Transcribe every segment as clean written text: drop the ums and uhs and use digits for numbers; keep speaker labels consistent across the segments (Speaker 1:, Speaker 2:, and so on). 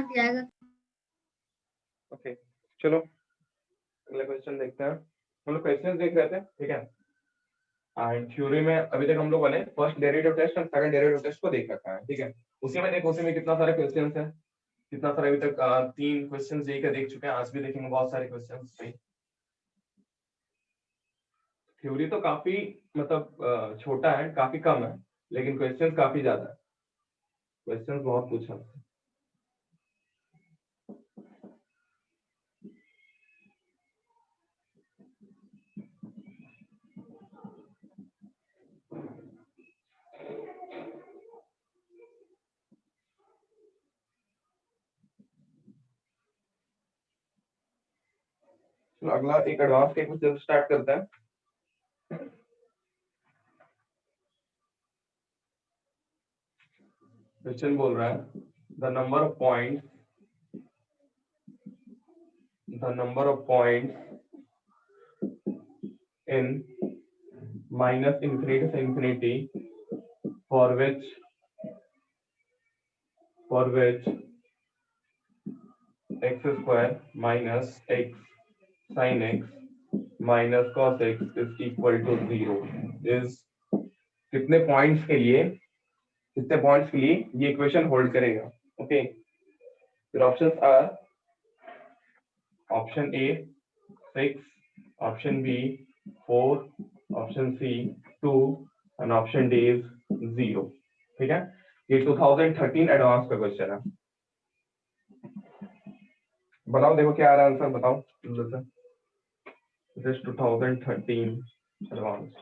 Speaker 1: दिया है।
Speaker 2: ओके चलो अगला क्वेश्चन देखते हैं। हम लोग क्वेश्चन देख रहे थे, ठीक है। एंड थ्योरी में अभी तक हम लोगों ने फर्स्ट डेरिवेटिव टेस्ट और सेकंड डेरिवेटिव टेस्ट को देख रखा है, ठीक है। उसी में देखो, उसी में कितना सारे क्वेश्चंस हैं, कितना सारे अभी तक 3 क्वेश्चंस देख चुके हैं, आज भी देखेंगे बहुत सारे क्वेश्चंस। थ्योरी तो काफी मतलब छोटा है, काफी कम है, लेकिन क्वेश्चंस काफी ज्यादा है, क्वेश्चंस बहुत पूछा है। तो अगला एक एडवांस के क्वेश्चन स्टार्ट करते हैं। क्वेश्चन बोल रहा है the number of points in minus infinity से infinity for which x square minus x sine x minus cos x is equal to 0 is कितने पॉइंट्स के लिए ये इक्वेशन होल्ड करेगा। ओके, फिर options are option A 6, option B 4, option C 2 and option D is 0। ठीक है, ये 2013 advance का क्वेश्चन है। बताओ, देखो क्या आ रहा है आंसर, बताओ जल्दी से। This 2013 advance.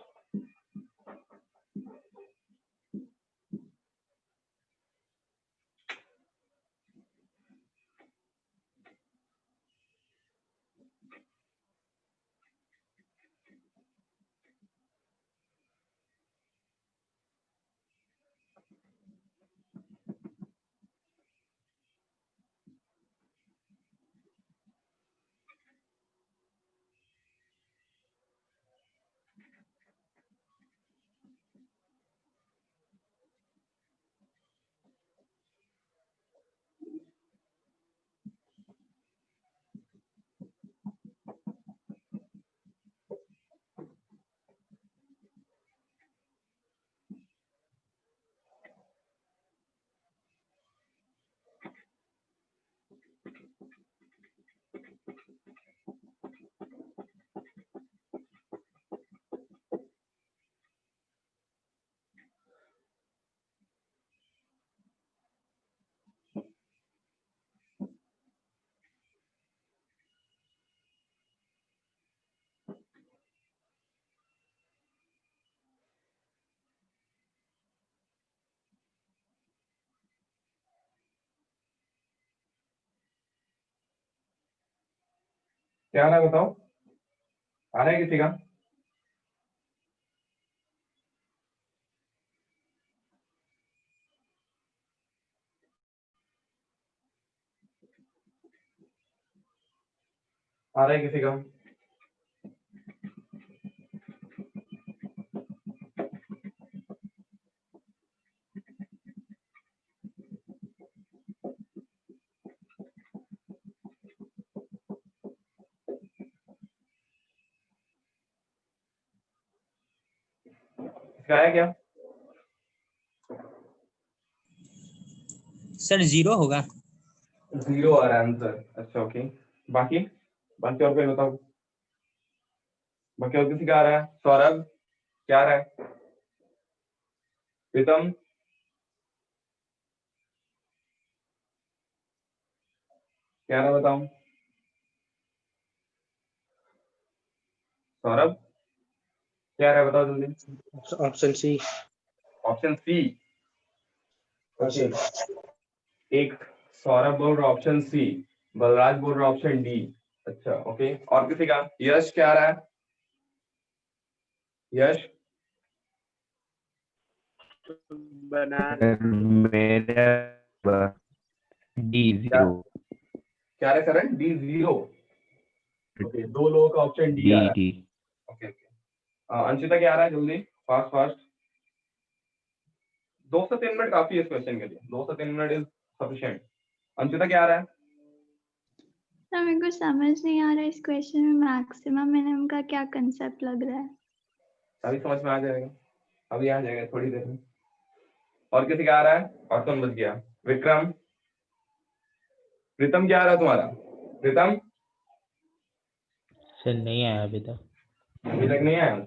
Speaker 2: क्या आ रहा है बताओ, आ रहा है किसी का? आ रहा है किसी का? इसका है क्या?
Speaker 3: सर 0 होगा।
Speaker 2: 0 आ रहा है आंसर। अच्छा ओके, बाकी और कोई बताओ, बाकी और किसी का आ रहा है? सौरभ क्या आ रहा है? प्रीतम क्या आ रहा है बताओ? सौरभ क्या आ रहा है बताओ जल्दी।
Speaker 4: Option C.
Speaker 2: Option C, okay. एक सौरभ बोल रहा ऑप्शन सी, बलराज बोल रहा ऑप्शन डी। अच्छा ओके, और किसी का? यश क्या आ रहा है? यश
Speaker 5: मेरा D0।
Speaker 2: क्या है करेंट? D0। ओके, 2 लोगों का ऑप्शन डी आ रहा है। ओके ओके, अंशिता क्या आ रहा है जल्दी, फास्ट। 2 से 3 मिनट काफी है इस क्वेश्चन के लिए, 2 से 3 मिनट इज सफिशिएंट। अंशिता क्या आ रहा है?
Speaker 1: सर मेरे को समझ नहीं आ रहा है इस क्वेश्चन में मैक्सिमम मिनिमम का क्या कंसेप्ट लग रहा है।
Speaker 2: अभी समझ में आ जाएगा, अभी आ जाएगा थोड़ी देर में। और किसी का आ रहा है? और कौन बच गया? विक्रम, प्रीतम क्या आ रहा है तुम्हारा? प्रीतम
Speaker 3: सर नहीं आया अभी तक।
Speaker 2: अभी तक नहीं आया?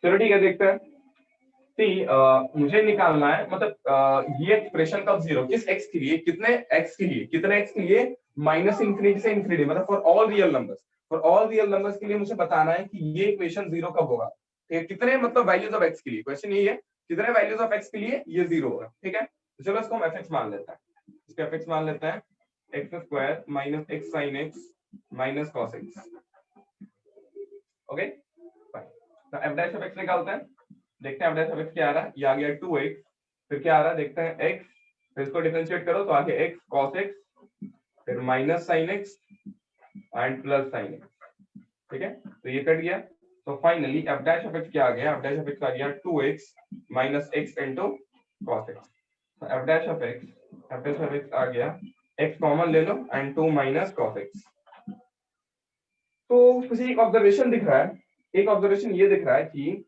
Speaker 2: चलो ठीक है, देखते हैं। मुझे निकालना है, मतलब ये एक्सप्रेशन कब जीरो, किस एक्स के लिए, कितने एक्स के लिए, कितने एक्स के लिए, माइनस इंफिनिटी से इंफिनिटी, मतलब for all real numbers, for all real numbers के लिए मुझे बताना है कि ये इक्वेशन जीरो कब होगा। ठीक है, कितने मतलब वैल्यूज ऑफ एक्स के लिए, क्वेश्चन यही है, कितने वैल्यूज ऑफ एक्स के लिए ये जीरो होगा। ठीक है, तो चलो इसको हम एफ एक्स मान लेते हैं, इसको एफ एक्स मान लेते हैं, x square minus x sine x minus cos x. Okay, तो एफ डैश ऑफ एक्स निकालते हैं, देखते हैं एफ डैश ऑफ एक्स क्या आ रहा है, ये आ गया 2x, फिर क्या आ रहा है देखते हैं x, फिर इसको डिफरेंशिएट करो तो आगे x cos x, फिर minus sin x and plus sin x। ठीक है, तो ये कट गया, तो finally f dash of x क्या आ गया, f डैश ऑफ x आ गया 2x minus x into cos x। तो f डैश ऑफ x आ गया, x कॉमन ले लो एंड 2 माइनस cos x। तो मुझे एक ऑब्जर्वेशन दिख रहा है, एक ऑब्जर्वेशन ये दिख रहा है कि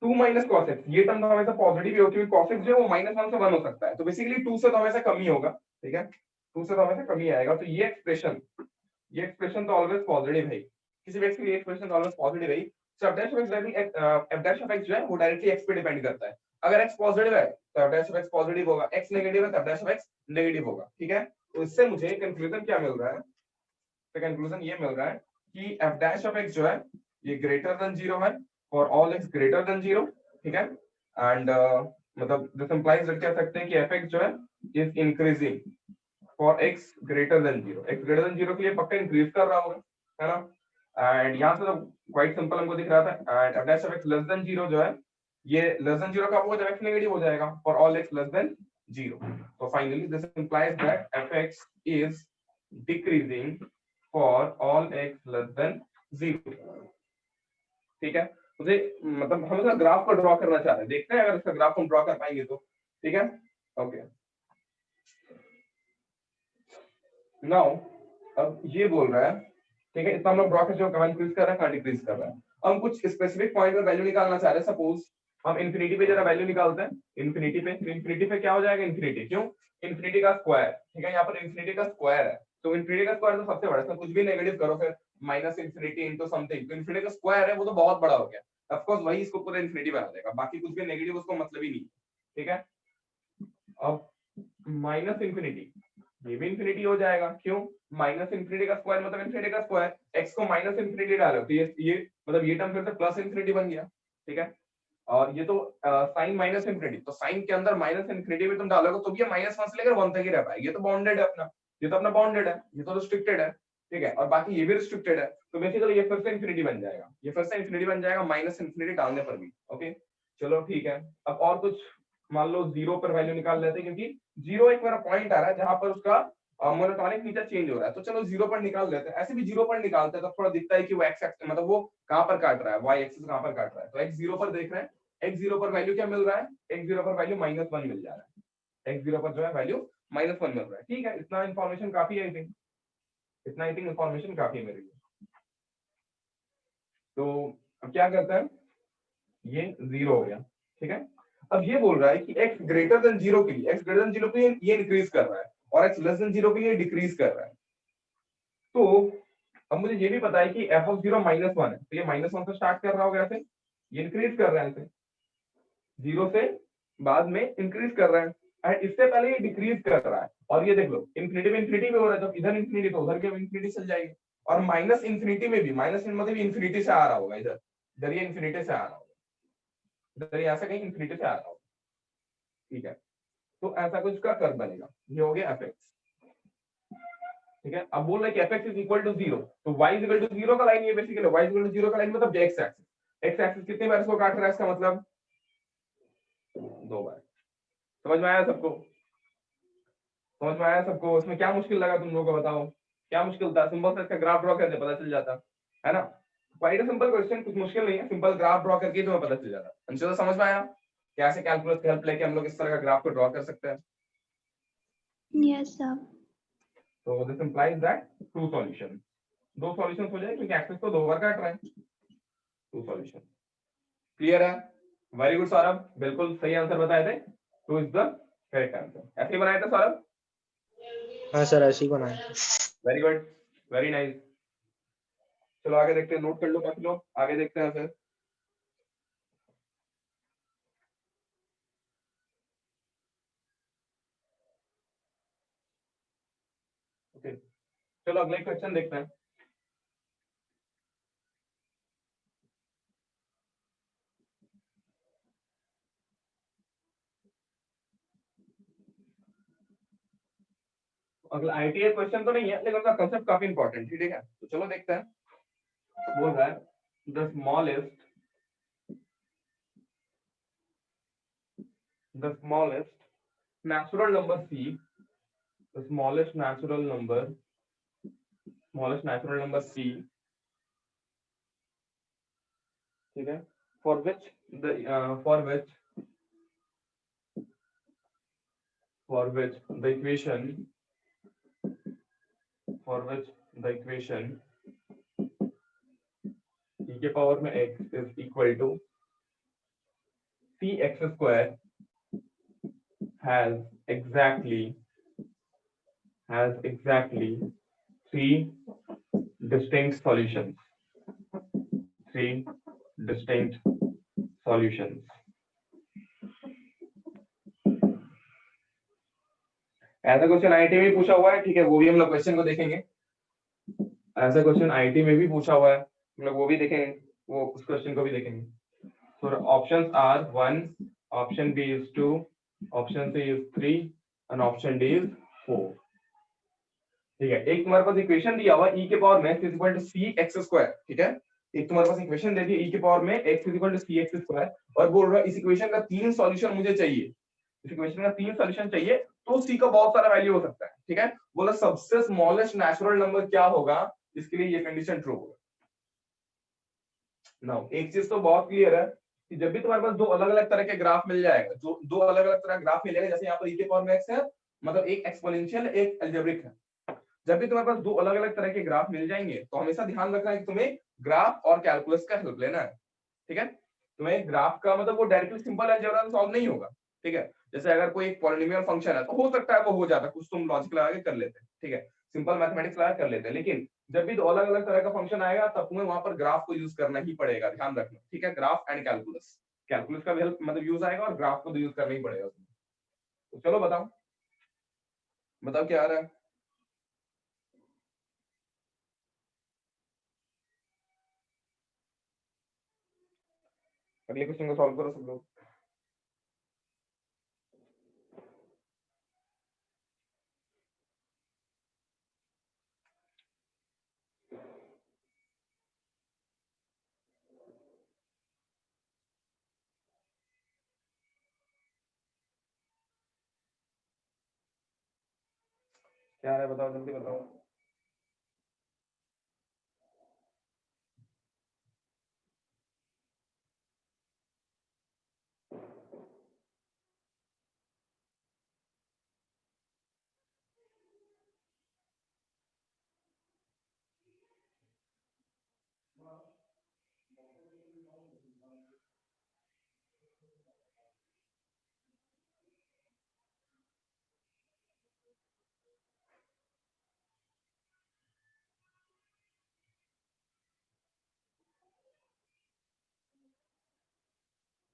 Speaker 2: 2 माइनस कॉस एक्स, ये टर्म तो हमेशा पॉजिटिव ही होती है, कॉस एक्स जो है वो -1 से 1 हो सकता है, तो बेसिकली 2 से तो हमेशा कम ही होगा। ठीक है, 2 से तो हमेशा कम ही आएगा, तो ये एक्सप्रेशन तो ऑलवेज पॉजिटिव है, किसी भी एक्स के लिए एक्सप्रेशन ऑलवेज पॉजिटिव है। सो एफ डैश ऑफ एक्स जो है वो डायरेक्टली एक्स पे डिपेंड करता है, अगर एक्स पॉजिटिव है तो F dash of x positive होगा, एक्स नेगेटिव है तो F dash of x negative होगा। ठीक है, तो इससे मुझे कंक्लूजन क्या मिल रहा है, तो कंक्लूजन ये मिल रहा है कि एफ डैश ऑफ एक्स जो है ये ग्रेटर देन जीरो है for all x greater than zero. ठीक है, एंड मतलब दिस इंप्लाइज कह सकते हैं कि एफ एक्स जो है is increasing for x greater than zero, x greater than zero के लिए पक्का इंक्रीज कर रहा होगा, है ना। एंड यहाँ से तो क्वाइट सिंपल हमको दिख रहा था, and F dash of x less than zero जो है, ये लेस देन जीरो कब होगा, जब एक्स नेगेटिव हो जाएगा for all x less than zero. तो finally this implies that f x is decreasing for all x less than zero. ठीक है, मुझे मतलब हम इसका ग्राफ को ड्रॉ करना चाह रहे हैं, देखते हैं अगर इसका ग्राफ हम ड्रॉ कर पाएंगे तो। ठीक है, ओके, नाउ अब ये बोल रहा है, ठीक है, इतना हम लोग ड्रॉ कर जो कहां इंक्रीज कर रहा है कहां डिक्रीज कर रहा है, हम कुछ स्पेसिफिक पॉइंट पर वैल्यू निकालना चाह रहे हैं। सपोज हम इन्फिनिटी पे जरा वैल्यू निकालते हैं, इन्फिनिटी पे, तो इन्फिनिटी पे क्या हो जाएगा, इन्फिनिटी क्यों, इन्फिनिटी का स्क्वायर। ठीक है, यहाँ पर इन्फिनिटी का स्क्वायर है, तो इन्फिनिटी का स्क्वायर तो सबसे बड़ा है, कुछ भी नेगेटिव करो फिर माइनस इन्फिनिटी इनटू समथिंग, तो इन्फिनिटी का स्क्वायर है वो तो बहुत बड़ा हो गया, ऑफ कोर्स वही इसको पूरा इन्फिनिटी बना देगा, बाकी कुछ भी नेगेटिव उसको मतलब ही नहीं। ठीक है, अब माइनस इन्फिनिटी, ये भी इन्फिनिटी हो जाएगा, क्यों, माइनस इन्फिनिटी का स्क्वायर मतलब इन्फिनिटी का स्क्वायर, x को माइनस इन्फिनिटी डालो तो ये मतलब ये टर्म फिर से प्लस इन्फिनिटी बन गया। ठीक है, और ये तो साइन माइनस इन्फिनिटी, तो साइन के अंदर माइनस इन्फिनिटी भी तुम डालोगे तो भी ये -1 से लेकर 1 तक ही रह पाएगी, ये तो बाउंडेड है अपना, ये तो अपना बाउंडेड है, ये तो रिस्ट्रिक्टेड है। ठीक है, और बाकी ये भी रिस्ट्रिक्टेड है, तो बेसिकली ये फिर से इन्फिनिटी बन जाएगा, ये फिर से इन्फिनिटी बन जाएगा माइनस इन्फिनिटी डालने पर भी। ओके, चलो ठीक है, अब और कुछ मान लो जीरो पर वैल्यू निकाल लेते हैं, क्योंकि जीरो एक मेरा पॉइंट आ रहा है जहां पर उसका मोनोटोनिक फीचर चेंज हो रहा है, तो चलो जीरो पर निकाल लेते हैं, ऐसे भी जीरो पर निकालते हैं तो थोड़ा दिखता है कि वो एक्स एक्स मतलब वो कहां पर काट रहा है, वाई एक्सिस कहां पर काट रहा है, तो एक्स जीरो पर देख रहे हैं, एक्स जीरो पर वैल्यू क्या मिल रहा है, एक्स जीरो पर वैल्यू -1 मिल जा रहा है, एक्स जीरो पर जो है वैल्यू -1 मिल रहा है। ठीक है, इतना इन्फॉर्मेशन काफी है, आई थिंक इतना आई थिंक इन्फॉर्मेशन काफी है मेरे लिए। तो अब क्या करता है, ये जीरो हो गया। ठीक है, अब ये बोल रहा है कि x ग्रेटर देन जीरो के लिए, x ग्रेटर देन जीरो के लिए ये इंक्रीज कर रहा है और x लेस देन जीरो के लिए डिक्रीज कर रहा है। तो अब मुझे ये भी पता है कि f ऑफ 0 -1 है, तो ये -1 से स्टार्ट कर रहा होगा, ऐसे ये इंक्रीज कर रहा है, ऐसे जीरो से बाद में इंक्रीज कर रहा है, एंड इससे पहले ये डिक्रीज कर रहा है, और ये देख लो इन्फिनिटी में इन्फिनिटी में हो रहा है, जब इधर इन्फिनिटी तो उधर की इन्फिनिटी चल जाएगी, और माइनस इन्फिनिटी में भी माइनस मतलब इन्फिनिटी से आ रहा होगा, इधर ये इन्फिनिटी से आ रहा होगा, इधर ऐसा कहीं इन्फिनिटी से आ रहा होगा। ठीक है, तो ऐसा कुछ का कर्व बनेगा, ये हो गया fx। ठीक है, अब बोल रहे कि fx इज इक्वल टू 0, तो y इज इक्वल टू 0 का लाइन, ये basically y is equal to 0 का लाइन मतलब x एक्सिस, x एक्सिस कितनी बार इसको काट रहा है, इसका मतलब 2 बार। समझ में आया सबको, समझ में आया सबको, इसमें क्या मुश्किल लगा तुम लोगों को, बताओ क्या मुश्किल था, सिंपल सा इसका ग्राफ ड्रॉ कर दे पता चल जाता है ना, क्वाइट अ सिंपल क्वेश्चन, कुछ मुश्किल नहीं है, सिंपल ग्राफ ड्रॉ करके तुम्हें पता चल जाता। अंशुल समझ में आया कैसे कैलकुलस की हेल्प लेके हम लोग इस तरह का ग्राफ को ड्रॉ कर सकते हैं।
Speaker 1: Yes, sir.
Speaker 2: So this implies that two solutions. दो सॉल्यूशंस हो जाए क्योंकि एक्सेस तो दो बार काट रहा है. Two solution. क्लियर है? वेरी गुड सौरभ, बिल्कुल सही आंसर बताए थे. Two is the correct answer. ऐसे ही बनाया था सौरभ?
Speaker 3: हाँ सर, ऐसे ही बनाया.
Speaker 2: Very good, very nice. चलो आगे देखते हैं, नोट कर लो काफी लोग, आगे देखते हैं फिर. ओके, चलो अगले क्वेश्चन देखते हैं. अगला आईटीआई क्वेश्चन तो नहीं है लेकिन उसका कांसेप्ट काफी इंपॉर्टेंट है. ठीक है, तो चलो देखते हैं. बोल रहा है the smallest natural number c, the smallest natural number c, ठीक है, for which the equation e के पावर में x is equal to cx square has exactly three distinct solutions. ऐसा क्वेश्चन आईटी में पूछा हुआ है. ठीक है, वो भी हम लोग क्वेश्चन को देखेंगे. ऐसा क्वेश्चन आईटी में भी पूछा हुआ है, हम लोग वो भी देखेंगे, वो उस क्वेश्चन को भी देखेंगे. So options are 1, option B is 2, option C is 3 and option D is 4. ठीक है, एक तुम्हारे पास इक्वेशन दिया हुआ e के पावर में x is equal to cx square. ठीक है, एक तुम्हारे पास इक्वेशन दे दी e के पावर में x is equal to cx square और बोल रहा है इस इक्वेशन का तीन सॉल्यूशन मुझे चाहिए. इस इक्वेशन का तीन सॉल्यूशन चाहिए तो c का बहुत सारा वैल्यू हो सकता है. ठीक है, बोला सबसे स्मॉलेस्ट नेचुरल नंबर क्या होगा जिसके लिए ये कंडीशन ट्रू होगा. नाउ एक चीज तो बहुत क्लियर है कि जब भी तुम्हारे पास दो अलग अलग तरह के ग्राफ मिल जाएगा, जो दो अलग अलग तरह का ग्राफ मिलेगा, जैसे यहाँ पर e के पावर में x है, मतलब एक एक्सपोनेंशियल एक अलजेब्रिक है. जब भी तुम्हारे पास दो अलग अलग तरह के ग्राफ मिल जाएंगे तो हमेशा ध्यान रखना है कि तुम्हें ग्राफ और कैलकुलस का हेल्प लेना है. ठीक है, तुम्हें ग्राफ का मतलब वो डायरेक्टली सिंपल अलजेब्रा से सॉल्व नहीं होगा. ठीक है, जैसे अगर कोई एक पॉलिनोमियल फंक्शन है तो हो सकता है वो हो जाता, कुछ तुम लॉजिक लगा के कर लेते. ठीक है, सिंपल मैथमेटिक्स लगा कर लेते, लेकिन जब भी दो अलग अलग तरह का फंक्शन आएगा तब तुम्हें वहां पर ग्राफ को यूज करना ही पड़ेगा. ध्यान रखना. ठीक है, ग्राफ एंड कैलकुलस का भी हेल्प मतलब यूज आएगा और ग्राफ को तो यूज करना ही पड़ेगा. तो चलो बताओ क्या आ रहा है. अगले क्वेश्चन को सॉल्व करो सब लोग. क्या है बताओ, जल्दी बताओ.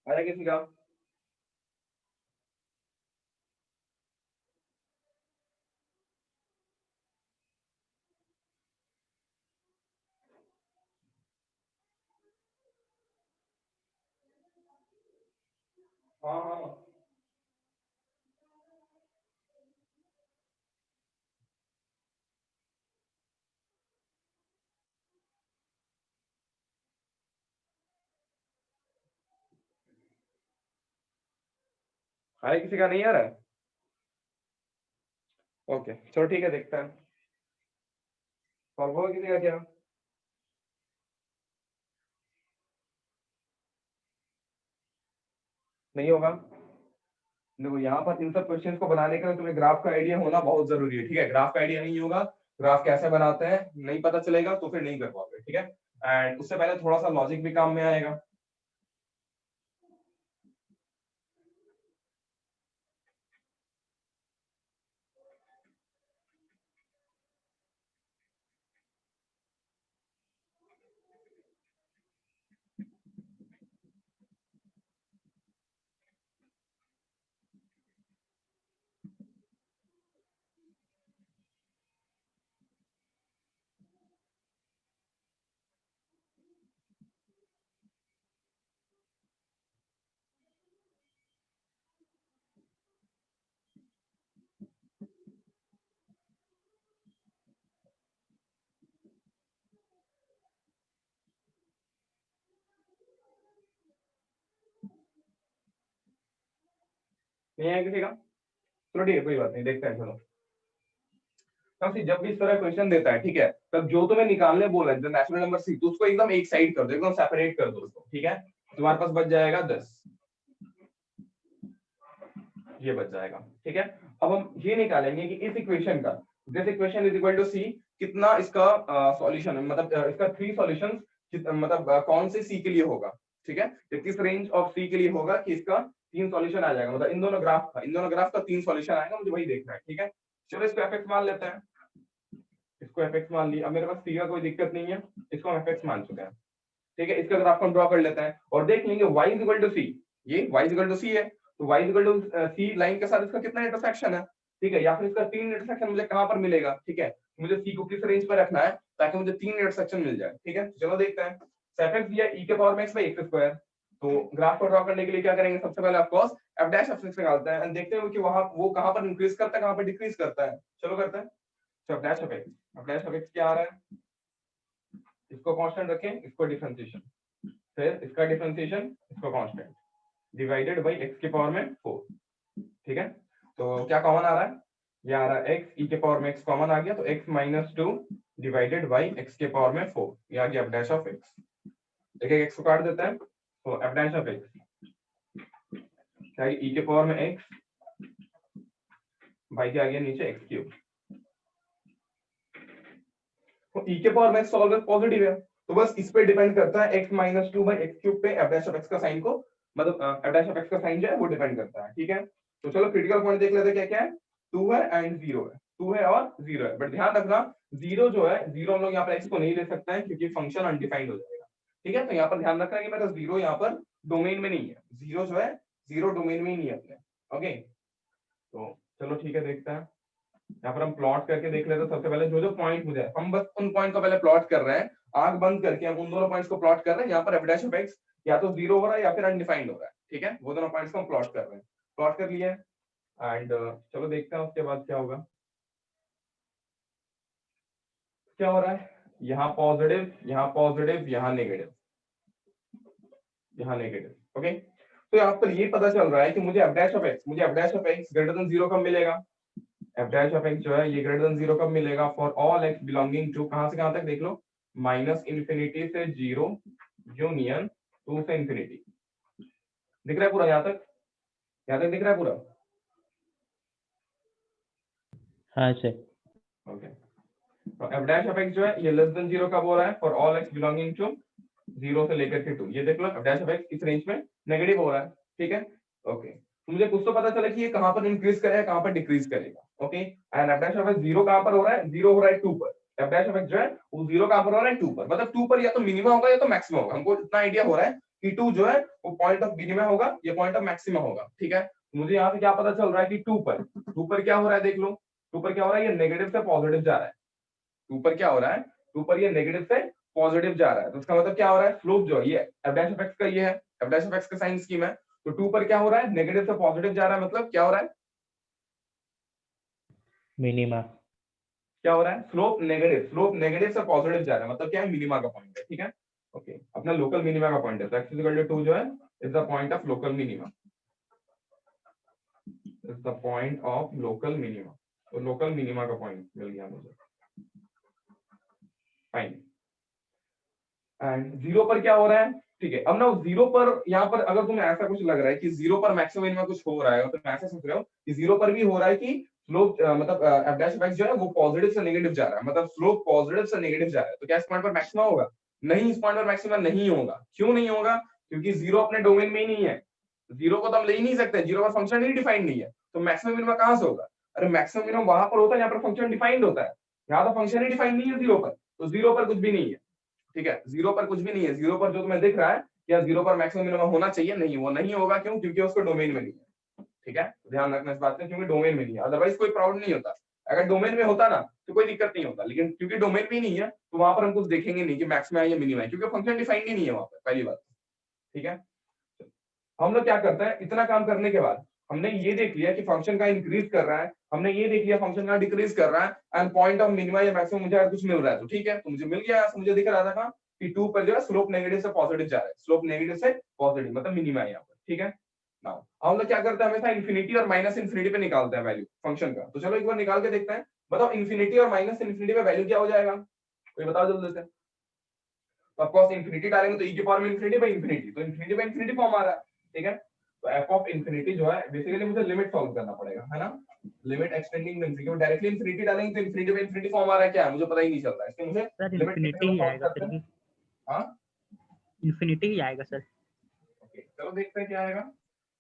Speaker 2: आया किसी का? हाँ हाँ, आया किसी का नहीं आ रहा है. ओके चलो ठीक है, देखते हैं सॉल्व होगा किसी का क्या. नहीं होगा. देखो यहाँ पर इन सब क्वेश्चंस को बनाने के लिए तुम्हें ग्राफ का आइडिया होना बहुत जरूरी है, ठीक है। ग्राफ का आइडिया नहीं होगा, ग्राफ कैसे बनाते हैं नहीं पता चलेगा तो फिर नहीं कर पाओगे, ठीक है। एंड उससे पहले थोड़ा सा लॉजिक भी काम में आएगा। नहीं आया किसी का? चलो ठीक है, कोई बात नहीं, देखते हैं। चलो जब भी इस तरह क्वेश्चन देता है, ठीक है, तब जो तुम्हें निकालने बोला है नेचुरल नंबर सी, तो उसको एकदम एक साइड कर दो, एकदम सेपरेट कर दो उसको, ठीक है। तुम्हारे पास बच जाएगा 10, ये बच जाएगा, ठीक है। अब हम ये निकालेंगे कि इस इक्वेशन का, this equation is equal to C, कितना इसका सॉल्यूशन है, मतलब इसका 3 सॉल्यूशंस, मतलब कौन से सी के लिए होगा, ठीक है। तो किस रेंज ऑफ सी के लिए होगा कि इसका 3 सॉल्यूशन आ जाएगा, मतलब इन दोनों ग्राफ का 3 सॉल्यूशन आएगा, मुझे वही देखना है, ठीक है। चलो इसको एफ मान लेते हैं, इसको एफ मान लिया। अब मेरे पास सी का कोई दिक्कत नहीं है, इसको हम एफ मान चुके हैं, ठीक है। इसका ग्राफ हम ड्रॉ कर लेते हैं और देख लेंगे y is equal to C, ये y is equal to C है, तो y is equal to C line के साथ इसका कितना इंटरसेक्शन है, ठीक है, या फिर इसका 3 इंटरसेक्शन मुझे कहां पर मिलेगा, ठीक है। मुझे c को किस रेंज पर रखना है ताकि मुझे 3 इंटरसेक्शन मिल जाए, ठीक है। चलो देखते हैं। f(x) दिया e के पावर में x by x स्क्वायर, तो ग्राफ को ड्रॉ करने के लिए क्या करेंगे, सबसे पहले of course f dash of x निकालते हैं एंड देखते हैं कि वहां वो कहां पर इंक्रीज करता है, कहां पर डिक्रीज करता है। चलो करते हैं। तो f डैश ऑफ x क्या आ रहा है, इसको कांस्टेंट रखें, इसको डिफरेंशिएशन, फिर इसका डिफरेंशिएशन, इसको कांस्टेंट, डिवाइडेड बाई x के पावर में 4, ठीक है। तो क्या कॉमन आ रहा है, ये आ रहा है x e के पावर में x कॉमन आ गया, तो x minus 2 divided by x के पावर में 4, ये आ गया f डैश ऑफ x। एक एक x को काट देते हैं, तो f डैश ऑफ x क्या है, e के पावर में x बाई के आ गया नीचे x क्यूब, तो e के पावर में x ऑलवेज पॉजिटिव है, तो बस इस पे डिपेंड करता है x minus 2 by x cube पे f डैश ऑफ x का साइन को, मतलब f डैश ऑफ x का साइन जो है वो डिपेंड करता है, ठीक है। तो चलो क्रिटिकल पॉइंट देख लेते हैं क्या क्या है, 2 है एंड 0 है, 2 है और 0 है, बट ध्यान रखना 0 जो है, 0 हम लोग यहाँ पर x को नहीं ले सकते हैं क्योंकि फंक्शन अनडिफाइंड हो जाएगा, ठीक है। तो यहाँ पर ध्यान रखना कि मेरा 0 यहाँ पर डोमेन में नहीं है, 0 जो है 0 डोमेन में ही नहीं है अपने, ओके। तो चलो ठीक है, देखते हैं। यहाँ पर हम प्लॉट करके देख लेते हैं। सबसे पहले जो जो पॉइंट मुझे, हम बस उन पॉइंट को पहले प्लॉट कर रहे हैं, आंख बंद करके हम उन दोनों पॉइंट्स को प्लॉट कर रहे हैं। यहाँ पर f डैश ऑफ x या तो 0 हो रहा है या फिर अनडिफाइंड हो रहा है, ठीक है। वो दोनों पॉइंट्स को हम प्लॉट कर रहे हैं, प्लॉट कर लिए एंड चलो देखते हैं उसके बाद क्या होगा। क्या हो रहा है, यहाँ पॉजिटिव, यहाँ पॉजिटिव, यहाँ नेगेटिव, यहाँ नेगेटिव, ओके। तो यहाँ पर ये पता चल रहा है कि मुझे f dash of x greater than 0 कब मिलेगा, f डैश ऑफ x जो है ये ग्रेटर देन 0 कब मिलेगा, for all x belonging to, कहां से कहां तक देख लो, माइनस इन्फिनिटी से 0 यूनियन 2 से इन्फिनिटी। दिख रहा है पूरा यहाँ तक, यहाँ तक दिख रहा है पूरा,
Speaker 3: हाँ सर।
Speaker 2: ओके। तो f डैश ऑफ x जो है ये लेस देन 0 कब हो रहा है, for all x belonging to 0 से लेकर के 2, ये देख लो f डैश ऑफ x इस रेंज में नेगेटिव हो रहा है, ठीक है, ओके। तो मुझे कुछ तो पता चला कि ये कहां पर इंक्रीज करेगा, कहां पर डिक्रीज करेगा, okay. And f dash of x 0 कहां पर हो रहा है, 0 हो रहा है 2 पर, f डैश ऑफ x जो है वो 0 कहां पर हो रहा है, 2 पर, मतलब 2 पर या तो मिनिमम होगा या तो मैक्सिमम होगा। हमको इतना आइडिया हो रहा है कि 2 जो है वो पॉइंट ऑफ मिनिमम होगा, ये पॉइंट ऑफ मैक्सिमम होगा, ठीक है। मुझे यहाँ से क्या पता चल रहा है कि 2 पर क्या हो रहा है, देख लो 2 पर क्या हो रहा है, ये नेगेटिव से पॉजिटिव जा रहा है, 2 पर क्या हो रहा है, 2 पर ये नेगेटिव से पॉजिटिव जा रहा है, तो इसका मतलब क्या हो रहा है, स्लोप जो है ये f डैश ऑफ x का ये है, f डैश ऑफ x का साइन स्कीम है, तो 2 पर क्या हो रहा है, नेगेटिव से पॉजिटिव जा रहा है, मतलब क्या हो रहा है,
Speaker 3: मिनिमा।
Speaker 2: क्या हो रहा है, स्लोप नेगेटिव से पॉजिटिव जा रहा है, मतलब क्या है, मिनिमा का पॉइंट है, ठीक है, ओके। अपना लोकल मिनिमा का पॉइंट है, तो x इक्वल टू 2 जो है is the point of local minima, is the point of local minima, तो लोकल मिनिमा का पॉइंट मिल गया मुझे, फाइन। एंड जीरो पर क्या हो रहा है, ठीक है। अब ना जीरो पर यहाँ पर अगर तुम्हें ऐसा कुछ लग रहा है कि जीरो पर मैक्सिमम मिनिमम कुछ हो रहा है, तो तुम ऐसा सोच रहे हो कि जीरो पर भी हो रहा है कि स्लोप मतलब एफ डैश ऑफ एक्स जो है वो पॉजिटिव से नेगेटिव जा रहा है, मतलब स्लोप पॉजिटिव से नेगेटिव जा रहा है, तो क्या इस पॉइंट पर मैक्सिमम होगा? नहीं, इस पॉइंट पर मैक्सिमम नहीं होगा। क्यों नहीं होगा? क्योंकि जीरो अपने डोमेन में ही नहीं है, जीरो को तो हम ले ही नहीं सकते, जीरो का फंक्शन ही डिफाइंड नहीं है, तो मैक्सिमम मिनिमम कहां से होगा? अरे मैक्सिमम मिनिमम वहां पर होता है जहां पर फंक्शन डिफाइंड होता है, यहाँ तो फंक्शन ही डिफाइंड नहीं है जीरो पर, तो जीरो पर कुछ भी नहीं है, ठीक है। जीरो पर कुछ भी नहीं है, जीरो पर जो तुम्हें दिख रहा है या जीरो पर मैक्सिमम मिनिमम होना चाहिए, नहीं, वो नहीं होगा। क्यों? क्योंकि उसको डोमेन में नहीं है, ठीक है। ध्यान रखना इस बात का, क्योंकि डोमेन में नहीं है, अदरवाइज कोई प्रॉब्लम नहीं होता। अगर डोमेन में होता ना तो कोई दिक्कत नहीं होता, लेकिन क्योंकि डोमेन भी नहीं है तो वहां पर हम कुछ देखेंगे नहीं कि मैक्सिमम है या मिनिमम है, क्योंकि फंक्शन डिफाइंड ही नहीं है वहां पर, पहली बात, ठीक है। हम लोग क्या करते हैं, इतना काम करने के बाद हमने ये देख लिया कि फंक्शन का इंक्रीज कर रहा है, हमने ये देख लिया फंक्शन का डिक्रीज कर रहा है, एंड पॉइंट ऑफ मिनिमा या मैक्सिमम मुझे अगर कुछ मिल रहा है तो ठीक है, तो मुझे मिल गया, मुझे दिख रहा था कि 2 पर जो है स्लोप नेगेटिव से पॉजिटिव जा रहा है, स्लोप नेगेटिव से पॉजिटिव मतलब मिनिमा है यहाँ पर, ठीक है। नाउ हम लोग क्या करते हैं, हमेशा इन्फिनिटी और माइनस इन्फिनिटी पे निकालते हैं वैल्यू फंक्शन का, तो चलो एक बार निकाल के देखते हैं। बताओ इन्फिनिटी और माइनस इन्फिनिटी पे वैल्यू क्या हो जाएगा, कोई बताओ जल्दी से। तो ऑफकोर्स इन्फिनिटी डालेंगे तो e की पावर में इन्फिनिटी बाय इन्फिनिटी, तो इन्फिनिटी बाय इन्फिनिटी फॉर्म आ रहा है, ठीक है। तो f ऑफ इन्फिनिटी जो है बेसिकली मुझे लिमिट सॉल्व करना पड़ेगा, है ना, लिमिट एक्सटेंडिंग इन्फिनिटी, क्योंकि डायरेक्टली इन्फिनिटी डालेंगे तो इन्फिनिटी बाय इन्फिनिटी फॉर्म आ रहा है, क्या है मुझे पता ही नहीं चल रहा है, इसलिए मुझे
Speaker 3: सर
Speaker 2: लिमिट
Speaker 3: इन्फिनिटी ही
Speaker 2: सॉल्व
Speaker 3: आएगा
Speaker 2: करते
Speaker 3: सर,
Speaker 2: हैं।
Speaker 3: ये
Speaker 2: हां
Speaker 3: इन्फिनिटी ही आएगा सर।
Speaker 2: ओके चलो देखते हैं क्या आएगा।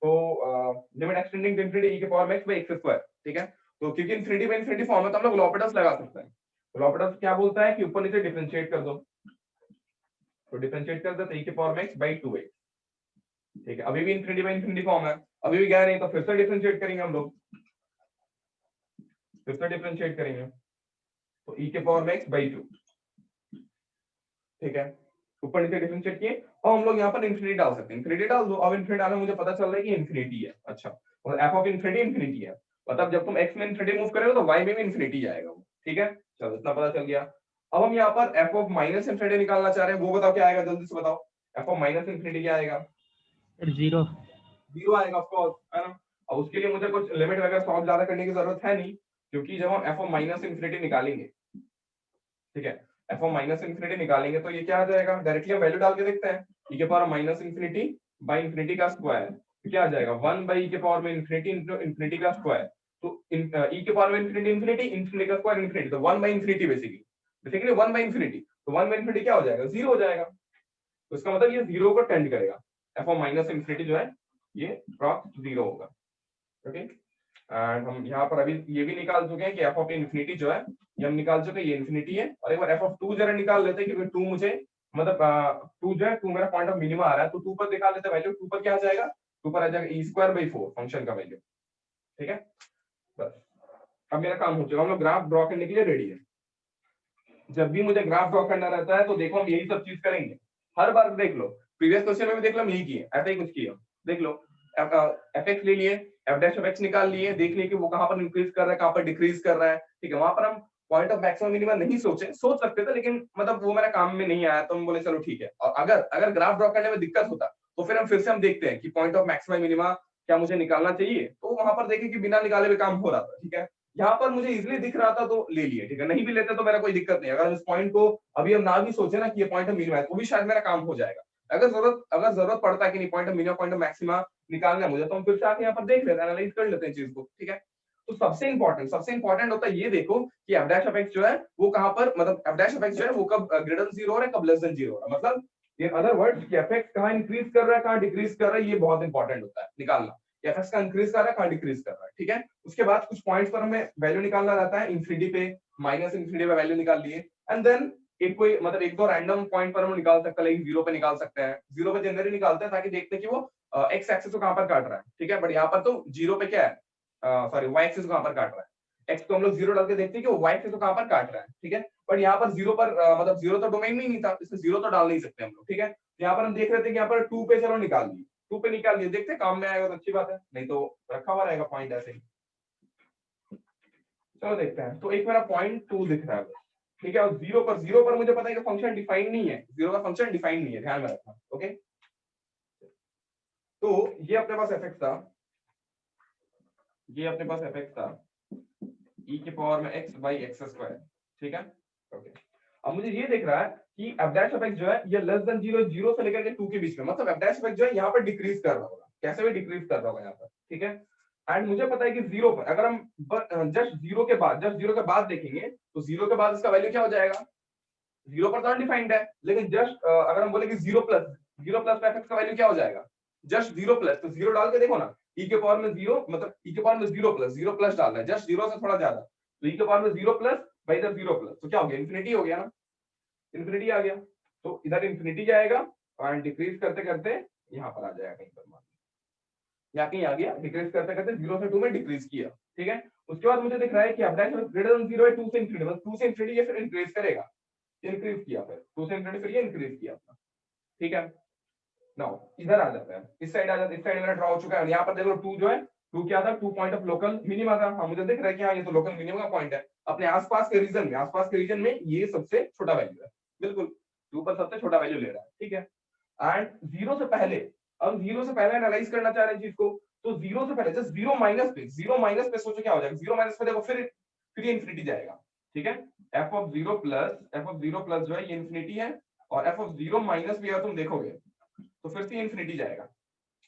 Speaker 2: तो लिमिट एक्सटेंडिंग इन्फिनिटी e की पावर में x बाय x स्क्वायर, ठीक है। तो क्योंकि इन्फिनिटी बाय इन्फिनिटी फॉर्म है तो हम लोग लॉपिटल्स लगा सकते हैं। तो लॉपिटल्स क्या बोलता है कि ऊपर नीचे डिफरेंशिएट कर दो, तो डिफरेंशिएट कर दो तो e की पावर में x बाय 2x, ठीक है। अभी भी इन्फिनिटी बाय इन्फिनिटी फॉर्म है, अभी भी गया नहीं, तो फिर से डिफरेंशिएट करेंगे हम लोग, फिर से डिफरेंशिएट करेंगे, तो e के पावर में x बाई 2, ठीक है। ऊपर नीचे डिफरेंशिएट किए और हम लोग यहाँ पर इन्फिनिटी डाल सकते हैं, इन्फिनिटी डाल दो। अब इन्फिनिटी डालने मुझे पता चल रहा है कि इन्फिनिटी है, अच्छा, और f ऑफ इन्फिनिटी इन्फिनिटी है, मतलब जब तुम x में इन्फिनिटी मूव करोगे तो y में भी इन्फिनिटी जाएगा वो, ठीक है। चलो इतना पता चल गया। अब हम यहाँ पर f ऑफ माइनस इन्फिनिटी निकालना चाह रहे हैं, वो बताओ क्या आएगा, जल्दी से बताओ। f ऑफ माइनस इन्फिनिटी क्या आएगा?
Speaker 3: Sir zero.
Speaker 2: जीरो आएगा ऑफ कोर्स, है ना। अब उसके लिए मुझे कुछ लिमिट वगैरह सॉल्व ज्यादा करने की जरूरत है नहीं, क्योंकि जब हम f ऑफ माइनस इन्फिनिटी निकालेंगे, ठीक है, f ऑफ माइनस इन्फिनिटी निकालेंगे तो ये क्या आ जाएगा, डायरेक्टली हम वैल्यू डाल के देखते हैं, e के power minus infinity by infinity का स्क्वायर, तो क्या आ जाएगा 1 बाय e के पावर में इन्फिनिटी इनटू इन्फिनिटी का स्क्वायर, तो e के पावर में इन्फिनिटी इन्फिनिटी इन्फिनिटी का स्क्वायर इन्फिनिटी, तो 1 by infinity basically 1 by infinity, तो 1 बाय इन्फिनिटी क्या हो जाएगा, 0 हो जाएगा, तो इसका मतलब ये 0 को टेंड करेगा, f ऑफ माइनस इन्फिनिटी जो है ये अप्रॉक्स 0 होगा, ओके। एंड हम यहाँ पर अभी ये भी निकाल चुके हैं कि f ऑफ इन्फिनिटी जो है ये हम निकाल चुके हैं, ये इन्फिनिटी है, और एक बार f ऑफ 2 जरा निकाल लेते हैं, क्योंकि 2 मुझे मतलब 2 जो है 2 मेरा पॉइंट ऑफ मिनिमा आ रहा है, तो 2 पर निकाल लेते हैं वैल्यू, 2 पर क्या आ जाएगा, 2 पर आ जाएगा e स्क्वायर बाई 4 फंक्शन का वैल्यू, ठीक है। बस अब मेरा काम हो चुका, हम लोग ग्राफ ड्रॉ करने के लिए रेडी है। जब भी मुझे ग्राफ ड्रॉ करना रहता है तो देखो हम यही सब चीज करेंगे, हर बार देख लो, प्रीवियस क्वेश्चन में भी देख लो हम यही किए, ऐसा ही कुछ किया, देख लो एफ एक्स ले लिए, एफ डैश ऑफ एक्स निकाल लिए, देख लिए कि वो कहां पर इंक्रीज कर रहा है, कहां पर डिक्रीज कर रहा है, ठीक है। वहां पर हम पॉइंट ऑफ मैक्सिमम मिनिमा नहीं सोचे, सोच सकते थे, लेकिन मतलब वो मेरा काम में नहीं आया, तो हम बोले चलो ठीक है। और अगर अगर ग्राफ ड्रॉ करने में दिक्कत होता तो फिर हम फिर से हम देखते हैं कि पॉइंट ऑफ मैक्सिमम मिनिमा क्या मुझे निकालना चाहिए, तो वहां पर देखें कि बिना निकाले हुए काम हो रहा था, ठीक है। यहाँ पर मुझे इजीली दिख रहा था तो ले लिए, ठीक है, नहीं भी लेते तो मेरा कोई दिक्कत नहीं, अगर इस पॉइंट को अभी हम ना भी सोचे ना कि ये पॉइंट ऑफ मिनिमा है तो भी शायद मेरा काम हो जाएगा। अगर जरूरत पड़ता है कि नहीं point of minima point of maxima निकालना है मुझे, तो हम फिर से आके यहाँ पर देख लेते हैं, एनालाइज कर लेते हैं चीज को, ठीक है। तो सबसे इंपॉर्टेंट होता है ये देखो कि एफ डैश ऑफ एक्स जो है वो कहां पर, मतलब एफ डैश ऑफ एक्स जो है वो कब ग्रेटर देन 0 हो रहा है, कब लेस देन 0 हो रहा है, मतलब इन अदर वर्ड्स कि एफ एक्स कहां इंक्रीज कर रहा है कहां डिक्रीज कर रहा है, ये बहुत इंपॉर्टेंट होता है निकालना, एफ एक्स का इंक्रीज कर रहा है कहां डिक्रीज कर रहा है, ठीक है। उसके बाद कुछ पॉइंट्स पर हमें वैल्यू निकालना रहता है, इन्फिनिटी पे माइनस इन्फिनिटी पे वैल्यू निकाल लिए, एंड देन एक कोई मतलब एक दो रैंडम पॉइंट पर हम निकाल सकते हैं, लाइक 0 पे निकाल सकते हैं, 0 पे जनरली निकालते हैं ताकि देखते हैं कि वो एक्स एक्सिस को कहां पर काट रहा है, ठीक है। बट यहाँ पर तो 0 पे क्या है, सॉरी वाई एक्सिस को कहां पर काट रहा है, एक्स को हम लोग 0 डाल के देखते हैं कि वो वाई एक्सिस को कहां पर काट रहा है, ठीक है। बट यहाँ पर 0 पर मतलब 0 तो डोमेन में ही नहीं था, इसलिए 0 तो डाल नहीं सकते हम लोग, ठीक है। यहाँ पर हम देख रहे थे कि यहाँ पर 2 पे चलो निकाल दिए, 2 पे निकाल दिए, देखते हैं काम में आएगा तो अच्छी बात है, नहीं तो रखा हुआ रहेगा पॉइंट ऐसे ही। चलो देखते हैं, तो एक मेरा पॉइंट 2 दिख रहा है, ठीक है। और 0 पर मुझे पता है कि फंक्शन डिफाइन नहीं है, 0 का फंक्शन डिफाइन नहीं है, ध्यान में रखना, ओके। तो ये अपने पास fx था, ये अपने पास fx था e के पावर में x बाई एक्स स्क्वायर, ठीक है, ओके। अब मुझे ये दिख रहा है कि f dash of x जो है ये लेस देन 0, 0 से लेकर के 2 के बीच में, मतलब f dash of x जो है यहाँ पर डिक्रीज कर रहा होगा, कैसे भी डिक्रीज कर रहा होगा यहाँ पर, ठीक है। एंड मुझे पता है कि 0 पर अगर हम जस्ट 0 के बाद देखेंगे तो 0 के बाद इसका वैल्यू क्या हो जाएगा, 0 पर तो अनडिफाइंड है, लेकिन जस्ट अगर हम बोले कि 0 प्लस f(x) का वैल्यू क्या हो जाएगा, जस्ट 0 प्लस, तो 0 डाल के देखो ना, e के पावर में 0 मतलब e के पावर में 0 प्लस डालना है, जस्ट 0 से थोड़ा ज्यादा, तो e के पावर में 0 प्लस बाई इधर 0 प्लस, तो क्या हो गया, इन्फिनिटी हो गया ना, इन्फिनिटी आ गया, तो इधर इन्फिनिटी जाएगा और डिक्रीज करते करते यहाँ पर आ जाएगा कहीं पर, या कहीं आ गया, डिक्रीज करते करते 0 से 2 में डिक्रीज किया, ठीक है। उसके बाद मुझे दिख रहा है कि f dash ग्रेटर देन 0 है 2 से इन्फिनिटी, मतलब 2 से इन्फिनिटी ये फिर इंक्रीज करेगा, इंक्रीज किया, फिर 2 से इन्फिनिटी फिर ये इंक्रीज किया अपना, ठीक है। नाउ इधर आ जाता है, इस साइड आ जाता है, इस साइड मेरा ड्रॉ हो चुका है, यहाँ पर देखो 2 जो है, 2 क्या था, 2 पॉइंट ऑफ लोकल मिनिमा था, हाँ मुझे दिख रहा है कि हाँ ये तो लोकल मिनिमम का पॉइंट है, अपने आसपास के रीजन में ये सबसे छोटा वैल्यू है, बिल्कुल 2 पर सबसे छोटा वैल्यू ले रहा है, ठीक है। एंड 0 से पहले, अब 0 से पहले एनालाइज करना चाह रहे हैं चीज को, तो 0 से पहले जस्ट 0 माइनस पे सोचो क्या हो जाएगा, 0 माइनस पे देखो फिर ये इंफिनिटी जाएगा, ठीक है। f of 0 प्लस जो है ये इंफिनिटी है, और f of 0 माइनस भी अगर तुम देखोगे तो फिर से इंफिनिटी जाएगा,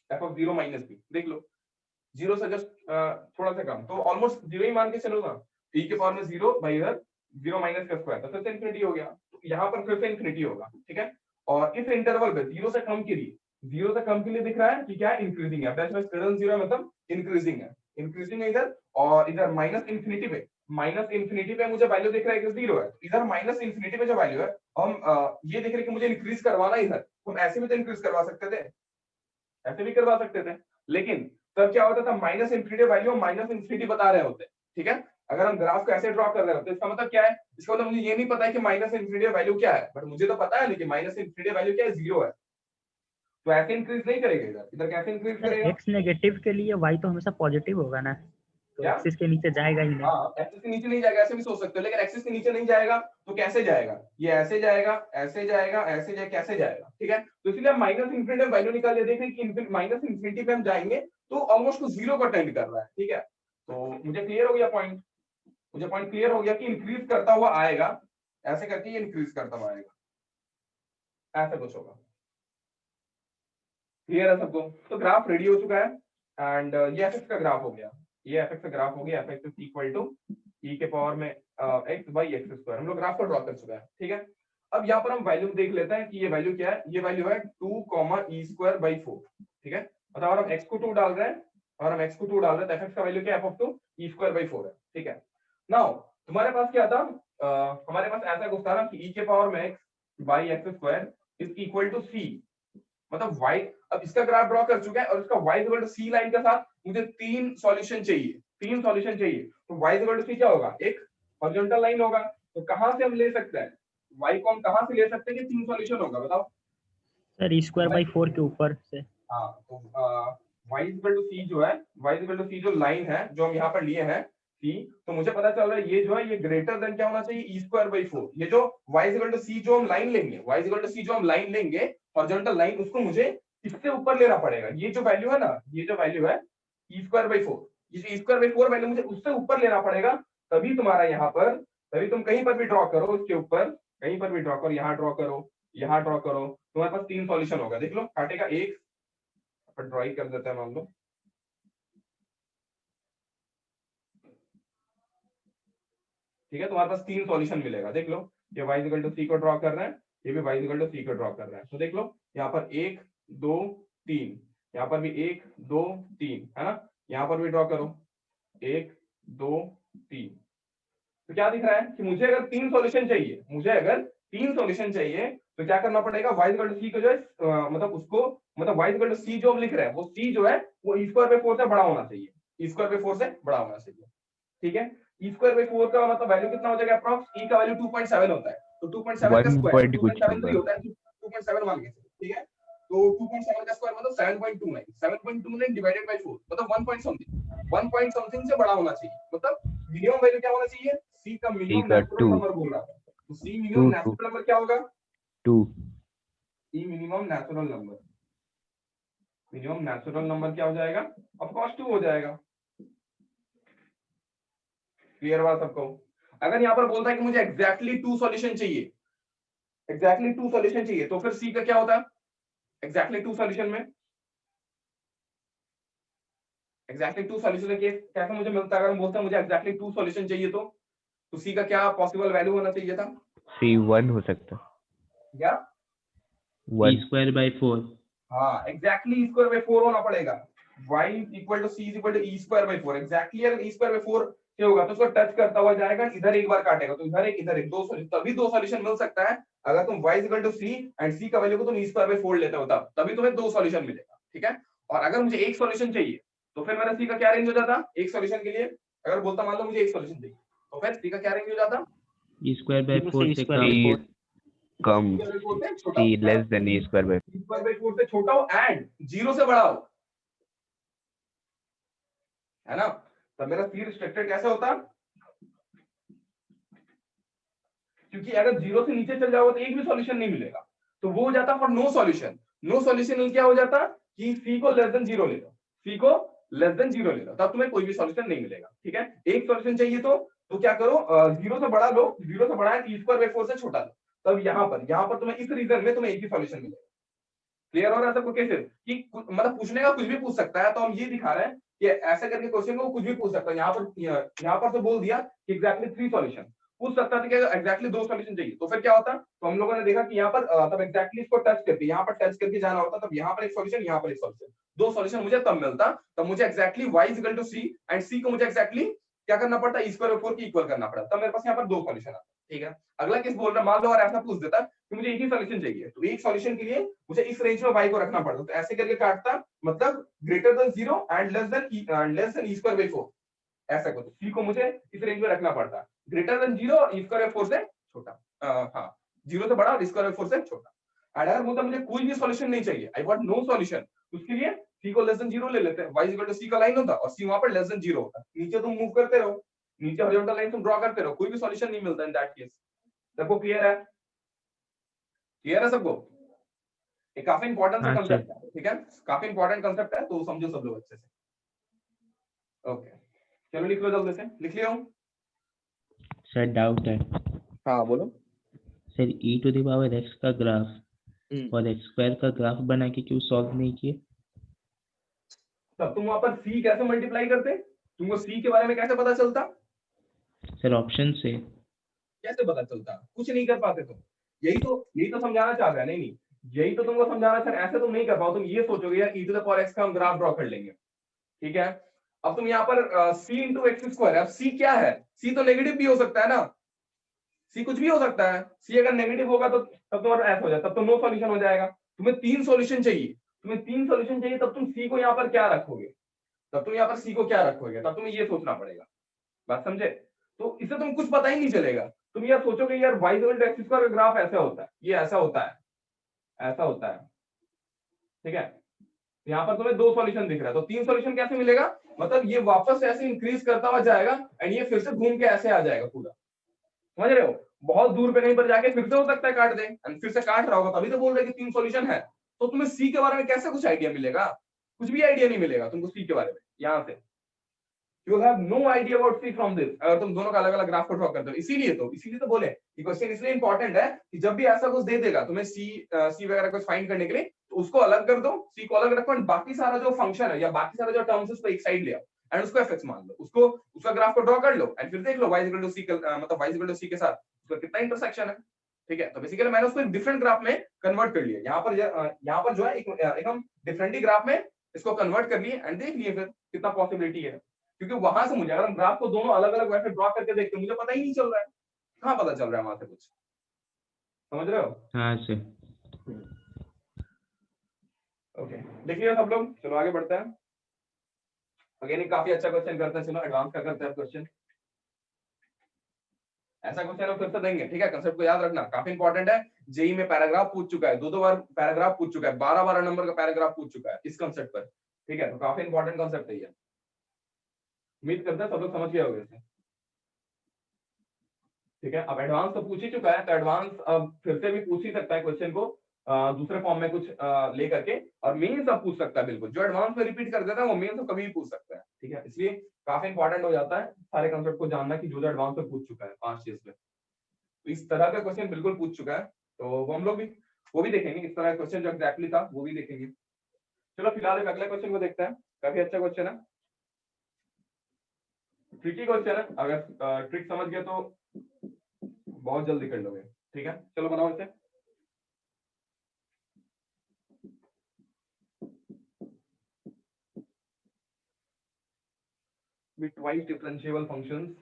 Speaker 2: f of 0 माइनस भी देख लो, 0 से जस्ट थोड़ा सा कम, तो ऑलमोस्ट 0 ही मान के चलो ना, e के पावर में 0 बाई इधर 0 माइनस का स्क्वायर, तो फिर से इंफिनिटी हो गया, तो यहाँ पर फिर से इंफिनिटी होगा, ठीक है। और इस इंटरवल पे 0 से कम के लिए दिख रहा है कि क्या इंक्रीजिंग है, दैट्स व्हाई 0 मतलब इंक्रीजिंग है इधर, और इधर माइनस इंफिनिटी पे मुझे वैल्यू दिख रहा है कि 0 है, इधर माइनस इंफिनिटी पे जो वैल्यू है हम ये देख रहे हैं कि मुझे इंक्रीज करवाना इधर, हम ऐसे भी तो इंक्रीज करवा सकते थे, ऐसे भी करवा सकते थे, लेकिन तब क्या होता था, माइनस इंफिनिटी वैल्यू हम माइनस इंफिनिटी बता रहे होते, ठीक है। अगर हम ग्राफ को ऐसे ड्रॉ कर रहे होते, इसका मतलब क्या है, इसका मतलब मुझे ये नहीं पता है कि माइनस इंफिनिटी वैल्यू क्या है, बट मुझे तो पता है लेकिन माइनस इंफिनिटी वैल्यू क्या है, 0 है, तो ऐसे इंक्रीज नहीं करेगा, इधर कैसे इंक्रीज
Speaker 3: सर
Speaker 2: करेगा,
Speaker 3: x नेगेटिव के लिए y तो हमेशा पॉजिटिव होगा ना, तो
Speaker 2: क्या,
Speaker 3: एक्सिस के नीचे जाएगा ही नहीं।
Speaker 2: हाँ एक्सिस के नीचे नहीं जाएगा, ऐसे भी सोच सकते हो, लेकिन एक्सिस के नीचे नहीं जाएगा तो कैसे जाएगा, ये ऐसे जाएगा, कैसे जाएगा, ठीक है। तो इसलिए हम माइनस इंफिनिटी में वैल्यू निकाल देखें कि माइनस इंफिनिटी पे हम जाएंगे तो ऑलमोस्ट 0 को अटेंड कर रहा है, ठीक है। तो मुझे क्लियर हो गया पॉइंट, क्लियर हो गया कि इंक्रीज करता हुआ आएगा, ऐसे करके ये इंक्रीज करता हुआ आएगा, ऐसा कुछ होगा, क्लियर है सबको। तो ग्राफ रेडी हो चुका है, एंड ये एफएक्स का ग्राफ हो गया, ये एफएक्स का ग्राफ हो गया, F X is equal to e के पावर में x बाई एक्स स्क्वायर, हम लोग ग्राफ को ड्रॉ कर चुका है, ठीक है। अब यहाँ पर हम वैल्यू देख लेते हैं कि ये वैल्यू क्या है, ये वैल्यू है 2, e²/4, ठीक है। मतलब अगर हम x को 2 डाल रहे हैं, तो एफएक्स का वैल्यू क्या है, f(2) e²/4 है, ठीक है। नाउ तुम्हारे पास क्या था, हमारे पास ऐसा कुछ था ना कि e के पावर में x by x square is equal to c, मतलब y, अब इसका ग्राफ ड्रॉ कर चुका है और इसका y equal to c line के साथ मुझे 3 सॉल्यूशन चाहिए, तो y इक्वल टू c क्या होगा, एक हॉरिजॉन्टल लाइन होगा, तो कहां से हम ले सकते हैं, y को हम कहां से ले सकते हैं कि 3 सॉल्यूशन होगा, बताओ
Speaker 3: सर e²/4 के ऊपर से।
Speaker 2: हाँ, तो y इक्वल टू c जो है, जो लाइन है जो हम यहाँ पर लिए हैं c, तो मुझे पता चल रहा है ये जो है ये ग्रेटर देन क्या होना चाहिए, e²/4, ये जो y इक्वल टू c जो हम लाइन लेंगे, हॉरिजॉन्टल लाइन, उसको मुझे इससे ऊपर लेना पड़ेगा, ये जो वैल्यू है ना, ये जो वैल्यू है e²/4, ये जो e²/4 वैल्यू मुझे उससे ऊपर लेना पड़ेगा, तभी तुम्हारा यहाँ पर, तभी तुम कहीं पर भी ड्रॉ करो, इसके ऊपर कहीं पर भी ड्रॉ करो, यहाँ ड्रॉ करो, तुम्हारे पास 3 सॉल्यूशन होगा, देख लो काटेगा एक, ड्रॉइंग कर देते हैं मान लो, ठीक है। तुम्हारे पास 3 सॉल्यूशन मिलेगा, देख लो, ये y इक्वल टू c को ड्रॉ कर रहे हैं, ये भी y इक्वल टू c को ड्रॉ कर रहे हैं, तो देख लो यहाँ पर 1 2 3, यहाँ पर भी 1 2 3 है ना, यहाँ पर भी ड्रॉ करो 1 2 3, तो क्या दिख रहा है कि मुझे अगर 3 सॉल्यूशन चाहिए, तो क्या करना पड़ेगा, y इक्वल टू c को जो है मतलब उसको, मतलब y इक्वल टू c जो हम लिख रहे हैं, वो c जो है वो e²/4 से बड़ा होना चाहिए, ठीक है। e²/4 का मतलब वैल्यू कितना हो जाएगा, अप्रॉक्स e का वैल्यू 2.7 होता है, तो 2.7 का स्क्वायर 2.73 होता है, 2.7 मान के चलो, ठीक है। तो 2.7 का स्क्वायर मतलब 7.29 डिवाइडेड बाय 4 मतलब 1 पॉइंट समथिंग से बड़ा होना चाहिए, मतलब मिनिमम वैल्यू क्या होना चाहिए, c का मिनिमम नेचुरल नंबर बोल रहा था, तो c मिनिमम नेचुरल नंबर क्या होगा,
Speaker 4: 2,
Speaker 2: c मिनिमम नेचुरल नंबर क्या हो जाएगा, ऑफ कोर्स 2 हो जाएगा, क्लियर बात सबको। अगर यहाँ पर बोलता है कि मुझे एग्जैक्टली 2 सॉल्यूशन चाहिए, एग्जैक्टली 2 सॉल्यूशन चाहिए, तो फिर सी का क्या होता है? एग्जैक्टली 2 सॉल्यूशन में एग्जैक्टली 2 सॉल्यूशन के कैसे मुझे मिलता है? अगर हम बोलते हैं मुझे एग्जैक्टली 2 सॉल्यूशन चाहिए तो सी का क्या पॉसिबल वैल्यू होना चाहिए था?
Speaker 4: C1 हो सकता है।
Speaker 2: या
Speaker 5: E²/4।
Speaker 2: हाँ एग्जैक्टली E²/4 होना पड़ेगा। y = c = E²/4। एग्जैक्टली अगर E²/4 से होगा तो उसको टच करता हुआ जाएगा, इधर एक बार काटेगा तो इधर एक दो सॉल्यूशन, तभी दो सॉल्यूशन मिल सकता है। अगर तुम y = c एंड c का वैल्यू को तुम E²/4 लेते हो तभी तुम्हें दो सॉल्यूशन मिलेगा, ठीक है। और अगर मुझे एक सॉल्यूशन चाहिए तो फिर मेरा c का क्या रेंज हो जाता? एक सॉल्यूशन के लिए अगर बोलता मान लो मुझे एक सॉल्यूशन चाहिए तो फिर c का क्या रेंज हो जाता?
Speaker 5: E²/4 से कम।
Speaker 4: C कम,
Speaker 2: E²/4 से छोटा,
Speaker 4: C less than E²/4।
Speaker 2: E²/4 से छोटा हो एंड 0 से बड़ा हो, है ना। तब मेरा C रिस्ट्रिक्टेड कैसे होता? क्योंकि अगर 0 से नीचे चल जाओगे तो एक भी सॉल्यूशन नहीं मिलेगा, तो वो हो जाता for no solution. No solution क्या हो जाता कि C को लेस देन 0 ले लो, C को लेस देन 0 ले लो, तब तुम्हें कोई भी सॉल्यूशन नहीं मिलेगा, ठीक है। एक सॉल्यूशन चाहिए तो क्या करो, 0 से बड़ा लो, 0 से बड़ा है E²/4 से छोटा लो, तब यहाँ पर तुम्हें इस रीजन में तुम्हें एक ही सॉल्यूशन मिलेगा। क्लियर हो रहा है सबको? कैसे कि मतलब पूछने का कुछ भी पूछ सकता है, तो हम ये दिखा रहे हैं कि ऐसे करके क्वेश्चन को कुछ भी पूछ सकता है। यहाँ पर तो बोल दिया कि एग्जैक्टली 3 सॉल्यूशन, पूछ सकता था कि एग्जैक्टली 2 सॉल्यूशन चाहिए तो फिर क्या होता? तो हम लोगों ने देखा कि यहाँ पर तब एग्जैक्टली इसको टच करके यहाँ पर टच करके जाना होता, तब यहाँ पर एक सॉल्यूशन, यहाँ पर एक सॉल्यूशन, दो सॉल्यूशन मुझे तब मिलता। तब मुझे exactly y = c and c को मुझे एग्जैक्टली क्या करना पड़ता? E²/4 की इक्वल करना पड़ता, तब मेरे पास यहाँ पर दो सॉल्यूशन आता, ठीक है। अगला केस बोल रहा, मान लो और ऐसा पूछ देता कि मुझे एक ही सॉल्यूशन चाहिए, तो एक सॉल्यूशन के लिए मुझे इस रेंज में y को रखना पड़ता, तो ऐसे करके काटता, मतलब greater than 0 and less than E²/4, ऐसा कुछ। c को मुझे इस रेंज में रखना पड़ता, ग्रेटर देन 0 और E²/4 से छोटा, हाँ 0 से बड़ा और E²/4 से छोटा। एंड अगर मुझे कोई भी सॉल्यूशन नहीं चाहिए, आई वांट नो सॉल्यूशन, उसके लिए c को लेस देन 0 ले लेते हैं, y = c का लाइन होता और c वहां पर लेस देन 0 होता, नीचे तुम मूव करते रहो, नीचे हॉरिजॉन्टल लाइन तुम ड्रॉ करते रहो, कोई भी सॉल्यूशन नहीं मिलता इन दैट केस। सबको क्लियर है? क्लियर है सबको? ये काफी इंपॉर्टेंट सा
Speaker 5: हाँ,
Speaker 2: कांसेप्ट है, ठीक है, काफी इंपॉर्टेंट कांसेप्ट है, तो समझो सब लोग अच्छे से। ओके चलो लिख लो, जल्दी से लिख लियो।
Speaker 5: सर डाउट है
Speaker 2: हाँ बोलो।
Speaker 5: सर, e⁻x का ग्राफ और x² का ग्राफ बना के क्यों सॉल्व नहीं किए?
Speaker 2: तब तुम वहां पर c कैसे मल्टीप्लाई करते? तुमको c के बारे में कैसे पता चलता?
Speaker 5: सर ऑप्शन से।
Speaker 2: कैसे पता चलता? कुछ नहीं कर पाते तुम। यही तो समझाना चाह रहे हैं। नहीं यही तो तुमको समझाना चाह रहे हैं, ऐसे तुम नहीं कर पाओ। तुम ये सोचोगे यार e⁻x का हम ग्राफ ड्रॉ कर लेंगे, ठीक है। अब तुम यहाँ पर c × x², अब c क्या है? c तो नेगेटिव भी हो सकता है ना, c कुछ भी हो सकता है। c अगर नेगेटिव होगा तो तब तुम्हारा ऐसा हो जाएगा, तब तो नो सॉल्यूशन हो जाएगा। तुम्हें तीन सॉल्यूशन चाहिए, तब तुम c को यहाँ पर क्या रखोगे? तब तुम यहाँ पर c को क्या रखोगे? तब तुम्हें ये सोचना पड़ेगा, बात समझे? तो इससे तुम कुछ पता ही नहीं चलेगा। तुम यार सोचोगे यार y = x² का ग्राफ ऐसा होता है, ये ऐसा होता है, ठीक है। यहाँ पर तुम्हें दो सॉल्यूशन दिख रहा है, तो तीन सॉल्यूशन कैसे मिलेगा? मतलब ये वापस ऐसे इंक्रीज करता हुआ जाएगा एंड ये फिर से घूम के ऐसे आ जाएगा पूरा, समझ रहे हो? बहुत दूर पे कहीं पर जाके फिर से हो सकता है काट दे, एंड फिर से काट रहा होगा, तभी तो बोल रहे कि तीन सॉल्यूशन है। तो तुम्हें सी के बारे में कैसे कुछ आइडिया मिलेगा? कुछ भी आइडिया नहीं मिलेगा तुमको सी के बारे में। यहाँ से you will have no idea about C from this, अगर तुम दोनों का अलग अलग ग्राफ को ड्रॉ करते हो। इसीलिए तो बोले कि क्वेश्चन इसलिए इंपॉर्टेंट है कि जब भी ऐसा कुछ दे देगा तुम्हें सी वगैरह कुछ फाइंड करने के लिए, तो उसको अलग कर दो, सी को अलग रखो, बाकी सारा जो फंक्शन है या बाकी सारा जो टर्म्स है उसको एक साइड ले आओ एंड उसको एफ मान लो, उसको उसका ग्राफ को ड्रॉ कर लो एंड फिर देख लो y = c मतलब y = c के साथ उसका कितना इंटरसेक्शन है, ठीक है। तो बेसिकली मैंने उसको एक डिफरेंट ग्राफ में कन्वर्ट कर लिया। यहाँ पर जो है एक हम डिफरेंट ही ग्राफ में इसको कन्वर्ट कर लिए एंड देख लिए फिर कितना पॉसिबिलिटी है। क्योंकि वहां से मुझे अगर हम ग्राफ को दोनों अलग अलग वैसे ड्रॉ करके देखते मुझे पता ही नहीं चल रहा है, कहाँ पता चल रहा है वहां से कुछ, समझ रहे हो?
Speaker 5: हाँ सर।
Speaker 2: ओके देखिए सब लोग, चलो आगे बढ़ते हैं। अगेन काफी अच्छा क्वेश्चन करते हैं, चलो एडवांस का करते हैं क्वेश्चन। ऐसा क्वेश्चन हम फिर से देंगे, ठीक है। कंसेप्ट को याद रखना, काफी इंपॉर्टेंट है। जेई में पैराग्राफ पूछ चुका है, दो बार पैराग्राफ पूछ चुका है, 12 नंबर का पैराग्राफ पूछ चुका है इस कंसेप्ट पर, ठीक है। तो काफी इंपॉर्टेंट कंसेप्ट है ये, उम्मीद करते हैं सब लोग समझ गए होंगे इसे, ठीक है। अब एडवांस तो पूछ ही चुका है, तो एडवांस अब फिर से भी पूछ ही सकता है क्वेश्चन को दूसरे फॉर्म में कुछ ले करके, और मेंस अब पूछ सकता है बिल्कुल। जो एडवांस में रिपीट कर देता है वो मेंस कभी भी पूछ सकता है, ठीक है। इसलिए काफी इंपॉर्टेंट हो जाता है सारे कंसेप्ट को जानना कि जो एडवांस में पूछ चुका है 5 चीज में। तो इस तरह का क्वेश्चन बिल्कुल पूछ चुका है, तो वो हम लोग भी वो भी देखेंगे, इस तरह क्वेश्चन जो एग्जैक्टली था वो भी देखेंगे। चलो फिलहाल एक अगले क्वेश्चन को देखते हैं। काफी अच्छा क्वेश्चन है, ट्रिकी क्वेश्चन है, अगर ट्रिक समझ गए तो बहुत जल्दी कर लोगे। ठीक है, चलो बनाओ इसे। Be twice differentiable functions,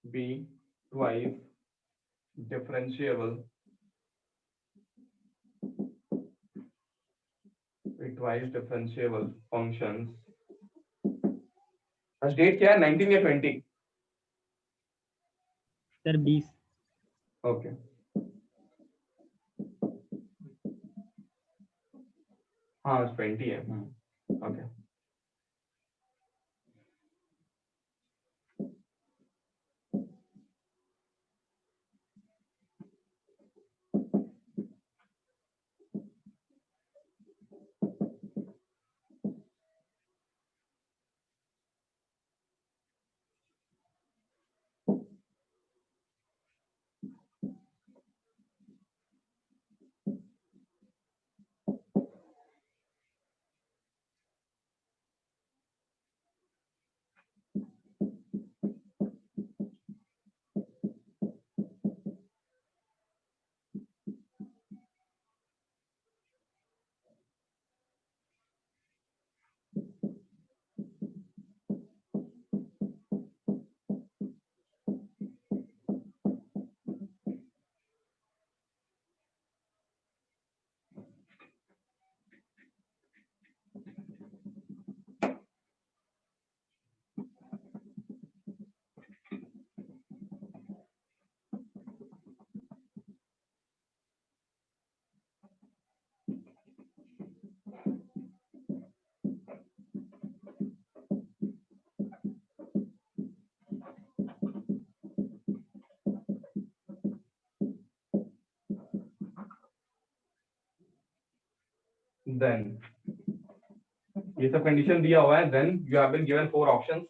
Speaker 2: be twice differentiable, be twice differentiable functions। Date क्या है, 19 या 20?
Speaker 3: सर 20।
Speaker 2: ओके हाँ 20 है। ओके देन ये सब कंडीशन दिया हुआ है। Then you have been given 4 options,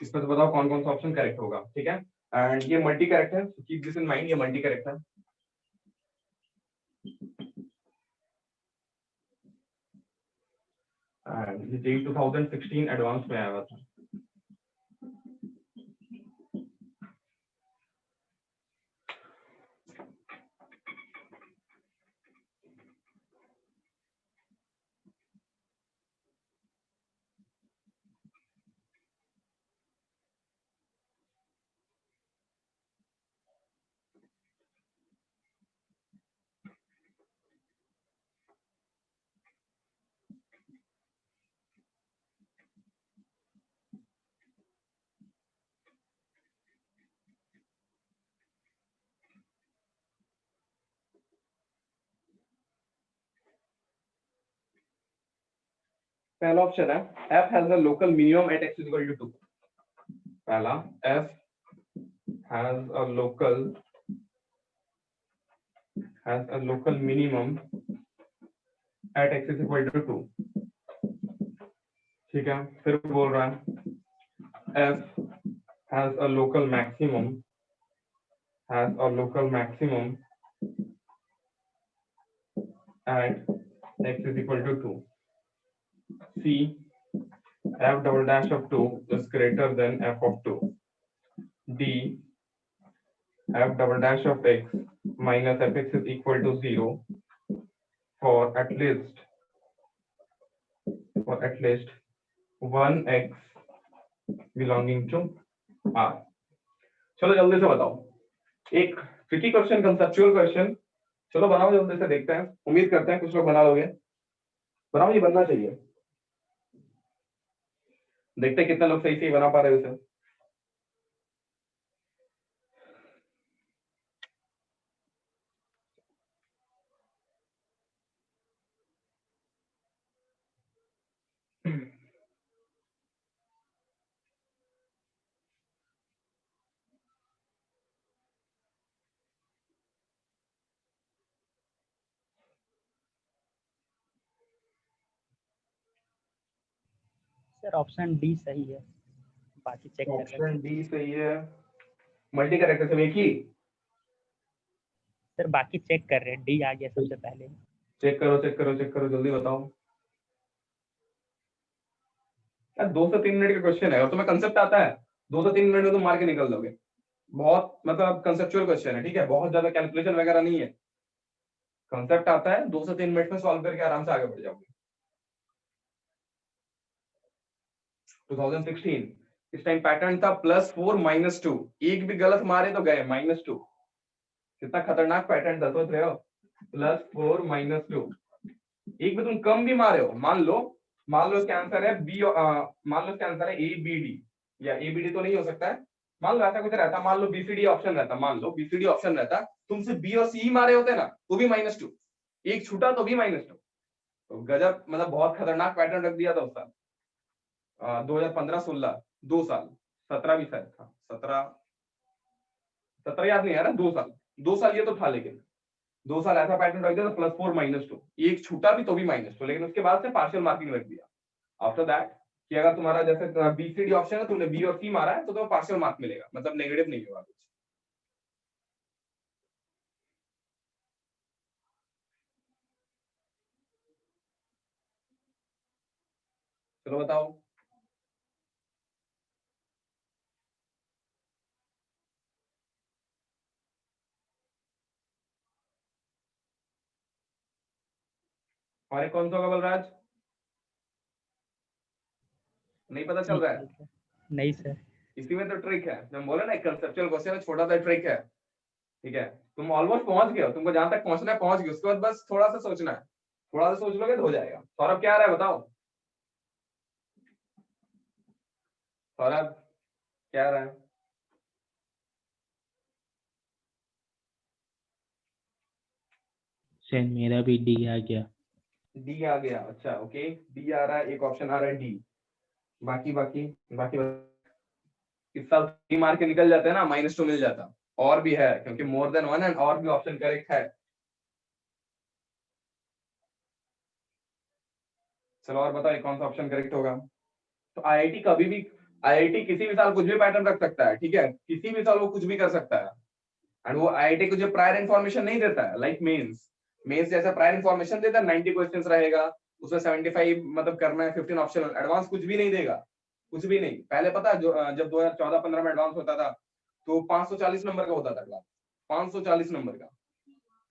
Speaker 2: इसमें से बताओ कौन कौन सा ऑप्शन करेक्ट होगा। ठीक है, एंड ये मल्टी करेक्ट है, कीप दिस इन माइंड, ये मल्टी करेक्ट है। एंड ये 2016 एडवांस में आया हुआ था। पहला ऑप्शन है f has a local minimum at x is equal to 2। पहला f has a local minimum at x is equal to 2। ठीक है, फिर बोल रहा है f has a local maximum at x is equal to 2। C, f double dash of 2 is greater than f of 2। D, f double dash of x minus fx is equal to 0 for at least 1x belonging to R। चलो जल्दी से बताओ, एक tricky question, conceptual question. चलो बनाओ जल्दी से, देखते हैं, उम्मीद करते हैं कुछ लोग बना लोगे। बनाओ, ये बनना चाहिए, देखते हैं कितने लोग सही से बना पा रहे हो इसे।
Speaker 3: सर ऑप्शन डी सही है, बाकी चेक कर लेते हैं।
Speaker 2: ऑप्शन डी सही है, मल्टी करेक्ट है, सब एक ही।
Speaker 3: सर बाकी चेक कर रहे हैं, डी आ गया सबसे पहले।
Speaker 2: चेक करो जल्दी बताओ यार। 2 से 3 मिनट का क्वेश्चन है और तुम्हें कंसेप्ट आता है, 2 से 3 मिनट में तुम मार के निकल दोगे। बहुत मतलब कंसेप्चुअल क्वेश्चन है, ठीक है, बहुत ज्यादा कैलकुलेशन वगैरह नहीं है, कंसेप्ट आता है, 2 से 3 मिनट में सॉल्व करके आराम से आगे बढ़ जाओगे। 2016 इस टाइम पैटर्न था +4 -2, एक भी गलत मारे तो गए -2। कितना खतरनाक पैटर्न था, सोच रहे हो? +4 -2, एक भी तुम कम भी मारे हो, मान लो इसका आंसर है बी, मान लो इसका आंसर है ABD या ABD तो नहीं हो सकता है, मान लो ऐसा कुछ रहता, मान लो BCD ऑप्शन रहता, मान लो BCD ऑप्शन रहता, तुमसे B और C मारे होते ना तो भी -2, एक छूटा तो भी -2। तो गजब, मतलब बहुत खतरनाक पैटर्न रख दिया था उस साल। 2015-16 2 साल, 17 भी शायद था, 17 याद नहीं आ रहा, 2 साल ये तो था, लेकिन 2 साल ऐसा पैटर्न रख दिया था +4 -2, एक छूटा भी तो भी -2, लेकिन उसके बाद से पार्शियल मार्किंग रख दिया। आफ्टर दैट कि अगर तुम्हारा जैसे BCD ऑप्शन है, तुमने B और C मारा है तो तुम्हें पार्शियल मार्क मिलेगा, मतलब नेगेटिव नहीं होगा कुछ। चलो बताओ। हमारे कौन सा होगा बलराज? नहीं पता चल रहा है?
Speaker 3: नहीं सर।
Speaker 2: इसी में तो ट्रिक है, मैं बोला ना, कंसेप्चुअल क्वेश्चन है, छोटा सा ट्रिक है, ठीक है। तुम ऑलमोस्ट पहुंच गए हो, तुमको जहां तक पहुंचना है पहुंच गए, उसके बाद बस थोड़ा सा सोचना है, थोड़ा सा सोच लोगे तो हो जाएगा। सौरभ क्या आ रहा है बताओ, सौरभ क्या आ रहा है?
Speaker 5: सर मेरा भी डी आ गया।
Speaker 2: डी आ गया, अच्छा ओके, डी आ रहा है, एक ऑप्शन आ रहा है डी। बाकी बाकी बाकी इस साल 3 मार के निकल जाते हैं ना, -2 मिल जाता, और भी है क्योंकि मोर देन 1 एंड और भी ऑप्शन करेक्ट है। चलो और बताओ कौन सा ऑप्शन करेक्ट होगा। तो आईआईटी कभी भी, आईआईटी किसी भी साल कुछ भी पैटर्न रख सकता है, ठीक है, किसी भी साल वो कुछ भी कर सकता है, एंड वो आईआईटी को जो प्रायर इन्फॉर्मेशन नहीं देता है, लाइक मेंस जैसा प्रायर इन्फॉर्मेशन देता है, 90 क्वेश्चंस रहेगा, उसमें 75 मतलब करना है, 15 ऑप्शन, एडवांस कुछ भी नहीं देगा, कुछ भी नहीं। पहले पता है जो जब 2014-15 में एडवांस होता था तो 540 नंबर का होता था क्लास, 540 नंबर का,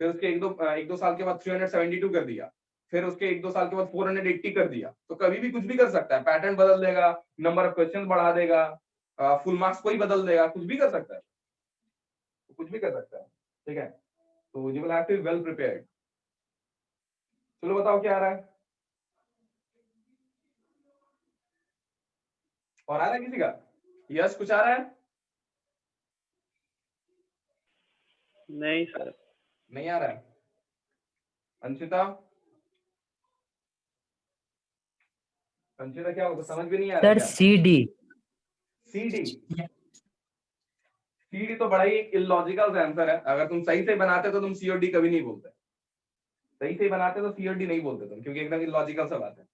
Speaker 2: फिर उसके एक दो साल के बाद 372 कर दिया, फिर उसके 1-2 साल के बाद 480 कर दिया। तो कभी भी कुछ भी कर सकता है, पैटर्न बदल देगा, नंबर ऑफ क्वेश्चन बढ़ा देगा, फुल मार्क्स कोई बदल देगा, कुछ भी कर सकता है, कुछ भी कर सकता है, ठीक है। तो you will have to be well prepared. चलो बताओ क्या आ रहा है, और आ रहा है किसी का? यस कुछ आ रहा है?
Speaker 6: नहीं सर,
Speaker 2: नहीं आ रहा है। अंशिता, अंशिता क्या होगा, समझ भी नहीं आ रहा
Speaker 7: सर CD।
Speaker 2: सीडी तो बड़ा ही इलॉजिकल आंसर है, अगर तुम सही से बनाते तो तुम सी और डी कभी नहीं बोलते, सही से बनाते तो सी और डी नहीं बोलते तुम, क्योंकि एकदम इलॉजिकल सा बात है।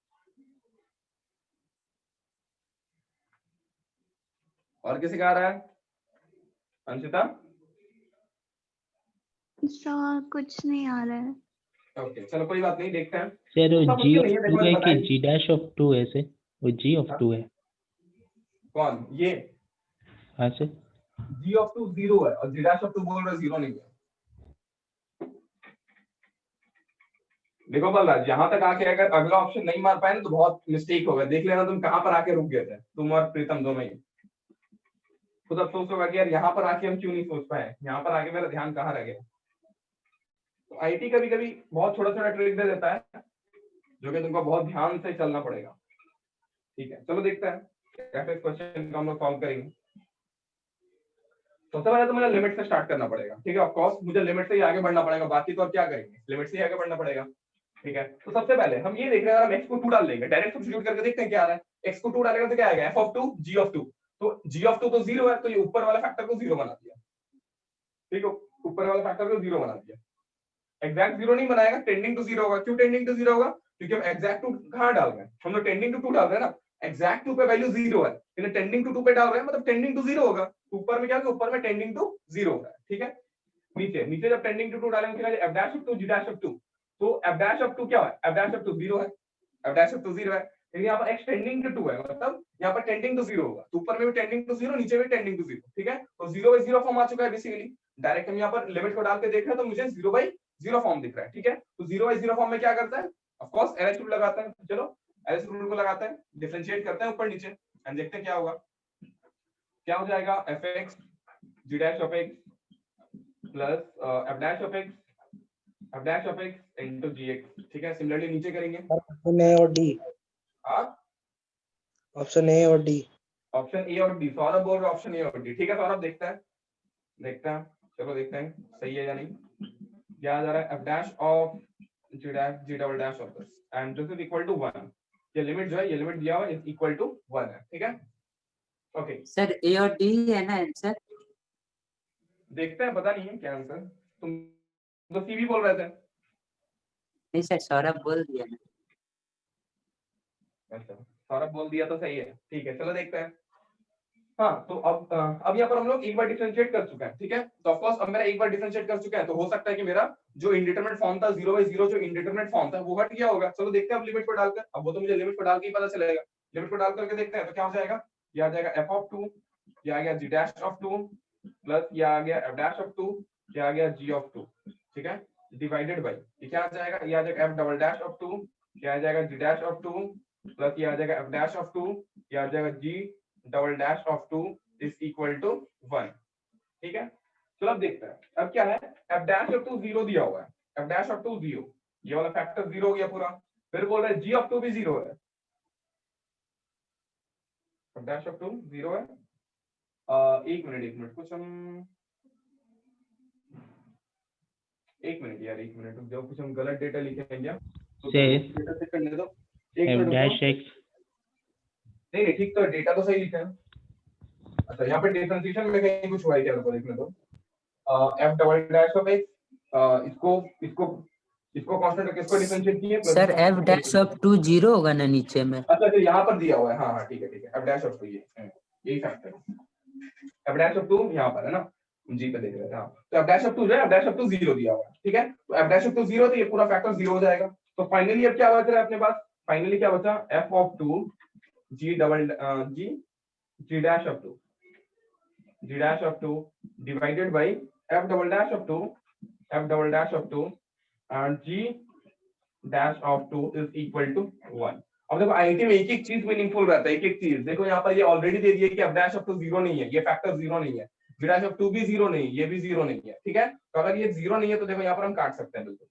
Speaker 2: और किसी का आ रहा है? अंशिता?
Speaker 1: कुछ नहीं आ रहा है।
Speaker 2: ओके चलो कोई बात नहीं, देखते हैं।
Speaker 5: सर वो
Speaker 2: सब
Speaker 5: G
Speaker 2: मुश्किल
Speaker 5: ऑफ
Speaker 2: नहीं है,
Speaker 5: 2
Speaker 2: देखो
Speaker 5: है
Speaker 2: मैंने
Speaker 5: कि
Speaker 2: बताया।
Speaker 5: G'(2) ऐसे, वो G ऑफ 2 है।
Speaker 2: कौन ये?
Speaker 5: हाँ सर।
Speaker 2: G ऑफ 2 0 है और G'(2) बोल रहे 0 नहीं है। देखो बलराज, यहाँ तक आके अगर अगला ऑप्शन नहीं मार पाए ना तो बहुत मिस्टेक होगा, देख लेना तुम कहाँ पर आके रुक गए थे, तुम और प्रीतम दोनों ही। खुद अफसोस होगा कि यार यहाँ पर आके हम क्यों नहीं सोच पाए, यहाँ पर आके मेरा ध्यान कहाँ रह गया। तो आईटी कभी कभी बहुत छोटा छोटा ट्रिक दे देता है, जो कि तुमको बहुत ध्यान से चलना पड़ेगा, ठीक है। चलो देखते हैं कैसे इस क्वेश्चन को हम लोग सॉल्व करेंगे। सबसे पहले तो मुझे लिमिट से स्टार्ट करना पड़ेगा, ठीक है, ऑफ कोर्स मुझे लिमिट से ही आगे बढ़ना पड़ेगा, बाकी तो और क्या करेंगे, लिमिट से ही आगे बढ़ना पड़ेगा, ठीक है। तो सबसे पहले हम ये देख रहे हैं, हम x को 2 डाल देंगे, डायरेक्ट सब्स्टिट्यूट करके देखते हैं क्या आ रहा है। x को 2 डालेगा तो क्या आएगा, f of 2 g of 2, तो g of 2 तो 0 है, तो ये ऊपर वाले फैक्टर को 0 बना दिया, ठीक है, ऊपर वाले फैक्टर को 0 बना दिया। एग्जैक्ट 0 नहीं बनाएगा, टेंडिंग टू 0 होगा। क्यों टेंडिंग टू 0 होगा? क्योंकि हम एग्जैक्ट 2 कहां डाल रहे हैं, हम लोग टेंडिंग टू 2 डाल रहे हैं ना, एग्जैक्ट 2 पे वैल्यू 0 है, लेकिन टेंडिंग टू 2 पे डाल रहे हैं, मतलब टेंडिंग टू 0 होगा। ऊपर में क्या होगा, ऊपर में टेंडिंग टू 0 हो रहा है, ठीक है। नीचे नीचे जब टेंडिंग टू 2 डालेंगे क्या F dash of 2 G dash of 2, तो एफ डैश ऑफ 2 क्या है, एफ डैश ऑफ 2 0 है, एफ डैश ऑफ 2 0 है, लेकिन यहाँ पर x टेंडिंग टू 2 है, मतलब यहाँ पर टेंडिंग टू 0 होगा, तो ऊपर में भी टेंडिंग टू 0 नीचे भी टेंडिंग टू 0, ठीक है, तो 0/0 फॉर्म आ चुका है बेसिकली। डायरेक्ट हम यहाँ पर लिमिट को डाल के देख रहे हैं तो मुझे 0/0 फॉर्म दिख रहा है, ठीक है, तो 0/0 फॉर्म में क्या करता है, ऑफ कोर्स एलएच रूल लगाते हैं, चलो एलएच रूल को लगाते हैं, डिफरेंशिएट करते हैं ऊपर नीचे एंड देखते हैं क्या होगा, क्या हो जाएगा fx g dash of x plus f dash of x into gx, ठीक है, सिमिलरली नीचे करेंगे
Speaker 7: ऑप्शन ए और डी,
Speaker 2: हाँ
Speaker 7: ऑप्शन ए और डी,
Speaker 2: ऑप्शन ए और डी, सौरभ बोल रहा है ऑप्शन ए और डी, ठीक है सौरभ, देखते हैं चलो देखते हैं सही है या नहीं, क्या आ जा रहा है f dash of g double dash of this and this is equal to 1, ये लिमिट जो है, ये लिमिट दिया हुआ है इक्वल टू 1 है, ठीक है, ओके
Speaker 8: सर ए और डी है ना आंसर?
Speaker 2: देखते हैं, पता नहीं है क्या आंसर, तुम तो सी भी बोल रहे थे।
Speaker 8: नहीं सर, सौरभ बोल दिया ना।
Speaker 2: अच्छा सौरभ बोल दिया तो सही है, ठीक है, चलो देखते हैं। हाँ तो अब यहाँ पर हम लोग एक बार डिफरेंशिएट कर चुके हैं, ठीक है, तो ऑफ कोर्स अब मेरा एक बार डिफरेंशिएट कर चुका है, तो हो सकता है कि मेरा जो इंडिटरमिनेट फॉर्म था 0/0 जो इंडिटरमिनेट फॉर्म था वो हट गया होगा। चलो देखते हैं अब लिमिट को डालकर, अब वो तो मुझे लिमिट को डाल के ही पता चलेगा, लिमिट को डाल करके देखते हैं तो क्या हो जाएगा, ये आ जाएगा f of 2, ये आ गया g dash of 2 प्लस ये आ गया f dash of 2, ये आ गया g of 2, ठीक है, डिवाइडेड बाय ये क्या आ जाएगा, ये आ जाएगा f double dash of 2, ये आ जाएगा g dash of 2 प्लस ये आ जाएगा f dash of 2, ये आ जाएगा g double dash of 2 is equal to 1, ठीक है। चलो अब देखते हैं अब क्या है, f dash of 2 0 दिया हुआ है, f dash of 2 0, ये वाला फैक्टर 0 हो गया पूरा, फिर बोल रहा है g of 2 भी 0 है, f dash of 2 0 है, एक मिनट कुछ हम एक मिनट जो कुछ हम गलत डेटा लिखे हैं क्या, तो डेटा चेक करने दो,
Speaker 5: f dash x,
Speaker 2: नहीं ठीक तो डेटा तो सही लिखा है। अच्छा यहाँ पे डिफरेंशिएशन में कहीं कुछ हुआ है क्या, देखने दो, f double dash of x, इसको कांस्टेंट करके इसको डिफरेंशिएट किए
Speaker 8: सर f dash of 2 0 होगा ना नीचे में?
Speaker 2: अच्छा तो यहाँ पर दिया हुआ है, हाँ ठीक है f dash of 2 यही फैक्टर है, f dash of 2 यहाँ पर है ना, जी पे देख रहे थे, हाँ तो f dash of 2 जो है f dash of 2 0 दिया हुआ है, ठीक है, तो f dash of 2 0 तो ये पूरा फैक्टर 0 हो जाएगा, तो फाइनली अब क्या बच रहा है अपने पास, फाइनली क्या बचा, f of 2 g dash of 2 divided by f double dash of 2 and g dash of 2 is equal to 1। अब देखो आईटी में एक एक चीज मीनिंगफुल रहता है, एक एक चीज देखो, यहाँ पर ये ऑलरेडी दे दिया कि f dash of 2 0 नहीं है, ये फैक्टर 0 नहीं है, g dash of 2 भी 0 नहीं, ये भी 0 नहीं है, ठीक है, तो अगर ये 0 नहीं है तो देखो यहाँ पर हम काट सकते हैं, बिल्कुल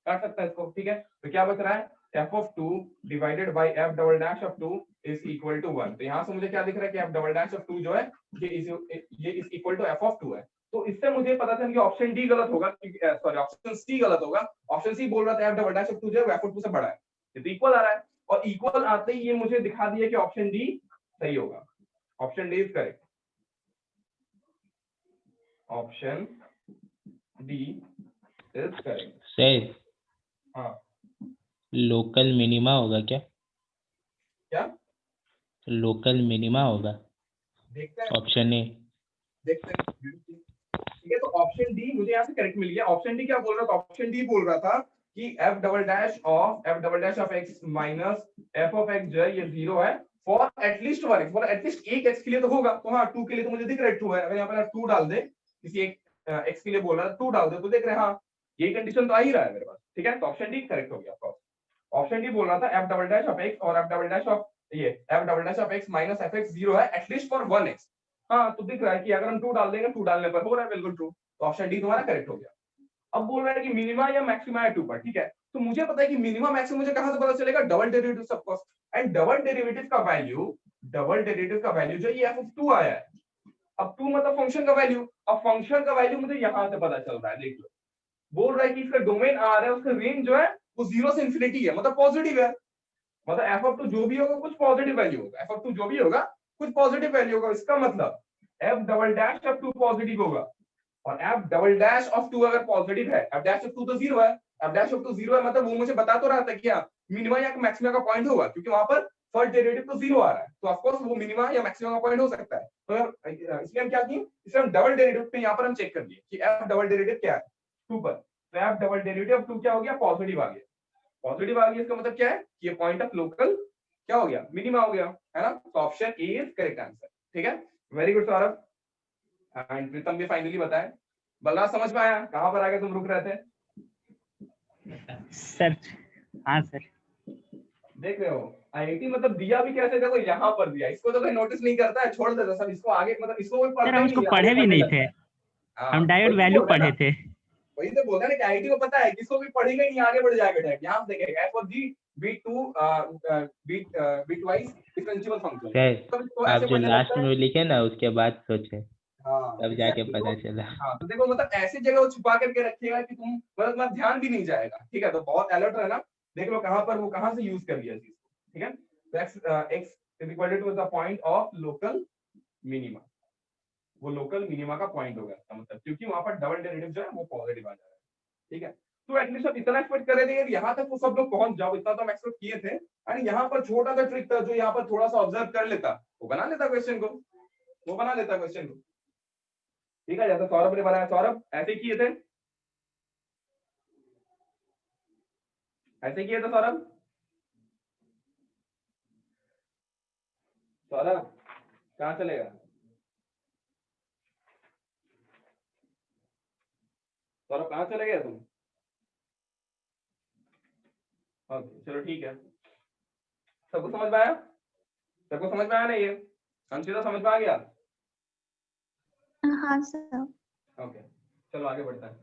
Speaker 2: काट सकते हैं इसको, ठीक है, तो क्या बच रहा है, f of 2 divided by f double dash of 2 is equal to 1, तो यहाँ से मुझे क्या दिख रहा है कि f double dash of 2 जो है ये is equal to f of 2 है, तो इससे मुझे पता चला कि ऑप्शन डी गलत होगा, सॉरी ऑप्शन सी गलत होगा, ऑप्शन सी बोल रहा था f double dash of 2 जो है f of 2 से बड़ा है, ये तो इक्वल आ रहा है, और इक्वल आते ही ये मुझे दिखा दिया कि ऑप्शन डी सही होगा, option D is correct, option D is correct.
Speaker 5: Sir
Speaker 2: हाँ
Speaker 5: लोकल मिनिमा होगा क्या?
Speaker 2: क्या
Speaker 5: लोकल मिनिमा होगा,
Speaker 2: देखते हैं,
Speaker 5: ऑप्शन ए।
Speaker 2: देखते हैं, ठीक है, तो ऑप्शन डी मुझे यहाँ से करेक्ट मिल गया। ऑप्शन डी क्या बोल रहा था, ऑप्शन डी बोल रहा था कि f double dash of x minus f of x जो है ये 0 है for at least 1x, for at least एक x के लिए तो होगा, तो हाँ 2 के लिए तो मुझे दिख रहा है 2 है, अगर यहाँ पर 2 डाल दे, किसी एक x के लिए बोल रहा है 2 डाल दे तो देख रहे हैं, हाँ ये कंडीशन तो आ ही रहा है मेरे पास, ठीक है, तो ऑप्शन डी करेक्ट हो गया। ऑप्शन डी बोल रहा था f double dash of x और f डबल डैश ऑफ ये f double dash of x minus fx 0 है एटलीस्ट फॉर 1x, हाँ तो दिख रहा है कि अगर हम 2 डाल देंगे 2 डालने पर हो रहा है बिल्कुल ट्रू, तो ऑप्शन डी तुम्हारा करेक्ट हो गया। अब बोल रहा है कि मिनिमा या मैक्सिमा है 2 पर, ठीक है, तो मुझे पता है कि मिनिमा मैक्सिमम मुझे कहां से पता चलेगा, double derivative of course, and double derivative का वैल्यू जो ये f ऑफ 2 आया है, अब 2 मतलब फंक्शन का वैल्यू, अब फंक्शन का वैल्यू मुझे यहां से पता चल रहा है, देख लो बोल रहा है कि इसका डोमेन r है, उसका रेंज जो है वो 0 से इंफिनिटी है, मतलब पॉजिटिव है, मतलब f ऑफ 2 जो भी होगा कुछ पॉजिटिव वैल्यू होगा, f ऑफ 2 जो भी होगा कुछ पॉजिटिव वैल्यू होगा, इसका मतलब f double dash of 2 positive होगा, और f डबल डैश ऑफ 2 अगर पॉजिटिव है, f डैश ऑफ 2 तो 0 है, f डैश ऑफ 2 0 है, मतलब वो मुझे बता तो रहा था कि मिनिमा या मैक्सिमा का पॉइंट होगा, क्योंकि वहां पर फर्स्ट डेरिवेटिव तो 0 आ रहा है, तो ऑफ कोर्स वो मिनिमा या मैक्सिमम का पॉइंट हो सकता है। तो इसलिए हम क्या किए, इसलिए हम डबल डेरिवेटिव पे यहाँ पर हम चेक कर लिए कि f डबल डेरिवेटिव क्या है 2 पर। तो f डबल डेरिवेटिव 2 क्या हो गया, पॉजिटिव आ गया। पॉजिटिव आ गया इसका मतलब क्या है कि ये पॉइंट ऑफ लोकल क्या हो गया, मिनिमा हो गया, है ना। तो option A is correct answer. ठीक है, वेरी गुड सौरभ एंड प्रीतम भी फाइनली बताए। बलराज समझ में आया कहां पर आगे तुम रुक रहे थे?
Speaker 3: सर हाँ सर।
Speaker 2: देख रहे हो आईआईटी मतलब दिया भी कैसे, देखो यहाँ पर दिया, इसको तो कोई नोटिस नहीं करता है, छोड़ देता सब, इसको आगे मतलब इसको कोई पढ़ता
Speaker 3: सर हम
Speaker 2: ही
Speaker 3: उसको
Speaker 2: नहीं,
Speaker 3: पढ़े
Speaker 2: आगे
Speaker 3: भी
Speaker 2: पढ़ने
Speaker 3: नहीं
Speaker 2: लगता
Speaker 3: थे,
Speaker 2: है। हाँ,
Speaker 3: हम डायरेक्ट
Speaker 2: वही तो
Speaker 3: वैल्यू
Speaker 2: बोल रहे हैं
Speaker 3: पढ़े
Speaker 2: ना,
Speaker 3: थे।
Speaker 2: वही तो बोल रहे हैं कि आईआईटी को पता है, किसको भी पढ़ेगा ही नहीं, आगे बढ़ जाएगा डायरेक्ट। यहाँ देखेगा f और g b2 bitwise differential function,
Speaker 5: sir
Speaker 2: तो इसको
Speaker 5: आप
Speaker 2: ऐसे
Speaker 5: जो
Speaker 2: पढ़ने
Speaker 5: लास्ट
Speaker 2: लगता है।
Speaker 5: में लिखे ना उसके बाद सोचे,
Speaker 2: हाँ
Speaker 5: तब जाके
Speaker 2: exactly,
Speaker 5: पता
Speaker 2: तो
Speaker 5: चला।
Speaker 2: हाँ तो देखो मतलब ऐसी जगह वो छुपा करके रखिएगा कि तुम मतलब ध्यान भी नहीं जाएगा। ठीक है, तो बहुत अलर्ट रहना, देख लो कहां पर वो कहां से यूज कर लिया चीज को। ठीक है, तो x is equal to the point of local minima, वो लोकल मिनिमा का पॉइंट होगा इसका मतलब, क्योंकि वहां पर डबल डेरिवेटिव जो है वो पॉजिटिव आ जा रहा है। ठीक है, तो एटलीस्ट अब इतना एक्सपेक्ट कर रहे थे यार, यहाँ तक तो सब लोग पहुंच जाओ, इतना तो हम एक्सपेक्ट किए थे। और यहाँ पर छोटा सा ट्रिक था जो यहाँ पर थोड़ा सा ऑब्जर्व कर लेता, वो बना लेता क्वेश्चन को, वो बना लेता क्वेश्चन को। ठीक है, जैसे सौरभ ने बनाया, सौरभ ऐसे किए थे, ऐसे किए थे सौरभ। सौरभ कहाँ चलेगा, सौरभ कहाँ चले गए तुम? ओके चलो ठीक है, सबको समझ में आया, सबको समझ में आया ना, ये अंशिता समझ में आ गया?
Speaker 1: हाँ सर।
Speaker 2: ओके चलो आगे बढ़ते हैं।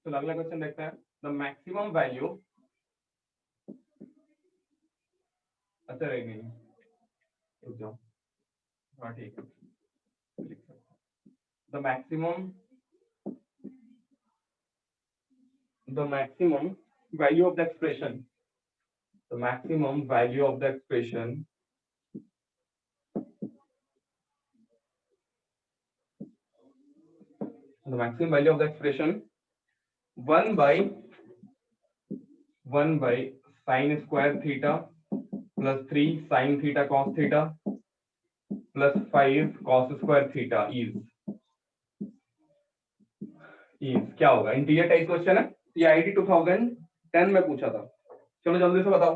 Speaker 2: तो अगला क्वेश्चन देखते हैं, द मैक्सिमम वैल्यू, अच्छा रहेगी, रुक जाओ, हाँ ठीक है, the maximum value of the expression, the maximum value of the expression the maximum value of the expression 1 by sin square theta plus 3 sin theta cos theta plus 5 cos square theta is क्या होगा? Interior type question है, ये IIT 2010 में पूछा था। चलो जल्दी से बताओ।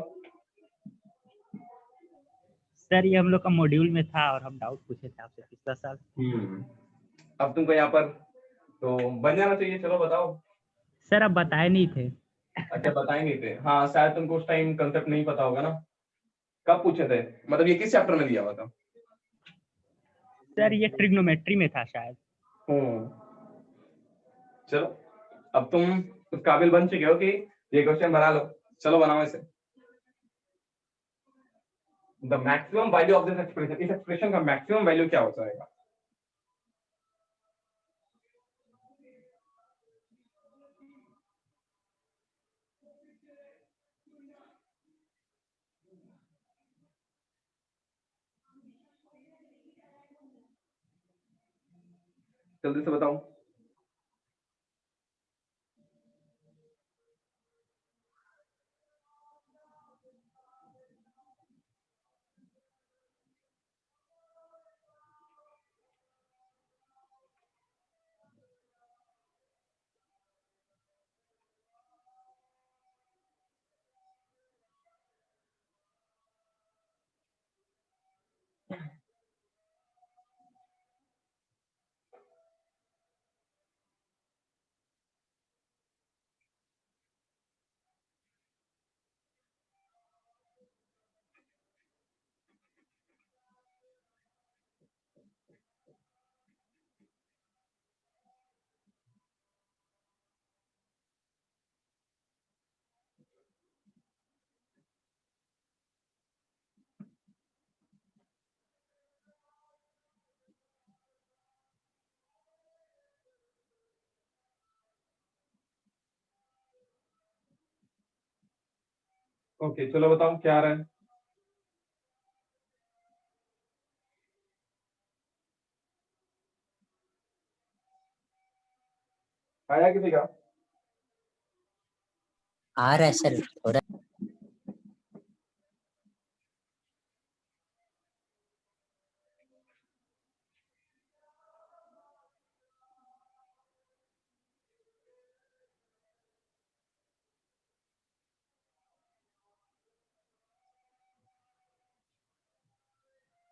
Speaker 3: सर ये हम लोग का मॉड्यूल में था और हम डाउट पूछे थे आपसे पिछला साल।
Speaker 2: अब तुमको यहाँ पर तो बन जाना चाहिए, चलो बताओ।
Speaker 3: सर आप बताए नहीं थे।
Speaker 2: अच्छा बताए नहीं थे, हाँ शायद तुमको उस टाइम कंसेप्ट नहीं पता होगा ना। कब पूछे थे, मतलब ये किस चैप्टर में दिया हुआ था?
Speaker 3: सर ये ट्रिग्नोमेट्री में था शायद।
Speaker 2: चलो अब तुम उस काबिल बन चुके हो कि ये क्वेश्चन बना लो, चलो बनाओ इसे। The maximum value of this expression, इस एक्सप्रेशन का मैक्सिमम वैल्यू क्या हो जाएगा? जल्दी से बताओ। ओके चलो बताओ क्या आ रहा है। आया किसी का?
Speaker 8: आ रहा है सर थोड़ा।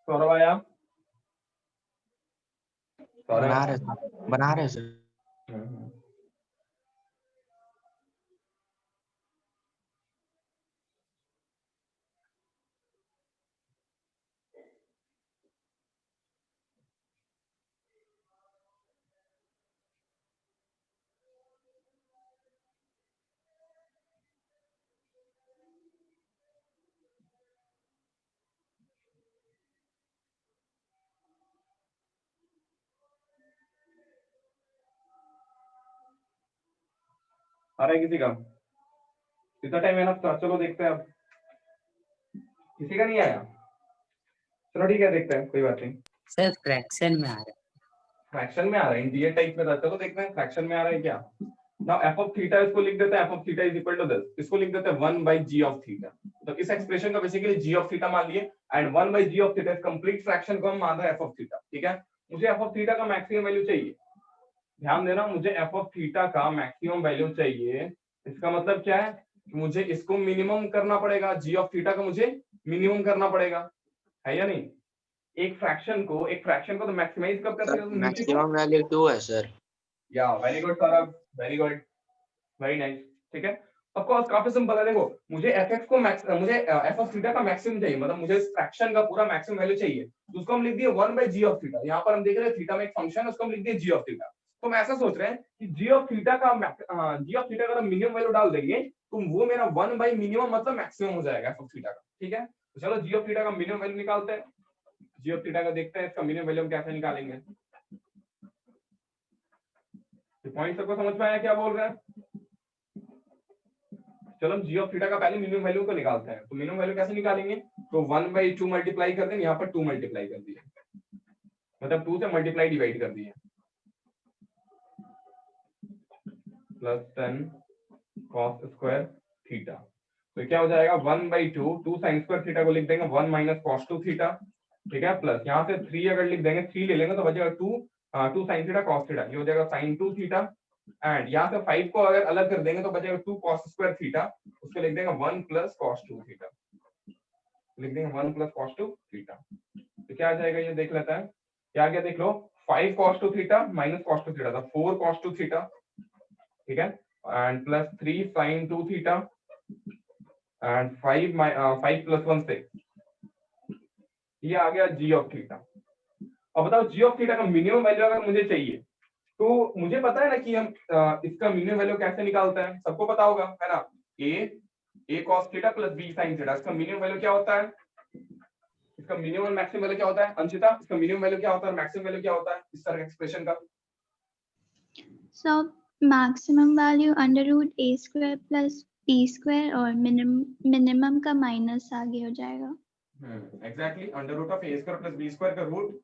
Speaker 2: सौरभ आया?
Speaker 9: बना रहे सर।
Speaker 2: हम्म। आ रहा है किसी का? कितना टाइम है ना, चलो देखते हैं अब। किसी का नहीं आया? चलो ठीक है, देखते हैं, कोई बात नहीं।
Speaker 8: सर फ्रैक्शन में आ रहा है।
Speaker 2: फ्रैक्शन में आ रहा है, इंटीजर टाइप में था। चलो देखते हैं फ्रैक्शन में आ रहा है क्या। नाउ एफ ऑफ थीटा, इसको लिख देते हैं F of theta is equal to this, इसको लिख देते हैं 1 by g ऑफ थीटा। तो इस एक्सप्रेशन का बेसिकली g ऑफ थीटा मान लिए and 1 by g of theta इस कंप्लीट फ्रैक्शन को हम मान रहे हैं एफ ऑफ थीटा। ठीक है, मुझे एफ ऑफ थीटा का मैक्सिमम वैल्यू चाहिए। ध्यान देना, मुझे एफ ऑफ थीटा का मैक्सिमम वैल्यू चाहिए। इसका मतलब क्या है, मुझे इसको मिनिमम करना पड़ेगा, g ऑफ थीटा का मुझे मिनिमम करना पड़ेगा, है या नहीं। एक फ्रैक्शन को तो मैक्सिमाइज कब करते हैं?
Speaker 9: मैक्सिमम वैल्यू 2 है सर।
Speaker 2: या very good Saurabh, very good, very nice. ठीक है, ऑफ कोर्स काफी सिंपल है। देखो मुझे fx को मुझे f ऑफ थीटा का मैक्सिमम चाहिए, मतलब मुझे इस फ्रैक्शन का पूरा मैक्सिमम वैल्यू चाहिए। तो उसको हम लिख दिए 1 by g ऑफ थीटा। यहाँ पर हम देख रहे हैं थीटा में एक फंक्शन है, उसको हम लिख दिए g ऑफ थीटा। तो हम ऐसा सोच रहे हैं कि g ऑफ थीटा का मिनिमम वैल्यू डाल देंगे तो वो मेरा 1 by मिनिमम मतलब मैक्सिमम हो जाएगा f ऑफ थीटा का। ठीक है, तो चलो g ऑफ थीटा का मिनिमम वैल्यू निकालते हैं। g ऑफ थीटा का देखते हैं इसका मिनिमम वैल्यू हम कैसे निकालेंगे। पॉइंट सबको समझ में आया क्या बोल रहे हैं? चलो हम g ऑफ थीटा का पहले मिनिमम वैल्यू को निकालते हैं। तो मिनिमम वैल्यू कैसे निकालेंगे? तो 1 by 2 मल्टीप्लाई कर देंगे, यहाँ पर 2 मल्टीप्लाई कर दिए, मतलब 2 से मल्टीप्लाई डिवाइड कर दिए, प्लस 10 cos स्क्वायर थीटा। तो क्या हो जाएगा 1 by 2 sin स्क्वायर थीटा को लिख देंगे 1 minus cos 2 थीटा। ठीक है, प्लस यहाँ से 3 अगर लिख देंगे, 3 ले लेंगे तो बचेगा 2 sin थीटा cos थीटा, ये हो जाएगा sin 2 थीटा। एंड यहाँ से 5 को अगर अलग कर देंगे तो बचेगा 2 cos स्क्वायर थीटा, उसको लिख देंगे 1 plus cos 2 थीटा, लिख देंगे 1 plus cos 2 थीटा। तो क्या आ जाएगा ये देख लेता है, क्या क्या देख लो, 5 cos 2 theta minus cos 2 theta था 4 cos 2 थीटा। ठीक है, and plus 3 sin 2 theta and 5 plus 1 6, ये आ गया g ऑफ थीटा। अब बताओ g ऑफ थीटा का मिनिमम वैल्यू अगर मुझे चाहिए तो मुझे पता है ना कि हम इसका मिनिमम वैल्यू कैसे निकालते हैं, सबको पता होगा है ना। a cos theta plus b sin theta, इसका मिनिमम वैल्यू क्या होता है, इसका मिनिमम मैक्सिमम वैल्यू क्या होता है अंशिता, इसका मिनिमम वैल्यू क्या होता है और मैक्सिमम वैल्यू क्या होता है इस तरह के एक्सप्रेशन का?
Speaker 1: So maximum value under root a square plus b square और minimum का माइनस आगे हो जाएगा।
Speaker 2: Exactly, under root of a square plus b square का रूट,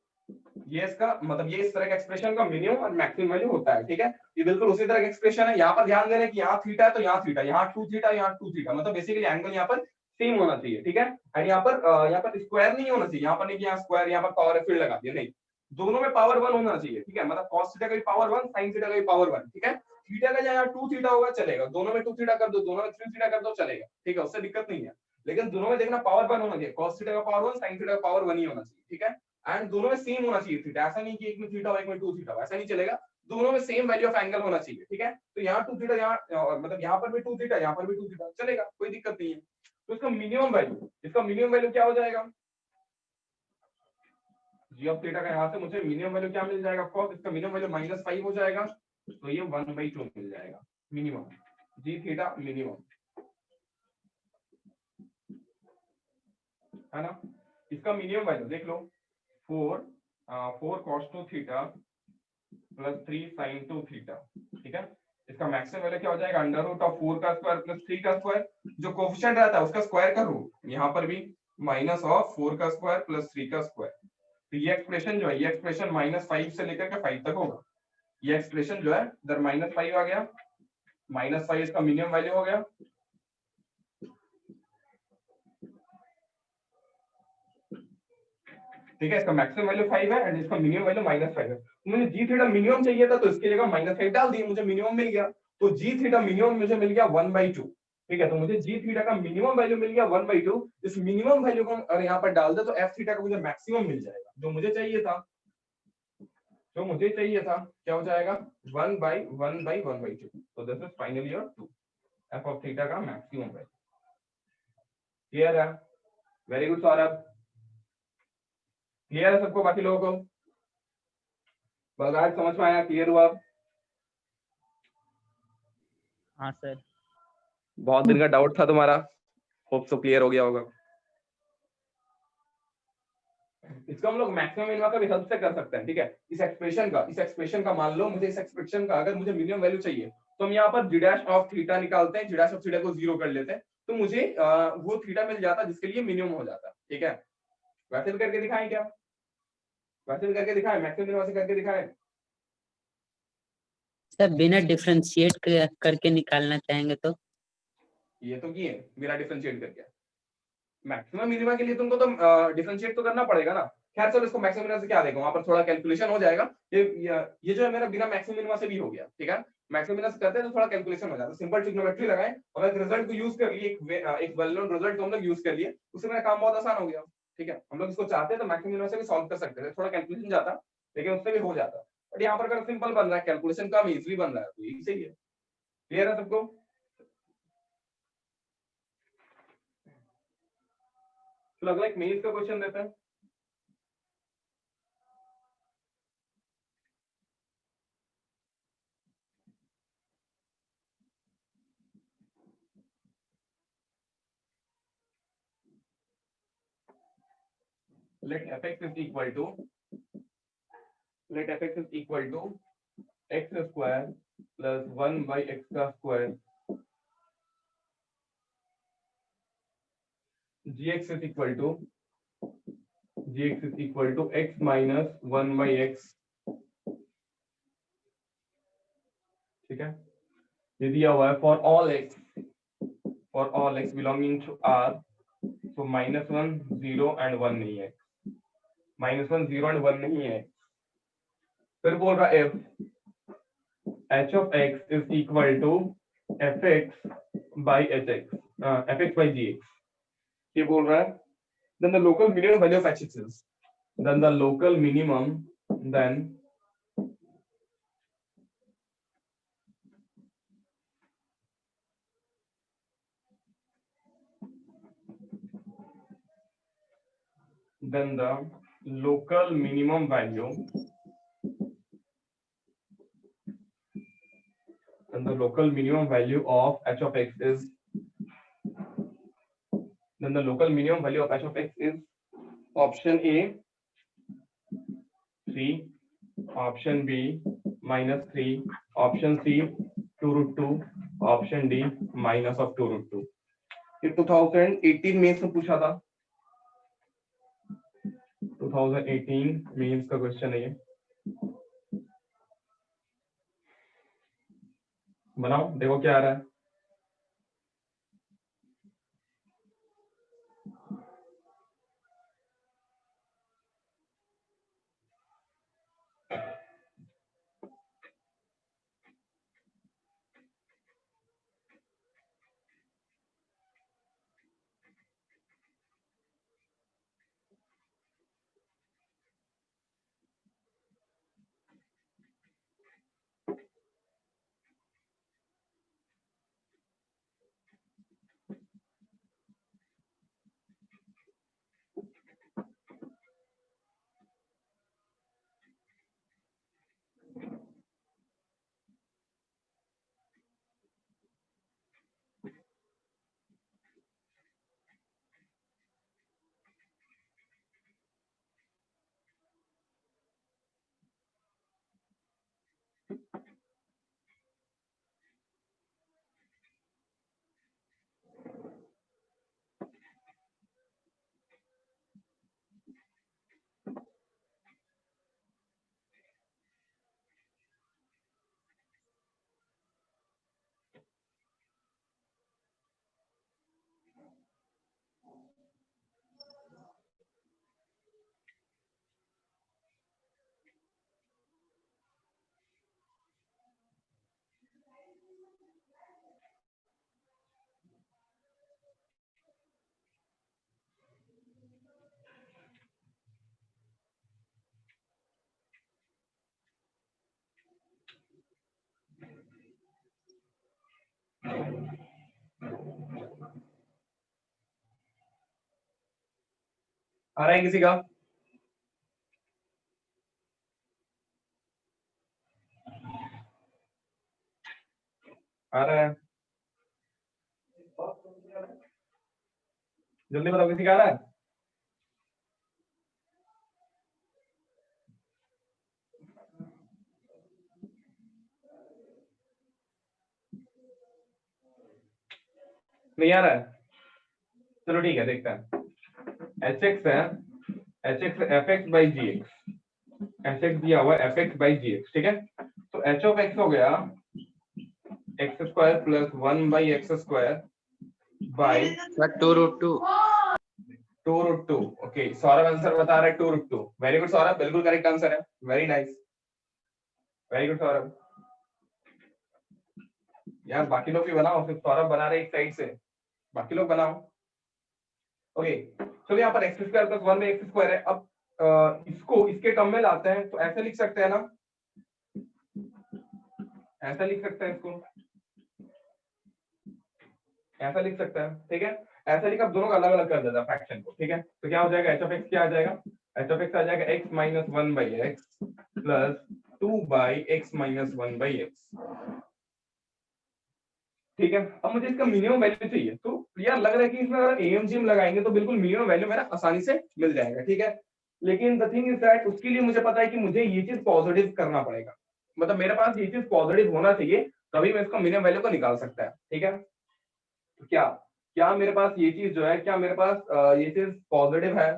Speaker 2: ये इसका मतलब ये इस तरह का एक्सप्रेशन का मिनिमम और मैक्सिमम वैल्यू होता है। ठीक है, ये बिल्कुल उसी तरह का एक्सप्रेशन है। यहाँ पर ध्यान देना कि यहाँ थीटा है तो यहाँ थीटा, यहाँ 2 थीटा, यहाँ 2 थीटा, मतलब बेसिकली एंगल यहाँ पर सेम होना चाहिए। ठीक है, एंड यहाँ पर स्क्वायर नहीं होना चाहिए, यहाँ पर नहीं कि यहाँ स्क्वायर, यहाँ पर पावर फील्ड लगा दिया, नहीं, दोनों में पावर 1 होना चाहिए। ठीक है, मतलब cos थीटा का भी पावर 1, sin थीटा का भी पावर 1। ठीक है, थीटा का यहाँ 2 थीटा होगा चलेगा, दोनों में 2 थीटा कर दो, दोनों में 3 थीटा कर दो चलेगा। ठीक है, उससे दिक्कत नहीं है, लेकिन दोनों में देखना पावर 1 होना चाहिए, cos थीटा का पावर 1, sin थीटा का पावर 1 ही होना चाहिए। ठीक है, एंड दोनों में सेम होना चाहिए थीटा, ऐसा नहीं कि एक में थीटा हो एक में 2 थीटा हो, ऐसा नहीं चलेगा, दोनों में सेम वैल्यू ऑफ एंगल होना चाहिए। ठीक है, तो यहाँ 2 थीटा, यहाँ मतलब यहाँ पर भी 2 थीटा, यहाँ पर भी 2 थीटा चलेगा, कोई दिक्कत नहीं है। तो इसका मिनिमम वैल्यू, इसका मिनिमम वैल्यू क्या हो जाएगा, g ऑफ थीटा का यहाँ से मुझे मिनिमम वैल्यू क्या मिल जाएगा, ऑफ कोर्स इसका मिनिमम वैल्यू -5 हो जाएगा, तो ये 1/2 मिल जाएगा मिनिमम, g थीटा मिनिमम, है ना। इसका मिनिमम वैल्यू देख लो, 4 cos 2 theta plus 3 sin 2 theta. ठीक है, इसका मैक्सिमम वैल्यू क्या हो जाएगा, अंडर रूट ऑफ 4 का स्क्वायर प्लस 3 का स्क्वायर, जो कोफिशिएंट रहता है उसका स्क्वायर का रूट, यहाँ पर भी माइनस ऑफ 4 का स्क्वायर प्लस 3 का स्क्वायर। तो ये एक्सप्रेशन जो है, ये एक्सप्रेशन -5 से लेकर के 5 तक होगा। ये एक्सप्रेशन जो है इधर -5 आ गया, -5 इसका मिनिमम वैल्यू हो गया, ठीक है। इसका मैक्सिमम वैल्यू 5 है एंड इसका मिनिमम वैल्यू -5 है। मुझे जी थीटा मिनिमम चाहिए था तो इसकी जगह -5 डाल दिए, मुझे मिनिमम मिल गया। तो जी थीटा मिनिमम मुझे मिल गया 1/2, ठीक है। तो मुझे जी थीटा का मिनिमम वैल्यू मिल गया 1/2। इस मिनिमम वैल्यू को अगर यहाँ पर डाल दे तो एफ थीटा का मुझे मैक्सिमम मिल जाएगा, जो मुझे चाहिए था। क्या हो जाएगा, 1/1/1/2। तो this is finally your 2, F of theta का मैक्सिमम वैल्यू। क्लियर है? वेरी गुड सौरभ, क्लियर है सबको, बाकी लोगों को बलराज समझ में आया, क्लियर हुआ?
Speaker 3: हाँ सर।
Speaker 2: बहुत दिन का डाउट था तुम्हारा, होप सो क्लियर हो गया होगा। इसको हम लोग मैक्सिमम मिनिमम का भी हेल्प से कर सकते हैं, ठीक है। इस एक्सप्रेशन का मान लो मुझे इस एक्सप्रेशन का अगर मुझे मिनिमम वैल्यू चाहिए तो हम यहाँ पर जी डैश ऑफ थीटा निकालते हैं, जी डैश ऑफ थीटा को 0 कर लेते हैं, तो मुझे वो थीटा मिल जाता जिसके लिए मिनिमम हो जाता, ठीक है। वैसे भी करके दिखाएं क्या, वैसे भी करके दिखाएं, मैक्सिमम मिनिमम से करके दिखाएं।
Speaker 8: सर बिना डिफरेंशिएट करके निकालना चाहेंगे तो?
Speaker 2: ये तो किए बिना डिफरेंशिएट करके, मैक्सिमम मिनिमम के लिए तुमको तो डिफरेंशिएट तो करना पड़ेगा ना। खैर चलो इसको मैक्सिमम मिनिमम से क्या देखो, वहां पर थोड़ा कैलकुलेशन हो जाएगा। ये जो है मेरा बिना मैक्सिमम मिनिमम से भी हो गया, ठीक है। मैक्सिमम मिनिमम से करते हैं तो थोड़ा कैलकुलेशन हो जाता है, सिंपल ट्रिग्नोमेट्री लगाएं और एक रिजल्ट को यूज कर लिए, एक वेल नोन रिजल्ट को हम लोग यूज कर लिए, उससे मेरा काम बहुत आसान हो गया, ठीक है। हम लोग इसको चाहते हैं तो मैक्सिमम मिनिमम से भी सॉल्व कर सकते थे, थोड़ा कैलकुलेशन जाता लेकिन उससे भी हो जाता। बट यहाँ पर अगर सिंपल बन रहा है, कैलकुलेशन कम इजिली बन रहा है, तो यही सही है। क्लियर है सबको? तो अगला एक मेंस का क्वेश्चन देते हैं। let fx is equal to x square plus 1 by x का square, gx is equal to x minus 1 by x, ठीक है। ये दिया हुआ है for all x belonging to R, तो -1 0 and 1 नहीं है, -1 0 and 1 नहीं है। फिर बोल रहा f h of x is equal to fx by hx, fx by gx, ये बोल रहा है। then the local minimum value of hx is, then the local minimum, then the local minimum value, then the local minimum value of h of x is, then the local minimum value of h of x is option A 3, option B -3, option C 2√2, option D minus of 2√2। ये 2018 में से पूछा था, 2018 mains का question है ये। बनाओ देखो क्या आ रहा है। आ रहा है किसी का? आ रहा है? जल्दी बताओ किसी का आ रहा है? नहीं आ रहा है? चलो ठीक है, देखते हैं। एच एक्स है, h x f x by g x, h x दिया हुआ f x by g x, ठीक है। तो एच ऑफ एक्स हो गया x square plus 1 by x square by
Speaker 9: sir 2√2।
Speaker 2: 2√2। Okay, Saurabh answer बता रहा है 2√2। वेरी गुड सौरभ, बिल्कुल करेक्ट आंसर है, very nice, very good Saurabh. यार बाकी लोग भी बनाओ, सिर्फ सौरभ बना रहे एक साइड से, बाकी लोग बनाओ। ओके, चलो यहाँ पर x square plus 1 by x square है। अब इसको इसके टर्म में लाते हैं तो ऐसे लिख सकते हैं ना, ऐसा लिख सकते हैं, इसको ऐसा लिख सकते हैं, ठीक है। ऐसा लिखा, दोनों का अलग अलग कर देता फ्रैक्शन को, ठीक है। तो क्या हो जाएगा, एच ऑफ एक्स क्या आ जाएगा, एच ऑफ एक्स आ जाएगा x minus 1 by x plus 2 by x minus 1 by x, ठीक है। अब मुझे इसका मिनिमम वैल्यू चाहिए, तो यार लग रहा है कि इसमें अगर एएमजीएम लगाएंगे तो बिल्कुल मिनिमम वैल्यू मेरा आसानी से मिल जाएगा, ठीक है। लेकिन द थिंग इज दैट उसके लिए मुझे पता है कि मुझे ये चीज पॉजिटिव करना पड़ेगा, मतलब मेरे पास ये चीज पॉजिटिव होना चाहिए, तभी मैं इसका मिनिमम वैल्यू को निकाल सकता है, ठीक है। तो क्या क्या मेरे पास ये चीज जो है, क्या मेरे पास ये चीज पॉजिटिव है,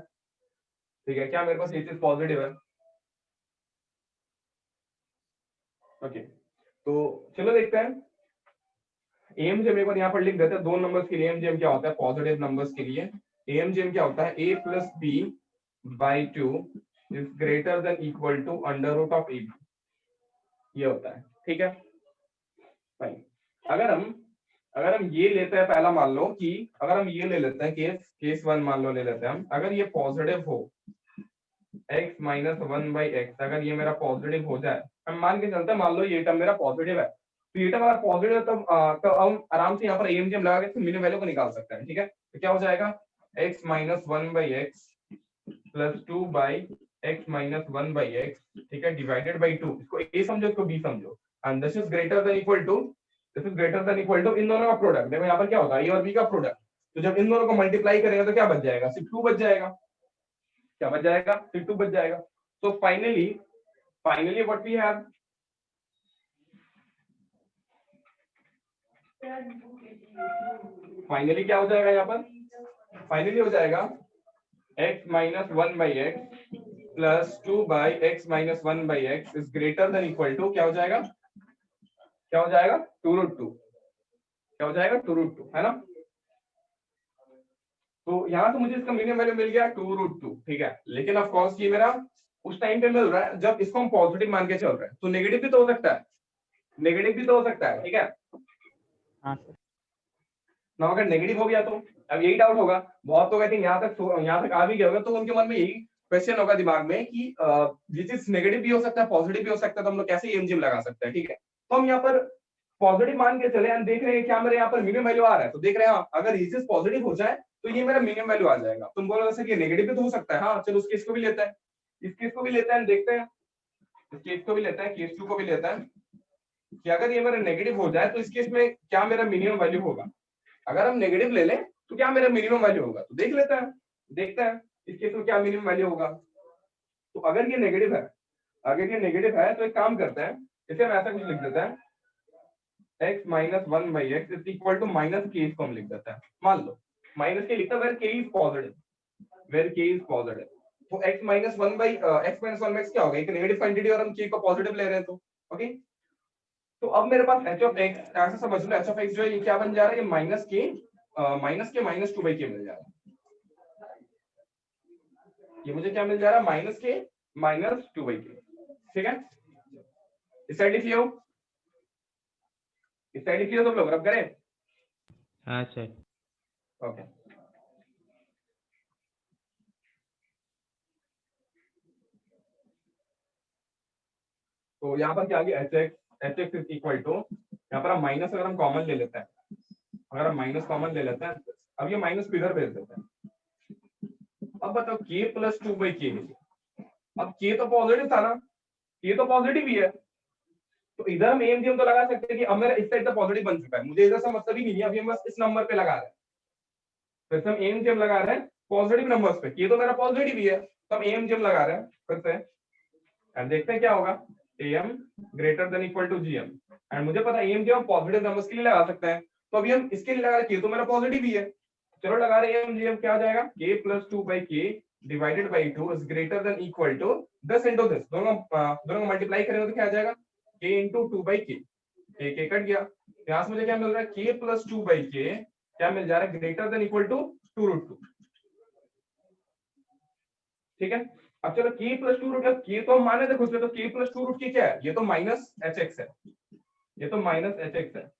Speaker 2: ठीक है, क्या मेरे पास ये चीज पॉजिटिव है? ओके, तो चलो देखते हैं। एएमजीएम एक बार यहाँ पर लिख देते हैं, दो नंबर्स के लिए एएमजीएम क्या होता है, पॉजिटिव नंबर्स के लिए एएमजीएम क्या होता है, a plus b by 2 is greater than equal to under root of ab, ये होता है, ठीक है। फाइन, अगर हम ये लेते हैं, पहला मान लो कि अगर हम ये ले लेते हैं केस 1 मान लो ले लेते हैं हम, अगर ये पॉजिटिव हो x माइनस 1 बाई एक्स, अगर ये मेरा पॉजिटिव हो जाए, हम मान के चलते हैं, मान लो ये टर्म मेरा पॉजिटिव है, तो ये टर्म अगर पॉजिटिव है तो हम आराम से यहाँ पर एएमजीएम लगा के मिनिमम वैल्यू को निकाल सकते हैं, ठीक है। तो क्या हो जाएगा, x minus 1 by x plus 2 by x minus 1 by x, ठीक है, डिवाइडेड बाई 2, इसको a समझो इसको b समझो, and this is greater than equal to, this is greater than equal to इन दोनों का प्रोडक्ट। देखो यहाँ पर क्या होगा, a और b का प्रोडक्ट, तो जब इन दोनों को मल्टीप्लाई करेंगे तो क्या बच जाएगा, सिर्फ 2 बच जाएगा, क्या बच जाएगा, सिर्फ 2 बच जाएगा। तो finally what we have, finally क्या हो जाएगा यहाँ पर, फाइनली हो जाएगा x minus 1 by x plus 2 by x minus 1 by x is greater than equal to, क्या हो जाएगा, क्या हो जाएगा 2√2, क्या हो जाएगा 2√2, है ना। तो यहाँ से मुझे इसका मिनिमम वैल्यू मिल गया 2√2, ठीक है। लेकिन ऑफ कोर्स ये मेरा उस टाइम पे मिल रहा है जब इसको हम पॉजिटिव मान के चल रहे हैं, तो नेगेटिव भी तो हो सकता है, नेगेटिव भी तो हो सकता है, ठीक है।
Speaker 3: हाँ सर।
Speaker 2: ना अगर नेगेटिव हो गया तो अब यही डाउट होगा बहुत लोग, आई थिंक यहाँ तक आ भी गए होगा, तो उनके मन में यही क्वेश्चन होगा दिमाग में कि ये चीज नेगेटिव भी हो सकता है, पॉजिटिव भी हो सकता है, तो हम लोग कैसे एएमजीएम लगा सकते हैं, ठीक है। तो हम यहाँ पर पॉजिटिव मान के चले एंड देख रहे हैं क्या मेरे यहाँ पर मिनिमम वैल्यू आ रहा है, तो देख रहे हैं अगर ये चीज पॉजिटिव हो जाए तो ये मेरा मिनिमम वैल्यू आ जाएगा। तुम बोलोगे सर ये नेगेटिव भी तो हो सकता है, हाँ चलो उस केस को भी लेते हैं, इस केस को भी लेते हैं, देखते हैं इस केस को भी लेते हैं, केस 2 को भी लेते हैं कि अगर ये मेरा नेगेटिव हो जाए तो इस केस में क्या मेरा मिनिमम वैल्यू होगा। अगर हम नेगेटिव ले लें तो क्या मेरा मिनिमम वैल्यू होगा, तो देख लेते हैं, देखते हैं इस केस में क्या मिनिमम वैल्यू होगा। तो अगर ये नेगेटिव है, अगर ये नेगेटिव है तो एक काम करते हैं, इसे हम ऐसा कुछ लिख देते हैं, x minus 1 by x is equal to minus k, इसको हम लिख देते हैं, मान लो माइनस के लिखता है where k is positive, where k is positive. तो x minus 1 by x minus 1 क्या होगा, एक नेगेटिव क्वांटिटी और हम k को पॉजिटिव ले रहे हैं, तो ओके। तो अब मेरे पास h ऑफ x, ऐसा समझ लो h ऑफ x जो है ये क्या बन जा रहा है, ये माइनस के माइनस 2 बाई के मिल जा रहा है, ये मुझे क्या मिल जा रहा है, माइनस के माइनस 2 बाई के, ठीक है। इस साइड लिखिए, इस साइड लिखिए, सब लोग रब करें,
Speaker 5: हाँ सर।
Speaker 2: ओके। तो यहाँ पर क्या आ गया, h x is equal to, यहाँ पर हम माइनस अगर हम कॉमन ले लेते हैं, अगर हम माइनस कॉमन ले लेते हैं, अब ये माइनस को इधर भेज देते हैं, अब बताओ k प्लस 2/k, अब k तो पॉजिटिव था ना, k तो पॉजिटिव ही है, तो इधर हम एमजीएम तो लगा सकते हैं कि अब मेरा इस साइड तो पॉजिटिव बन चुका है, मुझे इधर से मतलब ही नहीं है, अभी हम बस इस नंबर पे लगा रहे हैं, फिर से हम एमजीएम लगा रहे हैं पॉजिटिव नंबर्स पे, k तो मेरा पॉजिटिव ही है, तो हम एमजीएम लगा रहे हैं फिर से, एंड देखते हैं क्या होगा, am greater than equal to gm, and मुझे पता है एमजीएम पॉजिटिव नंबर्स के लिए लगा सकते हैं, तो अभी हम इसके लिए लगा रहे हैं, k तो मेरा पॉजिटिव ही है, चलो लगा रहे हैं एमजीएम, क्या हो जाएगा, k plus 2/k divided by 2 is greater than equal to this into this, दोनों को मल्टीप्लाई करेंगे तो क्या आ जाएगा, k into 2/k, k cut गया, यहां से मुझे क्या मिल रहा है, k प्लस 2/k क्या मिल जा रहा है, ग्रेटर देन इक्वल टू 2√2, ठीक है। अब चलो k प्लस 2√, k तो हम माने थे खुद से, तो k प्लस 2√k क्या है, ये तो माइनस hx है, ये तो माइनस hx है,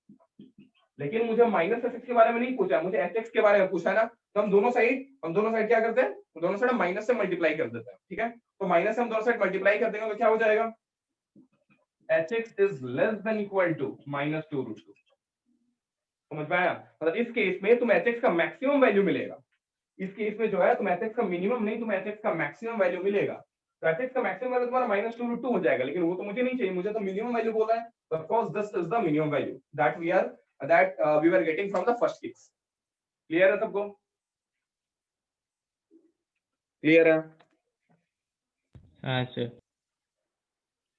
Speaker 2: लेकिन मुझे माइनस hx के बारे में नहीं पूछा, मुझे hx के बारे में पूछा है ना, तो हम दोनों साइड क्या करते हैं, दोनों साइड माइनस से मल्टीप्लाई कर देते हैं, ठीक है, तो माइनस से हम दोनों साइड मल्टीप्लाई कर देंगे तो क्या हो जाएगा, hx is less than equal to minus 2√2, समझ में आया, मतलब इस केस में तुम hx का मैक्सिमम वैल्यू मिलेगा, इस केस में जो है तुम hx का मिनिमम नहीं, तुम hx का मैक्सिमम वैल्यू मिलेगा, तो hx का मैक्सिमम वैल्यू तुम्हारा माइनस 2√2 हो जाएगा, लेकिन वो तो मुझे नहीं चाहिए, मुझे तो मिनिमम वैल्यू बोला है, तो of course this is the minimum value that we were getting from the first case. Clear है सबको, क्लियर है?
Speaker 5: हाँ सर।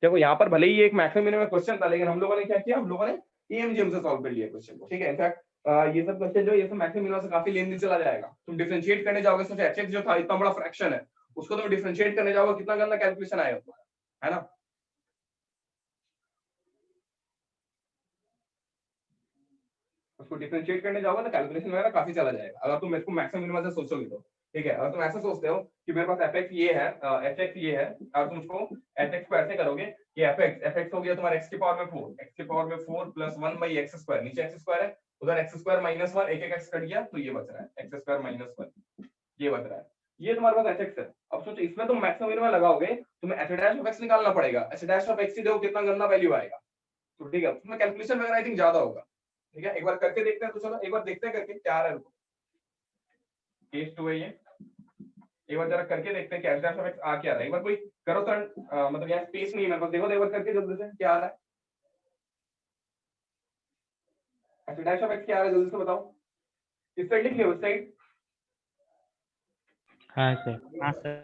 Speaker 2: देखो यहाँ पर भले ही एक मैक्सिमम मिनिमम क्वेश्चन था, लेकिन हम लोगों ने क्या किया, हम लोगों ने एएमजीएम से सॉल्व कर लिया क्वेश्चन को, ठीक है। इनफैक्ट ये सब क्वेश्चन जो ये सब मैक्सिमम मिनिमम से काफी लेंथी चला जाएगा, तुम डिफरेंशिएट करने जाओगे, सोचो एचएक्स जो था इतना बड़ा फ्रैक्शन है, उसको तुम डिफरेंशिएट करने जाओगे, कितना गंदा कैलकुलेशन आएगा तुम्हारा, है ना। उसको डिफरेंशिएट करने जाओगे तो कैलकुलेशन वगैरह काफी चला जाएगा, अगर तुम इसको मैक्सिमम मिनिमम से सोचोगे तो, ठीक है। अगर तुम ऐसा सोचते हो कि मेरे पास fx ये है, hx ये है, और तुम उसको hx को ऐसे करोगे कि fx हो गया तुम्हारा x की पावर में 4, x की पावर में 4 प्लस 1 बाई x स्क्वायर, नीचे x स्क्वायर है, उधर x स्क्वायर माइनस 1, एक x कट गया तो ये बच रहा है x स्क्वायर माइनस 1, ये बच रहा है, ये तुम्हारे पास hx है। अब सोचो इसमें तुम मैक्सिमम मिनिमम लगाओगे, तुम्हें h डैश ऑफ x निकालना पड़ेगा, h डैश ऑफ x ही देखो कितना गंदा वैल्यू आएगा, तो ठीक है, उसमें कैलकुलेशन वगैरह आई थिंक ज्यादा होगा, ठीक है। एक बार करके देखते हैं, तो चलो एक बार देखते हैं करके क्या आ रहा है, केस 2 है ये, एक बार जरा करके देखते हैं कि h डैश ऑफ x आ क्या रहा है, एक बार कोई करो तो मतलब यहाँ स्पेस नहीं है मेरे पास, देखो एक बार करके जल्दी से क्या आ रहा है, h डैश ऑफ x क्या आ रहा है जल्दी से बताओ, इस साइड लिख लियो, उस साइड,
Speaker 5: हाँ सर।
Speaker 3: हाँ सर।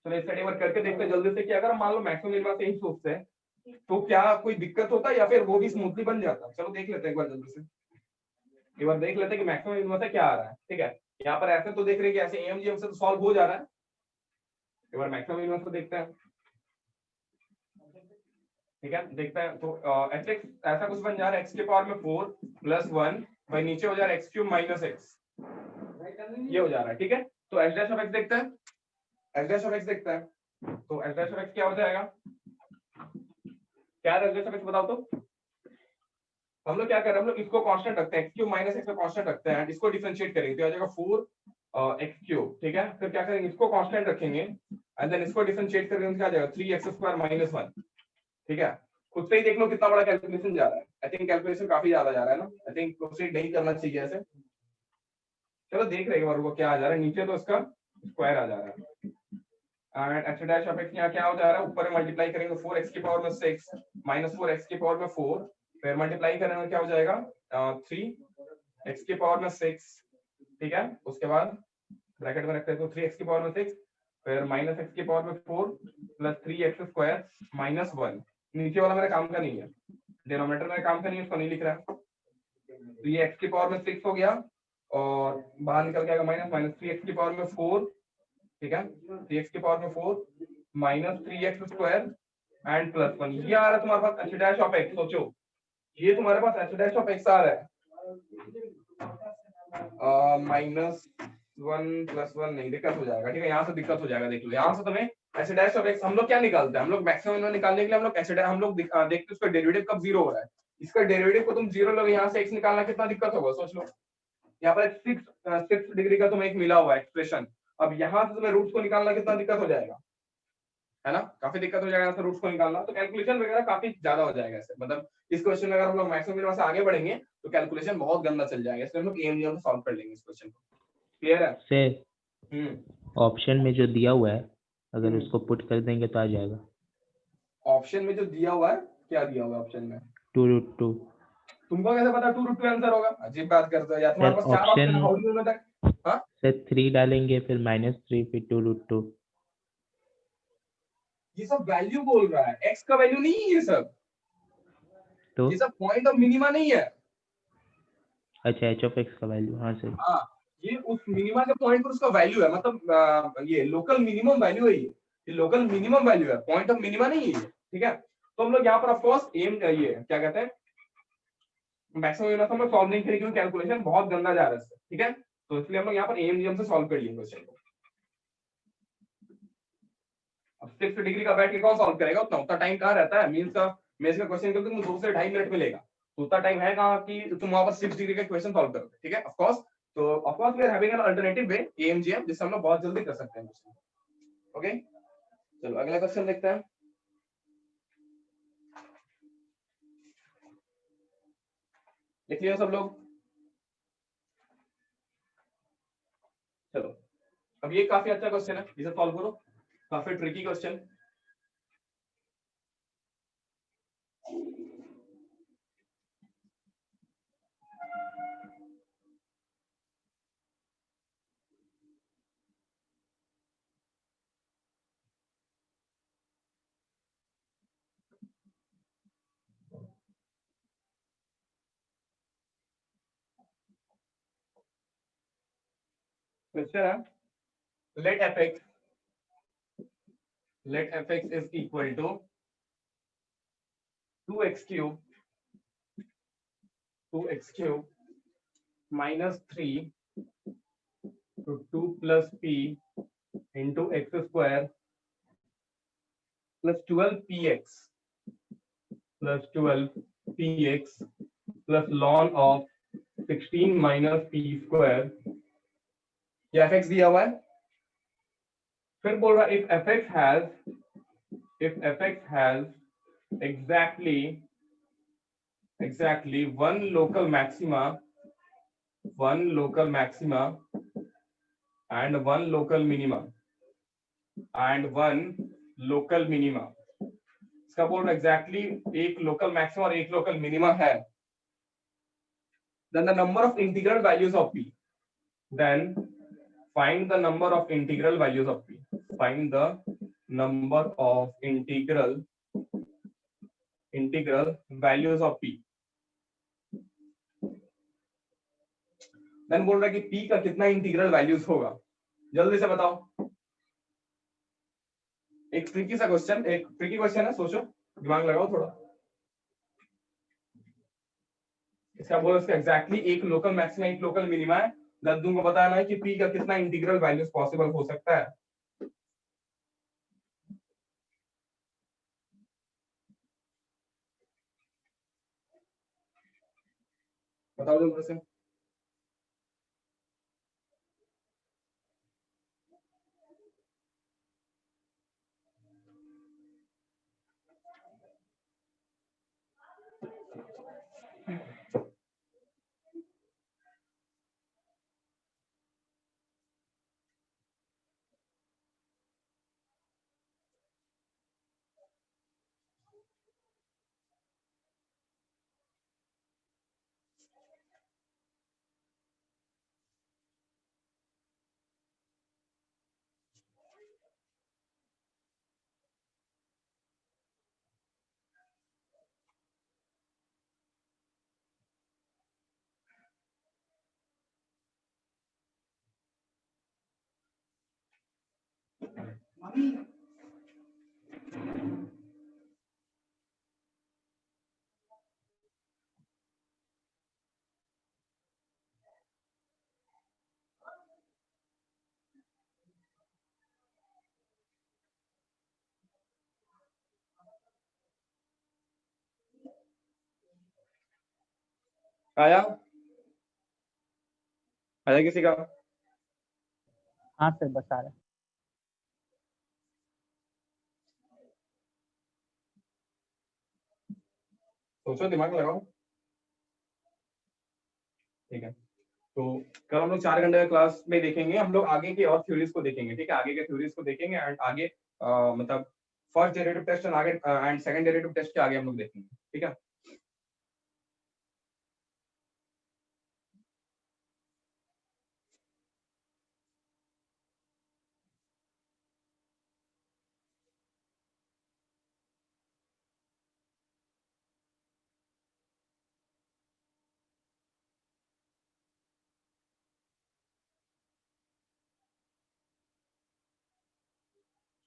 Speaker 2: चलो इस साइड एक बार करके देखते हैं जल्दी से कि अगर हम मान लो मैक्सिमम मिनिमम से ही सोचते हैं तो क्या कोई दिक्कत होता है या फिर वो भी स्मूथली बन जाता है। चलो देख लेते हैं एक बार जल्दी से, एक बार देख लेते हैं कि मैक्सिमम मिनिमम से क्या आ रहा है, ठीक है। यहाँ पर ऐसे तो देख रहे हैं कि ऐसे एएमजीएम से तो सॉल्व हो जा रहा है, एक बार मैक्सिमम मिनिमम से देखते हैं, ठीक है। देखते हैं तो hx ऐसा कुछ बन जा रहा है, x के पावर में 4 प्लस 1 भाई नीचे हो जा रहा है x क्यूब माइनस x, ये हो जा रहा है, ठीक है। तो h डैश ऑफ x देखते हैं, h डैश ऑफ x देखते हैं, तो h डैश ऑफ x क्या हो जाएगा, क्या है h डैश ऑफ x बताओ तो। हम लोग क्या कर रहे हैं, हम लोग इसको कांस्टेंट रखते हैं, x क्यूब माइनस x को कांस्टेंट रखते हैं, इसको डिफरेंशिएट करेंगे तो आ जाएगा 4 x क्यूब, ठीक है। फिर क्या करेंगे, इसको कांस्टेंट रखेंगे एंड देन इसको डिफरेंशिएट करेंगे तो क्या आ जाएगा 3x स्क्वायर माइनस 1, ठीक है। खुद से ही देख लो कितना बड़ा कैलकुलेशन जा रहा है, आई थिंक कैलकुलेशन काफी ज्यादा जा रहा है ना, आई थिंक प्रोसीड नहीं करना चाहिए ऐसे। चलो देख रहे हैं क्या आ जा रहा है, नीचे तो इसका स्क्वायर आ जा रहा है and h dash of x यहाँ क्या हो जा रहा है, ऊपर में मल्टीप्लाई करेंगे 4x की पावर में 6 माइनस 4x की पावर में 4, फिर मल्टीप्लाई करने में क्या हो जाएगा 3x की पावर में 6, ठीक है। उसके बाद ब्रैकेट में रखते हैं तो 3x की पावर में 6 फिर माइनस x की पावर में 4 प्लस 3x स्क्वायर माइनस 1, नीचे वाला मेरे काम का नहीं है, डिनोमिनेटर मेरे काम का नहीं है, उसको नहीं लिख रहा, तो ये x की पावर में 6 हो गया और बाहर निकल गया माइनस 3x की पावर में 4, ठीक है, 3x की पावर में 4 minus 3x square and plus 1, ये आ रहा है तुम्हारे पास h डैश ऑफ x। सोचो ये तुम्हारे पास h डैश ऑफ x आ रहा है माइनस 1 प्लस 1 नहीं, दिक्कत हो जाएगा, ठीक है, यहाँ से दिक्कत हो जाएगा। देख लो यहाँ से तुम्हें h डैश ऑफ x, हम लोग क्या निकालते हैं, हम लोग मैक्सिमम निकालने के लिए हम लोग h डैश हम लोग देखते हैं उसका डेरिवेटिव कब 0 हो रहा है, इसका डेरिवेटिव को तुम 0 लोगे, यहाँ से x निकालना कितना दिक्कत होगा सोच लो। यहाँ पर 6 डिग्री का तुम्हें एक मिला हुआ है एक्सप्रेशन, अब यहाँ से तुम्हें रूट्स को निकालना कितना दिक्कत हो जाएगा, है ना, काफी दिक्कत हो जाएगा यहाँ से रूट्स को निकालना, तो कैलकुलेशन वगैरह काफी ज्यादा हो जाएगा ऐसे, मतलब इस क्वेश्चन में अगर हम लोग मैक्सिमम मिनिमम से आगे बढ़ेंगे तो कैलकुलेशन बहुत गंदा चल जाएगा, इसलिए हम लोग एएमजीएम से सॉल्व कर लेंगे इस क्वेश्चन को। क्लियर है?
Speaker 5: सर ऑप्शन में जो दिया हुआ है अगर उसको पुट कर देंगे तो आ जाएगा।
Speaker 2: ऑप्शन में जो दिया हुआ है, क्या दिया हुआ है ऑप्शन में?
Speaker 5: 2√2।
Speaker 2: तुमको कैसे पता 2√2 आंसर होगा? अजीब बात करते हो यार, तुम्हारे पास 4 ऑप्शन है, how do you know that? हाँ,
Speaker 5: सर 3 डालेंगे फिर -3 फिर 2√2।
Speaker 2: ये सब वैल्यू बोल रहा है, x का वैल्यू नहीं है ये सब।
Speaker 5: तो
Speaker 2: ये सब पॉइंट ऑफ मिनिमा नहीं है।
Speaker 5: अच्छा h(x) का वैल्यू, हाँ सर।
Speaker 2: हाँ, ये उस मिनिमा के पॉइंट पर उसका वैल्यू है, मतलब ये लोकल मिनिमम वैल्यू है। ये लोकल मिनिमम वैल्यू है, पॉइंट ऑफ मिनिमा नहीं है ये, ठीक है। तो हम लोग यहाँ पर ऑफ कोर्स एम, ये क्या कहते हैं, मैक्सिमम मिनिमम में सॉल्व नहीं करेंगे क्योंकि कैलकुलेशन बहुत गंदा जा रहा है इससे, ठीक है। तो इसलिए हम लोग यहाँ पर एम नियम से सॉल्व कर लेंगे क्वेश्चन को। अब 6 डिग्री का बैठ के कौन सॉल्व करेगा? उतना टाइम कहाँ रहता है? मींस का मेंस का क्वेश्चन करके तुम 2 से 2.5 मिनट मिलेगा, तो उतना टाइम है कहाँ कि तुम वहां पर 6 डिग्री का क्वेश्चन सॉल्व करोगे, ठीक है। ऑफ कोर्स, तो of course we are having an alternative way AM GM, जिससे हम लोग बहुत जल्दी कर सकते हैं क्वेश्चन। ओके, चलो अगला क्वेश्चन देखते हैं। लिख लिया सब लोग? चलो, अब ये काफी अच्छा क्वेश्चन है, इसे सॉल्व करो। काफी ट्रिकी क्वेश्चन। क्वेश्चन है, let fx is equal to 2x cube minus 3 to 2 plus p into x square plus 12px plus 12px plus ln of 16 minus p square। ये fx दिया हुआ है, फिर बोल रहा if fx has exactly one local maxima and one local minima इसका बोल रहा एग्जैक्टली एक लोकल मैक्सिमा और एक लोकल मिनिमा है, then the number of integral values of p, then find the number of integral values of p, find the number of integral values of p। then बोल रहा है कि p का कितना integral values होगा, जल्दी से बताओ। एक ट्रिकी क्वेश्चन है, सोचो, दिमाग लगाओ थोड़ा। इसका बोलो इसका एग्जैक्टली एक लोकल मैक्सिमा एक लोकल मिनिमा है, दद्दू को बताना है कि p का कितना इंटीग्रल वैल्यूज पॉसिबल हो सकता है। बताओ जल्दी से। आया किसी का?
Speaker 3: हाँ सर बता रहे।
Speaker 2: सोचो, दिमाग लगाओ, ठीक है। तो कल हम लोग 4 घंटे का क्लास में देखेंगे, हम लोग आगे की और थ्योरीज को देखेंगे, ठीक है, आगे के थ्योरीज को देखेंगे एंड आगे मतलब फर्स्ट डेरिवेटिव टेस्ट एंड आगे एंड सेकंड डेरिवेटिव टेस्ट के आगे हम लोग देखेंगे, ठीक है।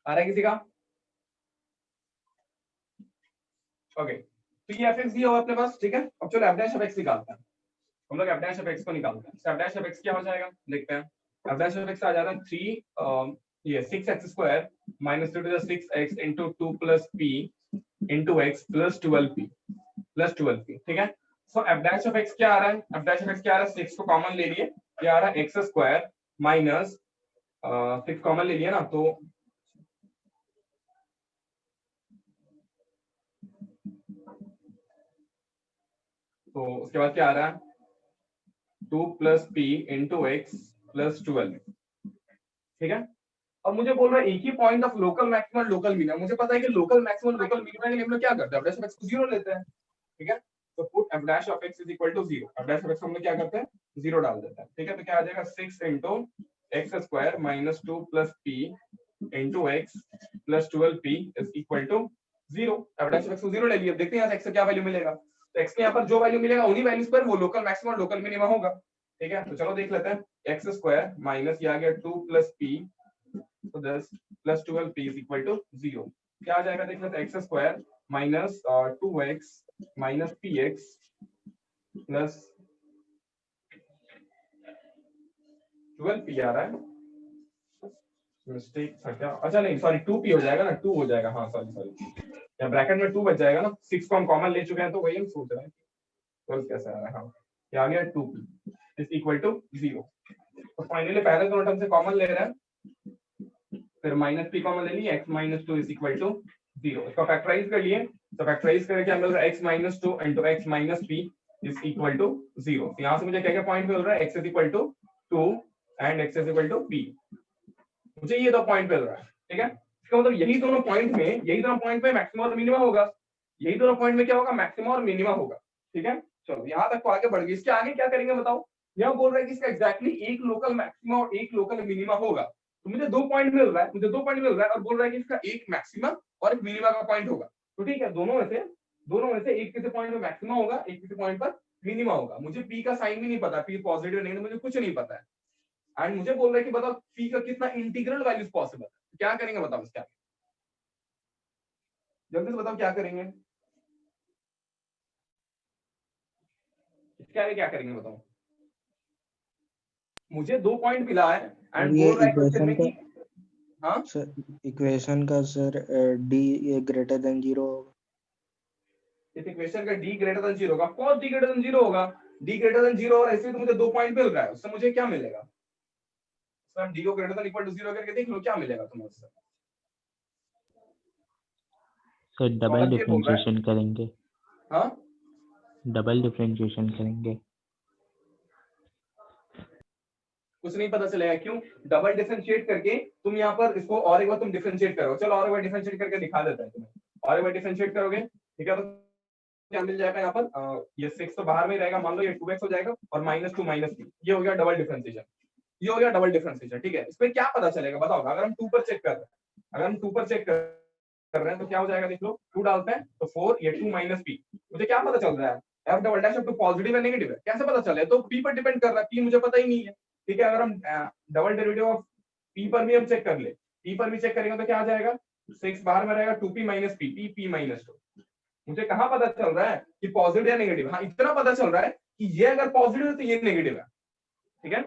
Speaker 2: आ रहा है किसी का? ओके, तो ये एफ एक्स दिया हुआ अपने पास, ठीक है। अब चलो एफ डैश ऑफ एक्स निकालते हैं, हम लोग एफ डैश ऑफ एक्स को निकालते हैं। एफ डैश ऑफ एक्स क्या हो जाएगा देखते हैं। एफ डैश ऑफ एक्स आ जाता है 3 ये 6x² minus 2 to the 6x into 2 plus p into x plus 12p, ठीक है। सो एफ डैश ऑफ एक्स क्या आ रहा है, एफ डैश ऑफ एक्स क्या आ रहा है, 6 को कॉमन ले लिए, क्या आ रहा है x² माइनस 6 कॉमन ले लिया ना, तो उसके बाद क्या आ रहा है 2 plus p into x plus 12, ठीक है। अब मुझे बोल रहा है एक ही पॉइंट ऑफ लोकल मैक्सिमम और लोकल मिनिमम, मुझे पता है कि लोकल मैक्सिमम लोकल मिनिमम के लिए हम लोग क्या करते हैं, f डैश ऑफ x को 0 लेते हैं, ठीक है। तो put f dash of x is equal to 0, f dash of x हम लोग क्या करते हैं 0 डाल देते हैं, ठीक है। तो क्या आ जाएगा 6 into x² minus 2 plus p into x plus 12p is equal to 0। f dash of x को 0 ले लिया, देखते हैं यहाँ से x का क्या वैल्यू मिलेगा। तो x के यहाँ पर जो वैल्यू मिलेगा उन्हीं वैल्यूज पर वो लोकल मैक्सिमम और लोकल मिनिमम होगा, ठीक है। तो चलो देख लेते हैं x² माइनस ये आ गया 2 plus p तो 10 plus 12p is equal to 0, क्या आ जाएगा देख लेते हैं x² minus 2x minus px plus 12p आ रहा है, मिस्टेक था क्या, अच्छा नहीं सॉरी 2p हो जाएगा ना, 2 हो जाएगा, हाँ सॉरी या ब्रैकेट में 2 बच जाएगा ना, 6 को हम कॉमन ले चुके हैं तो वही हम सोच रहे हैं 12 कैसे आ रहा है, हाँ क्या आ गया 2p इज इक्वल टू 0। तो फाइनली पहले दोनों टर्म से कॉमन ले रहे हैं, फिर माइनस p कॉमन ले लिए, x minus 2 is equal to 0, इसका फैक्टराइज कर लिए, तो फैक्टराइज करके क्या मिल रहा है x minus 2 into x minus p is equal to 0। यहाँ से मुझे क्या क्या पॉइंट मिल रहा है, x is equal to 2 and x is equal to p, मुझे ये दो पॉइंट मिल रहा है, ठीक है। इसका मतलब यही दोनों पॉइंट में मैक्सिमम और मिनिमम होगा, यही दोनों पॉइंट में क्या होगा मैक्सिमम और मिनिमम होगा, ठीक है। चलो यहाँ तक तो आगे बढ़ गए, इसके आगे क्या करेंगे बताओ। यहाँ बोल रहा है कि इसका एग्जैक्टली एक लोकल मैक्सिमम और एक लोकल मिनिमा होगा, तो मुझे 2 पॉइंट मिल रहा है, और बोल रहा है कि इसका एक मैक्सिमम और एक मिनिमा का पॉइंट होगा, तो ठीक है दोनों में से एक किसी पॉइंट पर मैक्सिमम होगा, एक किसी पॉइंट पर मिनिमा होगा। मुझे पी का साइन भी नहीं पता, पी पॉजिटिव नहीं, मुझे कुछ नहीं पता है, एंड मुझे बोल रहा है कि बताओ पी का कितना इंटीग्रल वैल्यूज पॉसिबल है, क्या करेंगे बताओ इसके आगे, जल्दी से बताओ क्या करेंगे, इसके आगे क्या करेंगे बताओ। मुझे 2 पॉइंट मिला है एंड बोल रहा है क्वेश्चन में कि हाँ
Speaker 7: सर इक्वेशन का सर d ग्रेटर देन 0 होगा,
Speaker 2: इस इक्वेशन का d ग्रेटर देन 0 होगा, of course d greater than 0 होगा, d ग्रेटर देन 0 और ऐसे तो मुझे 2 पॉइंट मिल रहा है, उससे मुझे क्या मिलेगा, सर d को ग्रेटर देन इक्वल टू 0 करके देख लो क्या मिलेगा तुम्हें उससे।
Speaker 5: सर डबल डिफरेंशिएशन करेंगे,
Speaker 2: हाँ
Speaker 5: डबल डिफरेंशिएशन करेंगे,
Speaker 2: कुछ नहीं पता चलेगा, क्यों डबल डिफरेंशिएट करके तुम यहाँ पर इसको और एक बार तुम डिफरेंशिएट करो, चलो और एक बार डिफरेंशिएट करके दिखा देता है तुम्हें, और एक बार डिफरेंशिएट करोगे ठीक है, तो क्या मिल जाएगा यहाँ पर ये 6 तो बाहर में रहेगा, मान लो ये 2x हो जाएगा और -2 -3, ये हो गया डबल डिफरेंशिएशन, ये हो गया डबल डिफरेंशिएशन, ठीक है। इसमें क्या पता चलेगा बताओ, अगर हम 2 पर चेक कर रहे हैं तो क्या हो जाएगा देख लो, 2 डालते हैं तो 4, ये 2 -p, मुझे क्या पता चल रहा है f double dash of positive है नेगेटिव है, कैसे पता चले, तो p पर डिपेंड कर रहा है, p मुझे पता ही नहीं है, ठीक है। अगर हम डबल डेरिवेटिव ऑफ p पर भी हम चेक कर ले, p पर भी चेक करेंगे तो क्या आ जाएगा, 6 बाहर में रहेगा 2p - p, p -2, मुझे कहाँ पता चल रहा है कि पॉजिटिव या नेगेटिव, हाँ इतना पता चल रहा है कि ये अगर पॉजिटिव है तो ये नेगेटिव है, ठीक है,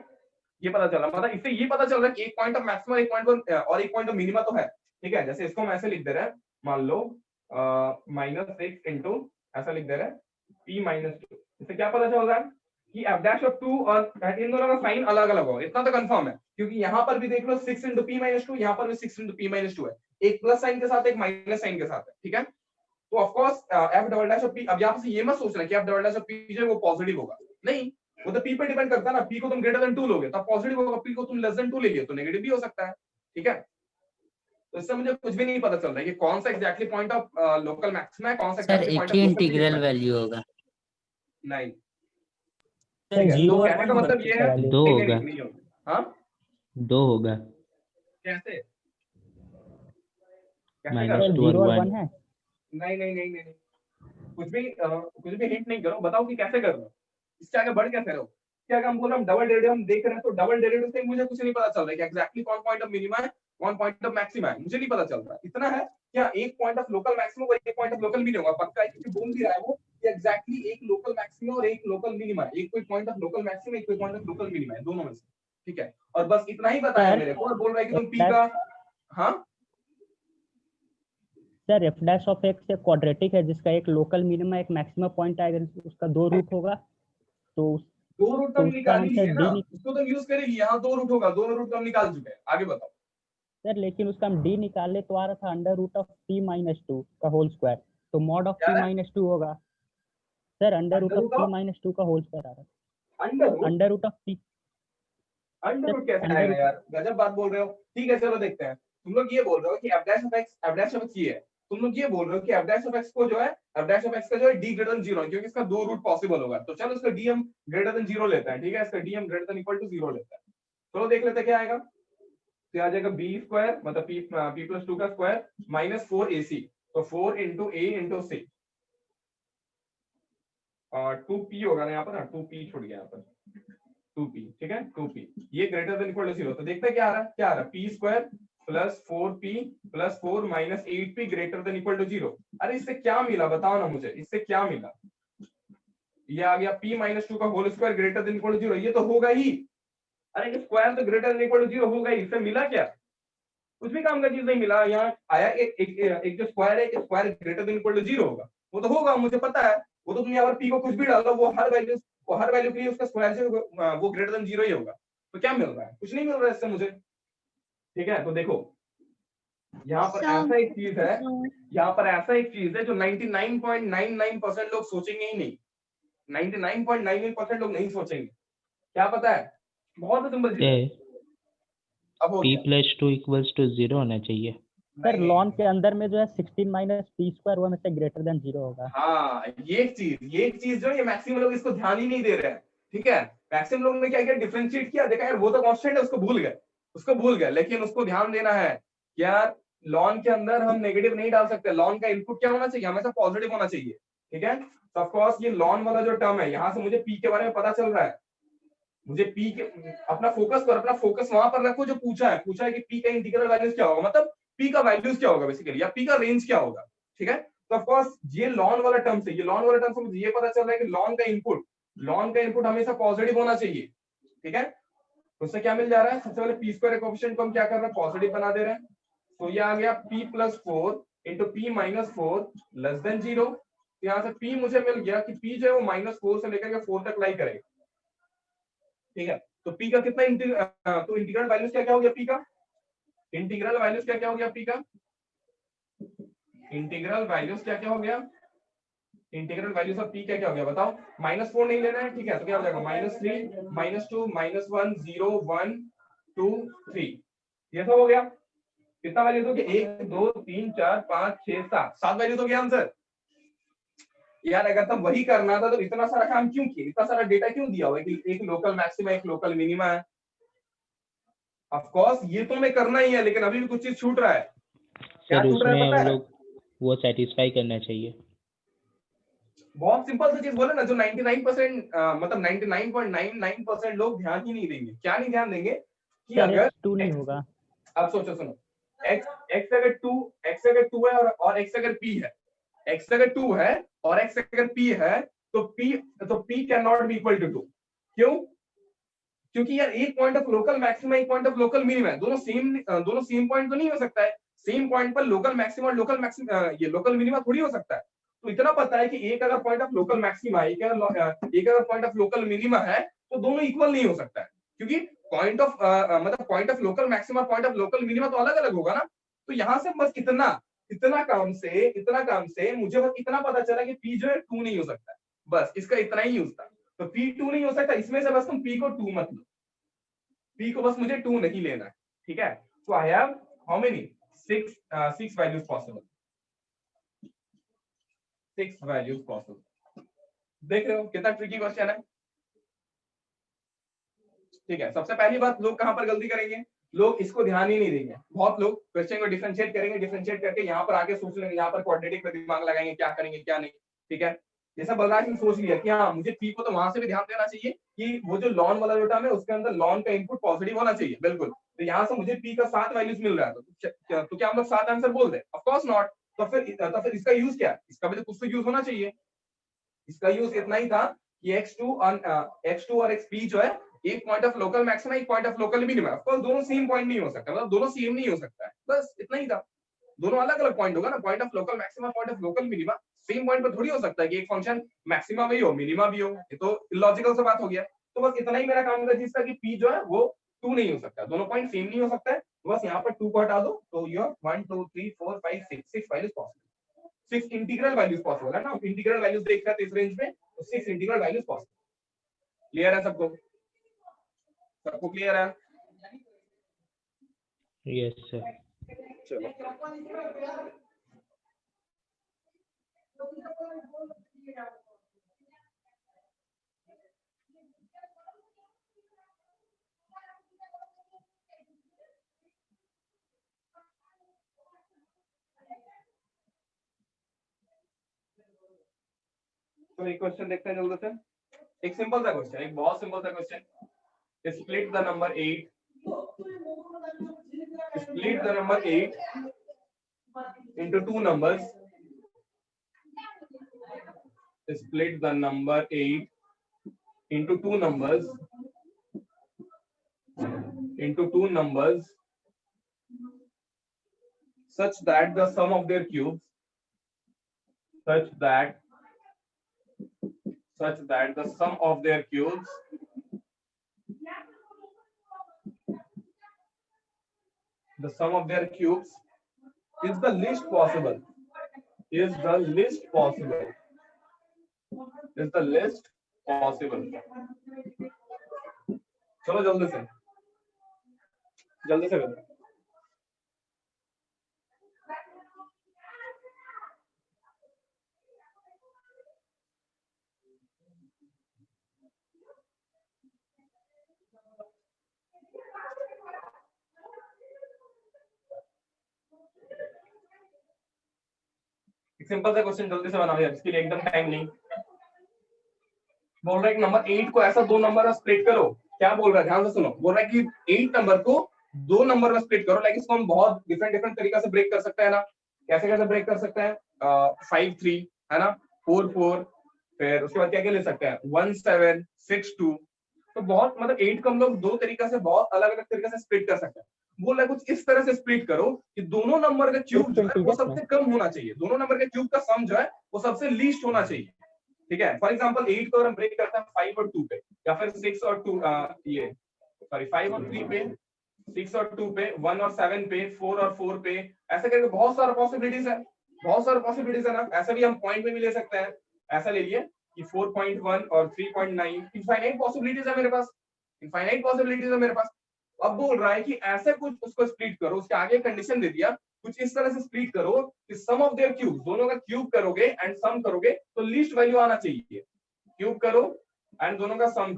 Speaker 2: ये पता चल रहा है, मतलब इससे ये पता चल रहा है कि एक पॉइंट ऑफ मैक्सिमम एक पॉइंट और एक पॉइंट ऑफ मिनिमा तो है, ठीक है। जैसे इसको हम ऐसे लिख दे रहे हैं, मान लो -6 इंटू ऐसा लिख दे रहे हैं p -2, इससे क्या पता चल रहा है कि f डैश ऑफ 2 और इन दोनों का साइन अलग अलग होगा, इतना तो कंफर्म है, क्योंकि यहाँ पर भी देख लो 6 इंटू p -2, यहाँ पर भी 6 इंटू p -2 है, एक प्लस साइन के साथ एक माइनस साइन के साथ है, ठीक है। तो of course f double dash of p, अब यहाँ से ये मत सोचना कि f double dash of p जो है वो पॉजिटिव होगा, नहीं, वो तो पी पे डिपेंड करता है ना, पी को तुम ग्रेटर देन 2 लोगे तो पॉजिटिव होगा, पी को तुम लेस देन 2 ले लिए तो नेगेटिव भी हो सकता है, ठीक है। तो इससे मुझे कुछ भी नहीं पता चल रहा है कि कौन सा exactly point of local maxima है, कौन सा
Speaker 8: सर
Speaker 2: एग्जैक्टली
Speaker 8: एक
Speaker 2: point
Speaker 8: he
Speaker 2: of local
Speaker 8: integral
Speaker 2: minimum है।
Speaker 8: वैल्यू होगा।
Speaker 2: नहीं,
Speaker 3: सर
Speaker 2: ठीक है, तो
Speaker 3: जीरो और
Speaker 2: कहने का
Speaker 3: वन
Speaker 2: मतलब ये है
Speaker 3: वैल्यू।
Speaker 5: दो
Speaker 2: नहीं,
Speaker 5: होगा,
Speaker 2: नहीं होगा। हाँ
Speaker 5: 2 होगा,
Speaker 2: कैसे कैसे
Speaker 5: माइनस
Speaker 2: करोगे?
Speaker 5: 2 और
Speaker 3: जीरो और
Speaker 5: 1।
Speaker 3: वन है।
Speaker 2: नहीं नहीं नहीं नहीं, कुछ भी हिंट नहीं करो, बताओ कि कैसे कर रहे हो, इसके आगे बढ़ कैसे रहो। क्या अगर हम बोल रहे हैं डबल डेरिवेटिव हम देख रहे हैं, तो डबल डेरिवेटिव से मुझे कुछ नहीं पता चल रहा है कि एग्जैक्टली कौन पॉइंट ऑफ मिनिमा है, कौन पॉइंट ऑफ मैक्सिमा है, मुझे नहीं पता चल रहा। इतना है क्या एक पॉइंट ऑफ लोकल मैक्सिमम और एक पॉइंट ऑफ लोकल मिनिमम होगा, पक्का है, क्योंकि बोल भी रहा है वो कि एग्जैक्टली एक लोकल मैक्सिमम और एक लोकल मिनिमा है, एक कोई पॉइंट ऑफ लोकल मैक्सिमम, एक कोई पॉइंट ऑफ लोकल मिनिमा है, दोनों में से, ठीक है। और बस इतना ही बताया
Speaker 3: सर,
Speaker 2: मेरे को, और बोल रहा है कि तुम पी
Speaker 3: F
Speaker 2: का, हाँ
Speaker 3: sir F dash of x एक क्वाड्रेटिक है जिसका एक लोकल मिनिमा एक मैक्सिमम पॉइंट आएगा, उसका 2 रूट होगा, तो
Speaker 2: दो रूट
Speaker 3: तो
Speaker 2: हम
Speaker 3: उसका
Speaker 2: निकाल ही
Speaker 3: आंसर
Speaker 2: लिए ना,
Speaker 3: डी।
Speaker 2: उसको तो यूज कर ही लिया। हाँ 2 रूट होगा, 2 रूट हम निकाल चुके हैं, आगे बताओ।
Speaker 3: सर लेकिन उसका हम डी निकाले तो आ रहा था under root of p minus 2 का होल स्क्वायर, तो मॉड ऑफ
Speaker 2: क्या
Speaker 3: पी
Speaker 2: है?
Speaker 3: माइनस 2 होगा। Sir under root of
Speaker 2: under
Speaker 3: p
Speaker 2: root
Speaker 3: minus 2 का होल स्क्वायर आ रहा है।
Speaker 2: Under
Speaker 3: under root of p,
Speaker 2: under root कैसे
Speaker 3: अंडर
Speaker 2: आएगा
Speaker 3: रूट
Speaker 2: यार, गजब बात बोल रहे हो। ठीक है चलो देखते हैं, तुम लोग ये बोल रहे हो कि f डैश ऑफ x ये है, तुम लोग ये बोल रहे हो कि f डैश ऑफ x को जो है f डैश ऑफ x का जो है d ग्रेटर देन 0 क्योंकि इसका 2 रूट पॉसिबल होगा, तो चलो इसका d हम ग्रेटर देन 0 लेते हैं, ठीक है, इसका d हम ग्रेटर देन इक्वल टू 0 लेते हैं। चलो देख लेते हैं क्या आएगा, तो आ जाएगा b स्क्वायर मतलब p प्लस 2 का स्क्वायर माइनस 4ac, तो 4 into a into c, 2p होगा ना यहाँ पर, 2p छूट गया यहाँ पर, 2p, ठीक है 2p, ये ग्रेटर देन इक्वल टू 0, तो देखते हैं क्या आ रहा है, क्या आ रहा है, p square plus 4p plus 4 minus 8p greater than equal to 0। अरे इससे क्या मिला बताओ ना मुझे, इससे क्या मिला, ये आ गया p माइनस 2 का whole square greater than equal to 0, ये तो होगा ही, अरे स्क्वायर तो ग्रेटर देन इक्वल टू 0 होगा ही, इससे मिला क्या, कुछ भी काम का चीज नहीं मिला। यहाँ आया एक जो स्क्वायर है, एक square greater than equal to 0 होगा, वो तो होगा मुझे पता है, वो तो तुम यहाँ पर p को कुछ भी डालो, वो हर वैल्यू के लिए उसका स्क्वायर से वो ग्रेटर देन 0 ही होगा, तो क्या मिल रहा है, कुछ नहीं मिल रहा है इससे मुझे, ठीक है। तो देखो यहाँ पर ऐसा एक चीज है, यहाँ पर ऐसा एक चीज है जो 99.99% लोग सोचेंगे ही नहीं, 99.99% लोग नहीं सोचेंगे, क्या पता है, बहुत सिंपल चीज है। अब हो
Speaker 5: p
Speaker 2: गया,
Speaker 5: प्लस 2 इक्वल्स टू 0 होना चाहिए।
Speaker 3: सर लॉन के अंदर में जो है 16 माइनस पी स्क्वायर वो में से ग्रेटर देन 0 होगा।
Speaker 2: हाँ ये एक चीज जो ये मैक्सिमम लोग इसको ध्यान ही नहीं दे रहे हैं, ठीक है। मैक्सिमम लोग ने क्या किया, डिफरेंशिएट किया, देखा यार वो तो कांस्टेंट है, उसको भूल गए, लेकिन उसको ध्यान देना है यार, लॉन के अंदर हम नेगेटिव नहीं डाल सकते, लॉन का इनपुट क्या होना चाहिए, हमेशा पॉजिटिव होना चाहिए, ठीक है। तो ऑफ कोर्स ये लॉन वाला जो टर्म है, यहाँ से मुझे पी के बारे में पता चल रहा है, मुझे पी के अपना फोकस वहां पर रखो जो पूछा है कि पी का इंटीग्रल वैल्यूज क्या होगा, मतलब पी का वैल्यूज क्या होगा बेसिकली, या पी का रेंज क्या होगा, ठीक है। तो ऑफ कोर्स ये लॉन वाला टर्म से मुझे ये पता चल रहा है कि लॉन का इनपुट हमेशा पॉजिटिव होना चाहिए, ठीक है। तो उससे क्या मिल जा रहा है, सबसे पहले पी स्क्वायर कोएफिशिएंट को हम क्या कर रहे हैं, पॉजिटिव बना दे रहे हैं, तो ये आ गया p plus 4 into p minus 4 less than 0, यहाँ से p मुझे मिल गया कि p जो है वो -4 से लेकर के 4 तक लाई करेगा, ठीक है। तो p का कितना तो इंटीग्रल वैल्यूज क्या हो गया, p का इंटीग्रल वैल्यूज क्या हो गया, p का इंटीग्रल वैल्यूज क्या हो गया, इंटीग्रल वैल्यूज ऑफ p क्या हो गया बताओ, -4 नहीं लेना है, ठीक है, तो क्या हो जाएगा -3 -2 -1 0 1 2 3, ये सब हो गया। कितना वैल्यू दोगे, 1 2 3 4 5 6 7 वैल्यू दोगे आंसर। यार अगर तब वही करना था तो इतना सारा काम क्यों किया, इतना सारा डेटा क्यों दिया हुआ है कि एक लोकल मैक्सिमा एक लोकल मिनिमा है। ऑफ कोर्स ये तो हमें करना ही है, लेकिन अभी भी कुछ चीज छूट रहा है, क्या
Speaker 5: सर
Speaker 2: छूट रहा है
Speaker 5: उसमें
Speaker 2: पता
Speaker 5: हम
Speaker 2: है,
Speaker 5: लोग वो सेटिस्फाई करना चाहिए।
Speaker 2: बहुत सिंपल सी चीज बोले ना, जो 99% मतलब 99.99% लोग ध्यान ही नहीं देंगे, क्या नहीं ध्यान देंगे कि अगर
Speaker 3: 2 नहीं होगा।
Speaker 2: अब सोचो सुनो, x अगर 2 है और x अगर p है, x अगर 2 है और x अगर p है, तो p can not be equal to 2, क्यों, क्योंकि यार एक पॉइंट ऑफ लोकल मैक्सिमा एक पॉइंट ऑफ लोकल मिनिमा, दोनों सेम पॉइंट तो नहीं हो सकता है, सेम पॉइंट पर लोकल मैक्सिमा और लोकल मैक्सिमा ये लोकल मिनिमा थोड़ी हो सकता है। तो इतना पता है कि एक अगर पॉइंट ऑफ लोकल मैक्सिमा एक अगर पॉइंट ऑफ लोकल मिनिमा है, तो दोनों इक्वल नहीं हो सकता है, क्योंकि point of local maxima point of local minima तो अलग अलग होगा ना। तो यहाँ से बस इतना काम से मुझे बस इतना पता चला कि p जो है 2 नहीं हो सकता है, बस इसका इतना ही यूज था। तो P 2 नहीं हो सकता, इसमें से बस तुम P को 2 मत लो, P को बस मुझे 2 नहीं लेना है, ठीक है। तो I have how many 6 values possible, 6 values possible. देख रहे हो कितना ट्रिकी क्वेश्चन है, ठीक है। सबसे पहली बात, लोग कहां पर गलती करेंगे, लोग इसको ध्यान ही नहीं देंगे। बहुत लोग क्वेश्चन को डिफरेंशिएट करेंगे, डिफरेंशिएट करके यहाँ पर आके सोच लेंगे, यहाँ पर क्वाड्रेटिक में दिमाग लगाएंगे, क्या करेंगे क्या नहीं, ठीक है। जैसा बलराज ने सोच लिया कि हाँ मुझे पी को तो वहां से भी ध्यान देना चाहिए कि वो जो लॉन वाला जो टर्म है उसके अंदर लॉन का इनपुट पॉजिटिव होना चाहिए, बिल्कुल। तो यहाँ से मुझे पी का 7 वैल्यूज मिल रहा है, तो क्या हम लोग 7 आंसर बोल दे? Of course not. तो फिर इसका यूज क्या है? इसका भी तो कुछ तो यूज होना चाहिए। इसका यूज इतना ही था कि x2 और xp जो है एक पॉइंट ऑफ लोकल मैक्सिमा, एक point of local minima. Of course दोनों सेम पॉइंट नहीं हो सकता, मतलब दोनों सेम नहीं हो सकता है, बस इतना ही था। दोनों अलग अलग पॉइंट होगा ना, point of local maxima, point of local minima. Same point पर थोड़ी हो सकता है कि एक फंक्शन मैक्सिमा भी हो मिनिमा भी हो, ये तो इलॉजिकल सा बात हो गया। तो बस इतना ही मेरा काम था जिसका कि p जो है वो 2 नहीं हो सकता, दोनों पॉइंट सेम नहीं हो सकता है। तो बस यहाँ पर 2 को हटा दो, तो your 1 2 3 4 5 6 values possible, 6 integral values possible है ना। इंटीग्रल वैल्यूज देख रहे थे इस रेंज में, तो 6 इंटीग्रल वैल्यूज पॉसिबल। क्लियर है सबको? सबको क्लियर है?
Speaker 5: Yes sir.
Speaker 2: चलो तो एक क्वेश्चन देखते हैं जल्दी से। एक सिंपल सा क्वेश्चन, एक बहुत सिंपल सा question. Split the number 8, split the number 8 into two numbers, split the number 8 into two numbers such that the sum of their cubes the sum of their cubes is the least possible, चलो जल्दी से करो। Simple सा question जल्दी से बनाओ यार, इसके लिए एकदम टाइम नहीं। बोल रहा है कि नंबर 8 को ऐसा दो नंबर में स्प्लिट करो। क्या बोल रहा है, ध्यान से सुनो। बोल रहा है कि 8 नंबर को दो नंबर में स्प्लिट करो। लाइक इसको हम बहुत डिफरेंट तरीका से ब्रेक कर सकते हैं ना। कैसे ब्रेक कर सकते हैं? 5 3 है ना, 4 4, फिर उसके बाद क्या ले सकते हैं 1 7 6 2। तो बहुत मतलब 8 को हम लोग दो तरीका से, बहुत अलग अलग तरीके से स्प्लिट कर सकते हैं। बोल रहा है कुछ इस तरह से स्प्लिट करो कि दोनों नंबर का क्यूब जो है वो सबसे कम होना चाहिए, दोनों नंबर के क्यूब का सम जो है वो सबसे लीस्ट होना चाहिए, ठीक है। फॉर एग्जांपल 8 को अगर हम ब्रेक करते हैं 5 और 2 पे, या फिर 6 और 2 5 और 3 पे, 6 और 2 पे, 1 और 7 पे, 4 और 4 पे, ऐसे करके बहुत सारा पॉसिबिलिटीज है, ना। ऐसा भी हम पॉइंट में भी ले सकते हैं। ऐसा ले लिए कि 4.1 और 3.9, इनफाइनाइट पॉसिबिलिटीज है मेरे पास। अब बोल रहा है कि ऐसे कुछ उसको स्प्लिट करो, उसके आगे कंडीशन दे दिया, कुछ इस तरह से स्प्लिट करो कि सम ऑफ देयर क्यूब, दोनों का क्यूब करोगे एंड सम करोगे तो लीस्ट वैल्यू आना चाहिए। क्यूब करो एंड दोनों का सम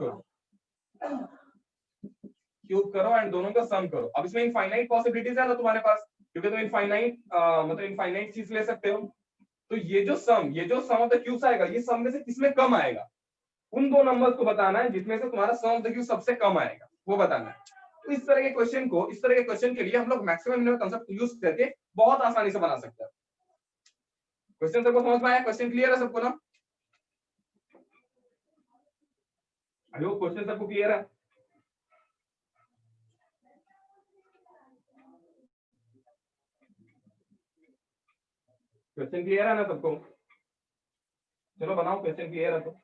Speaker 2: करो, अब इसमें इनफाइनाइट पॉसिबिलिटीज है ना तुम्हारे पास, क्योंकि तुम इनफाइनाइट मतलब इनफाइनाइट चीज ले सकते हो। तो ये जो सम ऑफ द क्यूब्स आएगा, ये सम में से किसमें कम आएगा, उन दो नंबर्स को बताना है जिसमें से तुम्हारा सम ऑफ द क्यूब सबसे कम आएगा, वो बताना है। तो इस तरह के क्वेश्चन के लिए हम लोग मैक्सिमम मिनिमम कांसेप्ट यूज करके बहुत आसानी से बना सकते हैं। क्वेश्चन सबको समझ में आया? क्वेश्चन क्लियर है सबको ना? आई होप क्वेश्चन सबको क्लियर है। क्वेश्चन क्लियर है ना सबको? चलो बनाओ, क्वेश्चन क्लियर है तो।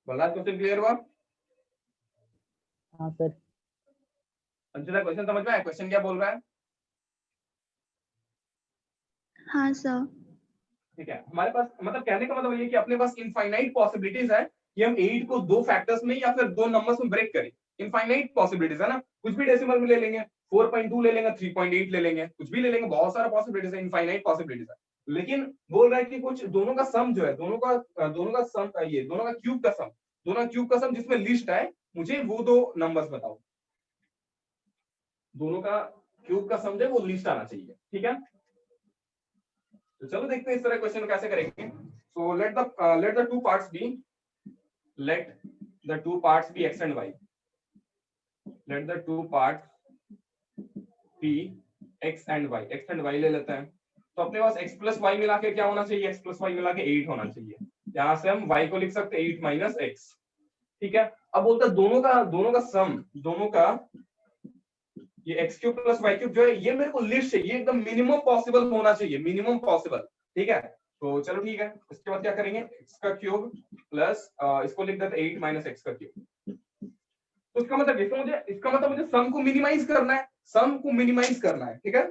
Speaker 2: बल्ला क्वेश्चन क्लियर हुआ?
Speaker 3: हाँ सर।
Speaker 2: अंशिता क्वेश्चन समझ में आया? क्वेश्चन क्या बोल रहा है?
Speaker 1: हाँ सर।
Speaker 2: ठीक है, हमारे पास मतलब कहने का मतलब ये कि अपने पास इनफाइनाइट पॉसिबिलिटीज है कि हम 8 को दो फैक्टर्स में या फिर दो नंबर्स में ब्रेक करें। इनफाइनाइट पॉसिबिलिटीज है ना, कुछ भी डेसिमल में ले लेंगे, 4.2 ले लेंगे, 3.8 ले लेंगे, कुछ भी ले लेंगे, बहुत सारा पॉसिबिलिटीज है, इनफाइनाइट पॉसिबिलिटीज है। लेकिन बोल रहा है कि कुछ दोनों का सम जो है, दोनों का सम, ये दोनों का क्यूब का सम, दोनों का क्यूब का सम जिसमें लिस्ट है, मुझे वो दो नंबर्स बताओ। दोनों का क्यूब का सम जो है वो लिस्ट आना चाहिए। ठीक है, तो चलो देखते हैं इस तरह क्वेश्चन कैसे करेंगे। So let the two parts be, let the two parts be x and y, let the two parts be x and y ले लेते हैं। तो अपने पास x प्लस वाई मिला के क्या होना चाहिए, x प्लस वाई मिला के 8 होना चाहिए। यहां से हम y को लिख सकते हैं 8 माइनस x। ठीक है, अब बोलता है दोनों का सम, दोनों का ये x cube plus y cube जो है ये मेरे को लिस्ट चाहिए, ये एकदम मिनिमम पॉसिबल होना चाहिए, मिनिमम पॉसिबल। ठीक है, तो चलो ठीक है, इसके बाद क्या करेंगे, x का क्यूब प्लस इसको लिख देते 8 माइनस x का क्यूब। तो इसका मतलब मुझे सम को मिनिमाइज करना है, सम को मिनिमाइज करना है। ठीक है,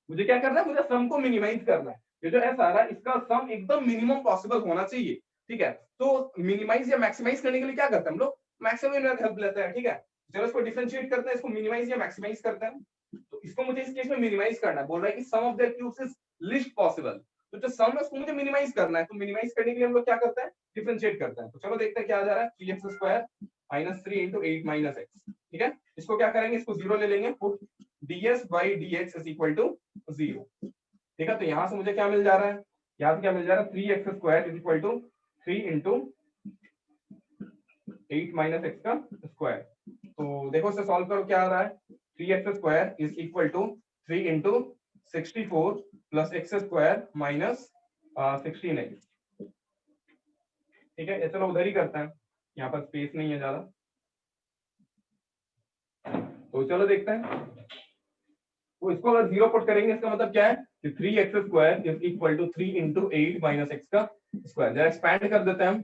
Speaker 2: मुझे क्या करना है, मुझे सम को मिनिमाइज करना है। ये जो है सारा, इसका सम एकदम मिनिमम पॉसिबल होना चाहिए। ठीक है, तो मिनिमाइज या मैक्सिमाइज करने के लिए क्या करते हैं हम लोग, मैक्सिमम हेल्प लेते हैं। ठीक है, चलो इसको डिफरेंशिएट करते हैं, इसको मिनिमाइज या मैक्सिमाइज करते हैं। तो इसको मुझे इस केस में मिनिमाइज करना है, बोल रहा है कि sum of their cubes is least possible. तो जो सम है उसको मुझे मिनिमाइज करना है, तो मिनिमाइज करने के लिए हम लोग क्या करते हैं, डिफरेंशिएट करते हैं। तो चलो देखते हैं क्या आ जा रहा है, 3x² minus 3 into 8 minus x। ठीक है, इसको क्या करेंगे, इसको 0 ले लेंगे, put ds by dx is equal to 0। ठीक है, तो यहां से मुझे क्या मिल जा रहा है, यहां से क्या मिल जा रहा है, 3x² is equal to 3 into 8 minus x का स्क्वायर। तो देखो इसे सॉल्व करो, क्या आ रहा है, 3x² is equal to 3 into 64 plus x² minus 16x। ठीक है, ये चलो उधर ही करते हैं, यहाँ पर स्पेस नहीं है ज्यादा। तो चलो देखते हैं, तो इसको अगर 0 पुट करेंगे इसका मतलब क्या है कि 3x² is equal to 3 into 8 minus x का स्क्वायर। जरा एक्सपैंड कर देते हैं हम।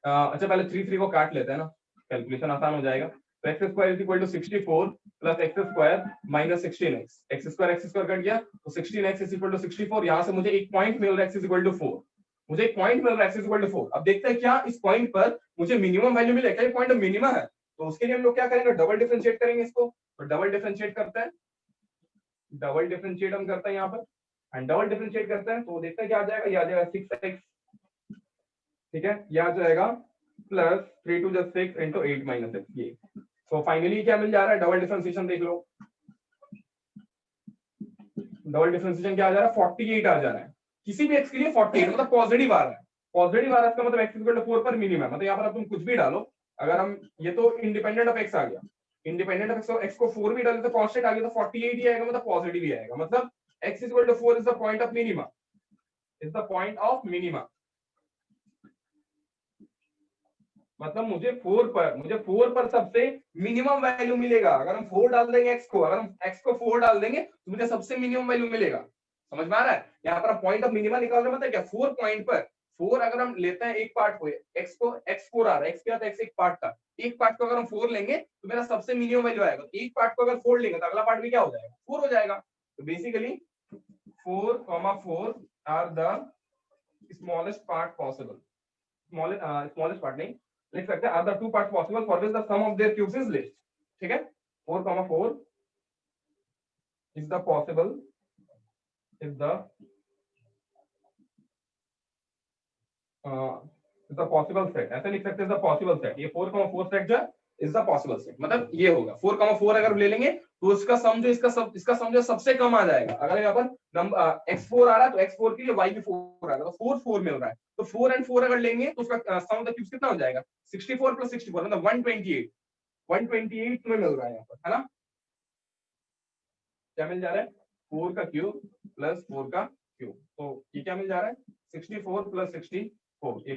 Speaker 2: अच्छा पहले 3 को काट लेते हैं ना, कैलकुलेशन आसान हो जाएगा। तो x² is equal to 64 plus x² minus 16x, x² cut गया तो 16x इज इक्वल टू 64। यहां से मुझे एक पॉइंट मिल रहा है x इज इक्वल टू 4, मुझे एक पॉइंट मिल रहा है x इज इक्वल टू 4। अब देखते हैं क्या इस पॉइंट पर मुझे मिनिमम वैल्यू मिले, क्या ये पॉइंट मिनिमम है। तो उसके लिए हम लोग क्या करेंगे, डबल डिफरेंशिएट करेंगे इसको। तो डबल डिफरेंशिएट करते हैं, डबल डिफरेंशिएट हम करते हैं यहाँ पर, एंड डबल डिफरेंशिएट करते हैं तो देखते हैं क्या आ जाएगा, ये आ जाएगा 6x। ठीक है, ये आ जाएगा प्लस 3 2 6 इंटू 8 माइनस x। ये तो फाइनली क्या मिल जा रहा है, डबल डिफरेंशिएशन देख लो, डबल डिफरेंशिएशन क्या आ जा रहा है, 48 आ जा रहा है। किसी भी x के लिए 48 मतलब पॉजिटिव आ रहा है, पॉजिटिव आ रहा है, इसका मतलब x इक्वल टू 4 पर मिनिमम है। मतलब यहाँ पर अब तुम कुछ भी डालो, अगर हम ये तो इंडिपेंडेंट ऑफ x आ गया, इंडिपेंडेंट ऑफ x को 4 भी डाले तो कांस्टेंट आ गया, तो 48 ही आएगा, मतलब पॉजिटिव ही आएगा। मतलब x equal to 4 is the point of minima, is the point of minima. मतलब मुझे 4 पर सबसे मिनिमम वैल्यू मिलेगा। अगर हम 4 डाल देंगे x को, अगर हम x को 4 डाल देंगे तो मुझे सबसे मिनिमम वैल्यू मिलेगा। समझ में आ रहा है, यहाँ पर हम पॉइंट ऑफ मिनिमा निकाल रहे हैं, मतलब क्या 4 पॉइंट पर 4 अगर हम लेते हैं एक पार्ट को, x को x4 आ रहा है, x क्या था, x एक पार्ट था, एक पार्ट को अगर हम 4 लेंगे तो मेरा सबसे मिनिमम वैल्यू आएगा। एक पार्ट को अगर 4 लेंगे तो अगला पार्ट भी क्या हो जाएगा, 4 हो जाएगा। तो basically 4,4 are the smallest part possible, smallest part नहीं लिख सकते हैं, are the two parts possible for which the sum of their cubes is least। ठीक है, 4,4 is the possible, is the possible set, ऐसे लिख सकते हैं the possible set। ये 4,4 सेट जो is the possible set, मतलब ये होगा 4,4 अगर ले लेंगे तो इसका सम जो इसका सम जो सबसे कम आ जाएगा। अगर यहाँ पर नंबर x4 आ रहा है तो x4 के लिए y भी 4 आ रहा है, तो 4 4 मिल रहा है, तो 4 and 4 अगर लेंगे तो उसका सम ऑफ द क्यूब्स कितना हो जाएगा, 64 प्लस 64 मतलब 128 में मिल रहा है यहाँ पर, है ना। क्या मिल जा रहा है, 4 का क्यूब प्लस 4 का क्यूब, तो ये क्या मिल जा रहा है, 64 प्लस 64, ये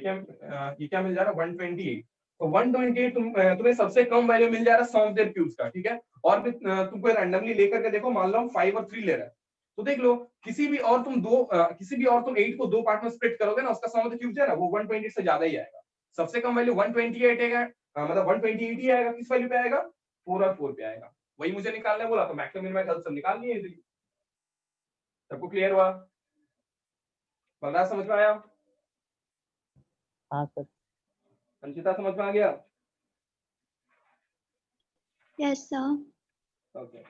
Speaker 2: क्या मिल जा रहा है, 128। तो 128 तुम्हें सबसे कम वैल्यू मिल जा रहा है सम ऑफ देयर क्यूब्स का। ठीक है, और भी तुमको रैंडमली लेकर के देखो, मान लो 5 और 3 ले रहा है तो देख लो किसी भी और तुम 8 को दो पार्ट में स्प्लिट करोगे ना, उसका सम ऑफ द क्यूब्स है ना वो 128 से ज्यादा ही आएगा। सबसे कम वैल्यू 128 आएगा, मतलब 128 ही आएगा। किस वैल्यू पे आएगा, 4 और 4 पे आएगा। वही मुझे निकालना है बोला, तो मैक्सिमम मिनिमम हेल्प सब निकाल लिए इजीली। सबको क्लियर हुआ? बलराज समझ में आया?
Speaker 3: हाँ सर।
Speaker 2: अंशिता समझ में आ गया?
Speaker 1: Yes sir.
Speaker 2: ओके,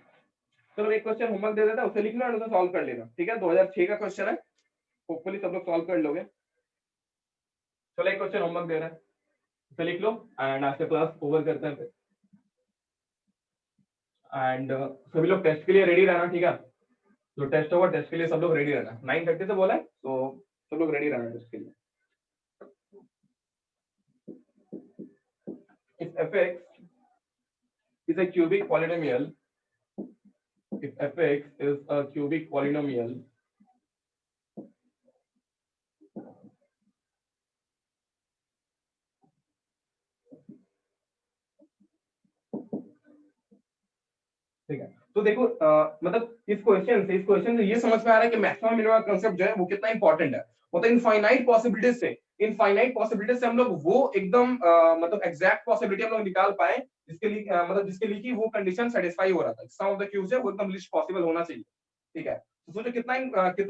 Speaker 2: चलो एक क्वेश्चन होमवर्क दे देता, उसे लिखना और उसे सॉल्व कर लेना, ठीक है? 2006 का क्वेश्चन है, होपफुली सब लोग सॉल्व कर लोगे। चलो एक क्वेश्चन होमवर्क दे रहे हैं, उसे लिख लो एंड आज से क्लास ओवर करते हैं फिर। एंड सभी लोग टेस्ट के लिए रेडी रहना, ठीक है? जो टेस्ट होगा टेस्ट के लिए सब लोग रेडी रहना। 9:30 से बोला है, तो सब लोग रेडी रहना टेस्ट के लिए। If fx is a cubic polynomial, if fx is a cubic polynomial, ठीक है? तो देखो मतलब इस क्वेश्चन से ये समझ में आ रहा है कि मैक्सिमम मिनिमम कांसेप्ट जो है वो कितना इंपॉर्टेंट है। मतलब इनफाइनाइट पॉसिबिलिटीज से हम लोग वो एकदम मतलब एग्जैक्ट पॉसिबिलिटी हम लोग निकाल पाए जिसके लिए मतलब जिसके लिए कि वो कंडीशन सेटिस्फाई हो रहा था। सम ऑफ द क्यूज है वो एकदम लिस्ट पॉसिबल होना चाहिए, ठीक है? तो सोचो कितना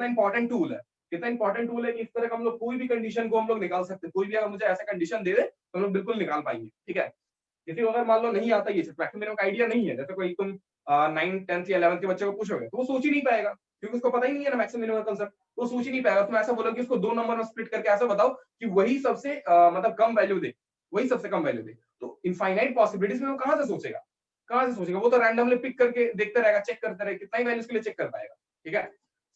Speaker 2: इंपॉर्टेंट टूल है, कितना इंपॉर्टेंट टूल है कि इस तरह का हम लोग कोई भी कंडीशन को हम लोग निकाल सकते हैं। कोई भी अगर मुझे ऐसा कंडीशन दे दे तो हम लोग बिल्कुल निकाल पाएंगे, ठीक है? किसी को अगर मान लो नहीं आता, ये मैक्सिमम का आइडिया नहीं है, जैसे कोई तुम 9th 10th या 11th के बच्चे को पूछोगे तो वो सोच ही नहीं पाएगा, क्योंकि उसको पता ही नहीं है ना मैक्सिमम मिनिमम कांसेप्ट, वो सोच ही नहीं पाएगा। तुम ऐसा बोलो कि उसको 2 नंबर में स्प्लिट करके ऐसा बताओ कि वही सबसे मतलब कम वैल्यू दे, वही सबसे कम वैल्यू दे, तो इनफाइनाइट पॉसिबिलिटीज में वो कहां से सोचेगा, कहां से सोचेगा? वो तो रैंडमली पिक करके देखते रहेगा, चेक करते रहेगा, कितना ही वैल्यूज के लिए चेक कर पाएगा, ठीक है?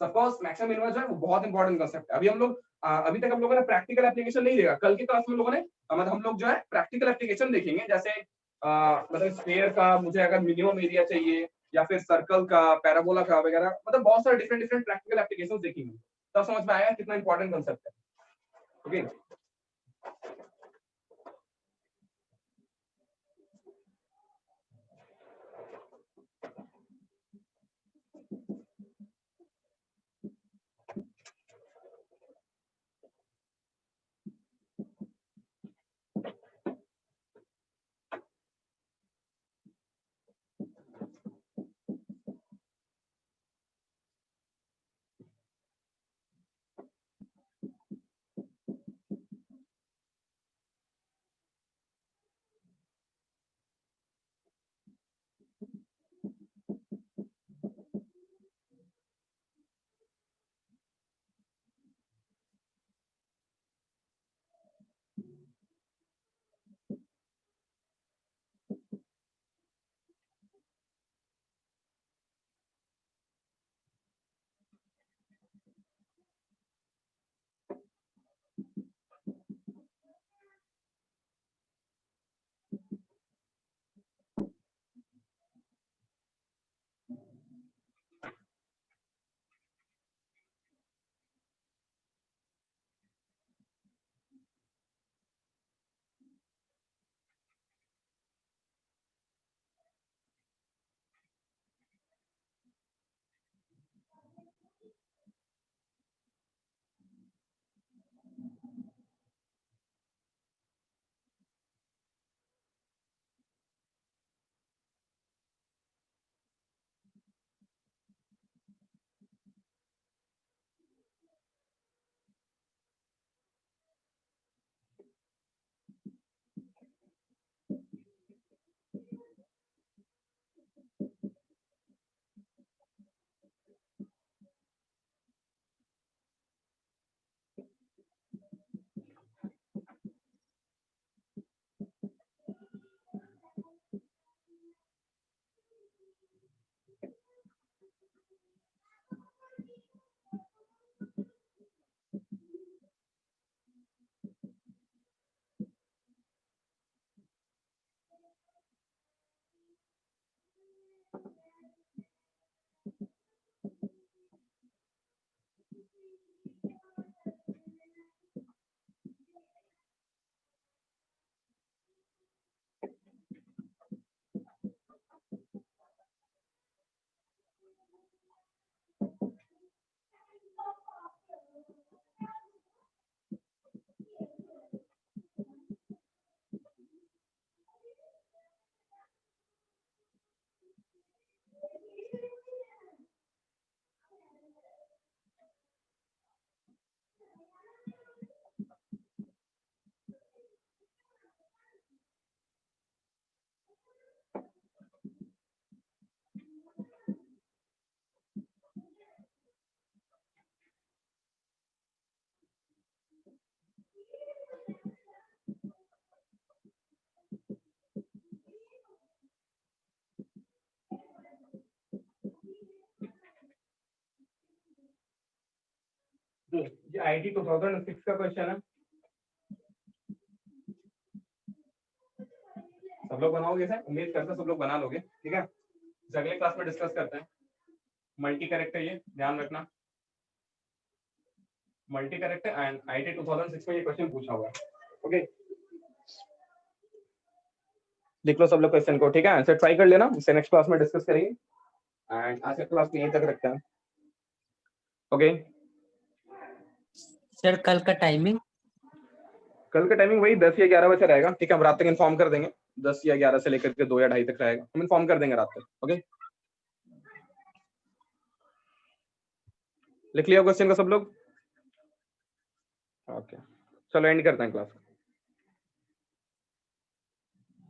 Speaker 2: सपोज मैक्सिमम मिनिमम जो है वो बहुत इंपॉर्टेंट कांसेप्ट है। अभी हम लोग अभी तक हम लोगों ने प्रैक्टिकल एप्लीकेशन नहीं देखा, कल की क्लास में लोगों ने मतलब हम लोग जो है प्रैक्टिकल एप्लीकेशन देखेंगे। जैसे मतलब स्फीयर का मुझे अगर मिनिमम एरिया चाहिए, या फिर सर्कल का, पैराबोला का वगैरह, मतलब बहुत सारे डिफरेंट प्रैक्टिकल एप्लीकेशंस देखेंगे, तब समझ में आएगा कितना इंपॉर्टेंट कांसेप्ट है। ओके, ये आईटी 2006 का क्वेश्चन है, सब लोग बनाओगे सर, उम्मीद करता हूं सब लोग बना लोगे, ठीक है। इस अगले क्लास में डिस्कस करते हैं। मल्टी करेक्ट है, ये ध्यान रखना, मल्टी करेक्ट है एंड आईटी 2006 में ये क्वेश्चन पूछा हुआ है, ओके। लिख लो सब लोग क्वेश्चन को, ठीक है, आंसर ट्राई कर लेना, उससे नेक्स्ट क्लास में डिस्कस करेंगे एंड आज के क्लास को यहीं तक रखते हैं, ओके।
Speaker 8: सर कल का टाइमिंग?
Speaker 2: कल का टाइमिंग वही 10 या 11 बजे रहेगा, ठीक है, हम रात तक इन्फॉर्म कर देंगे, 10 या 11 से लेकर के 2 या 2:30 तक रहेगा, हम इन्फॉर्म कर देंगे रात तक, ओके। लिख लिया क्वेश्चन का सब लोग, ओके। चलो एंड करते हैं क्लास।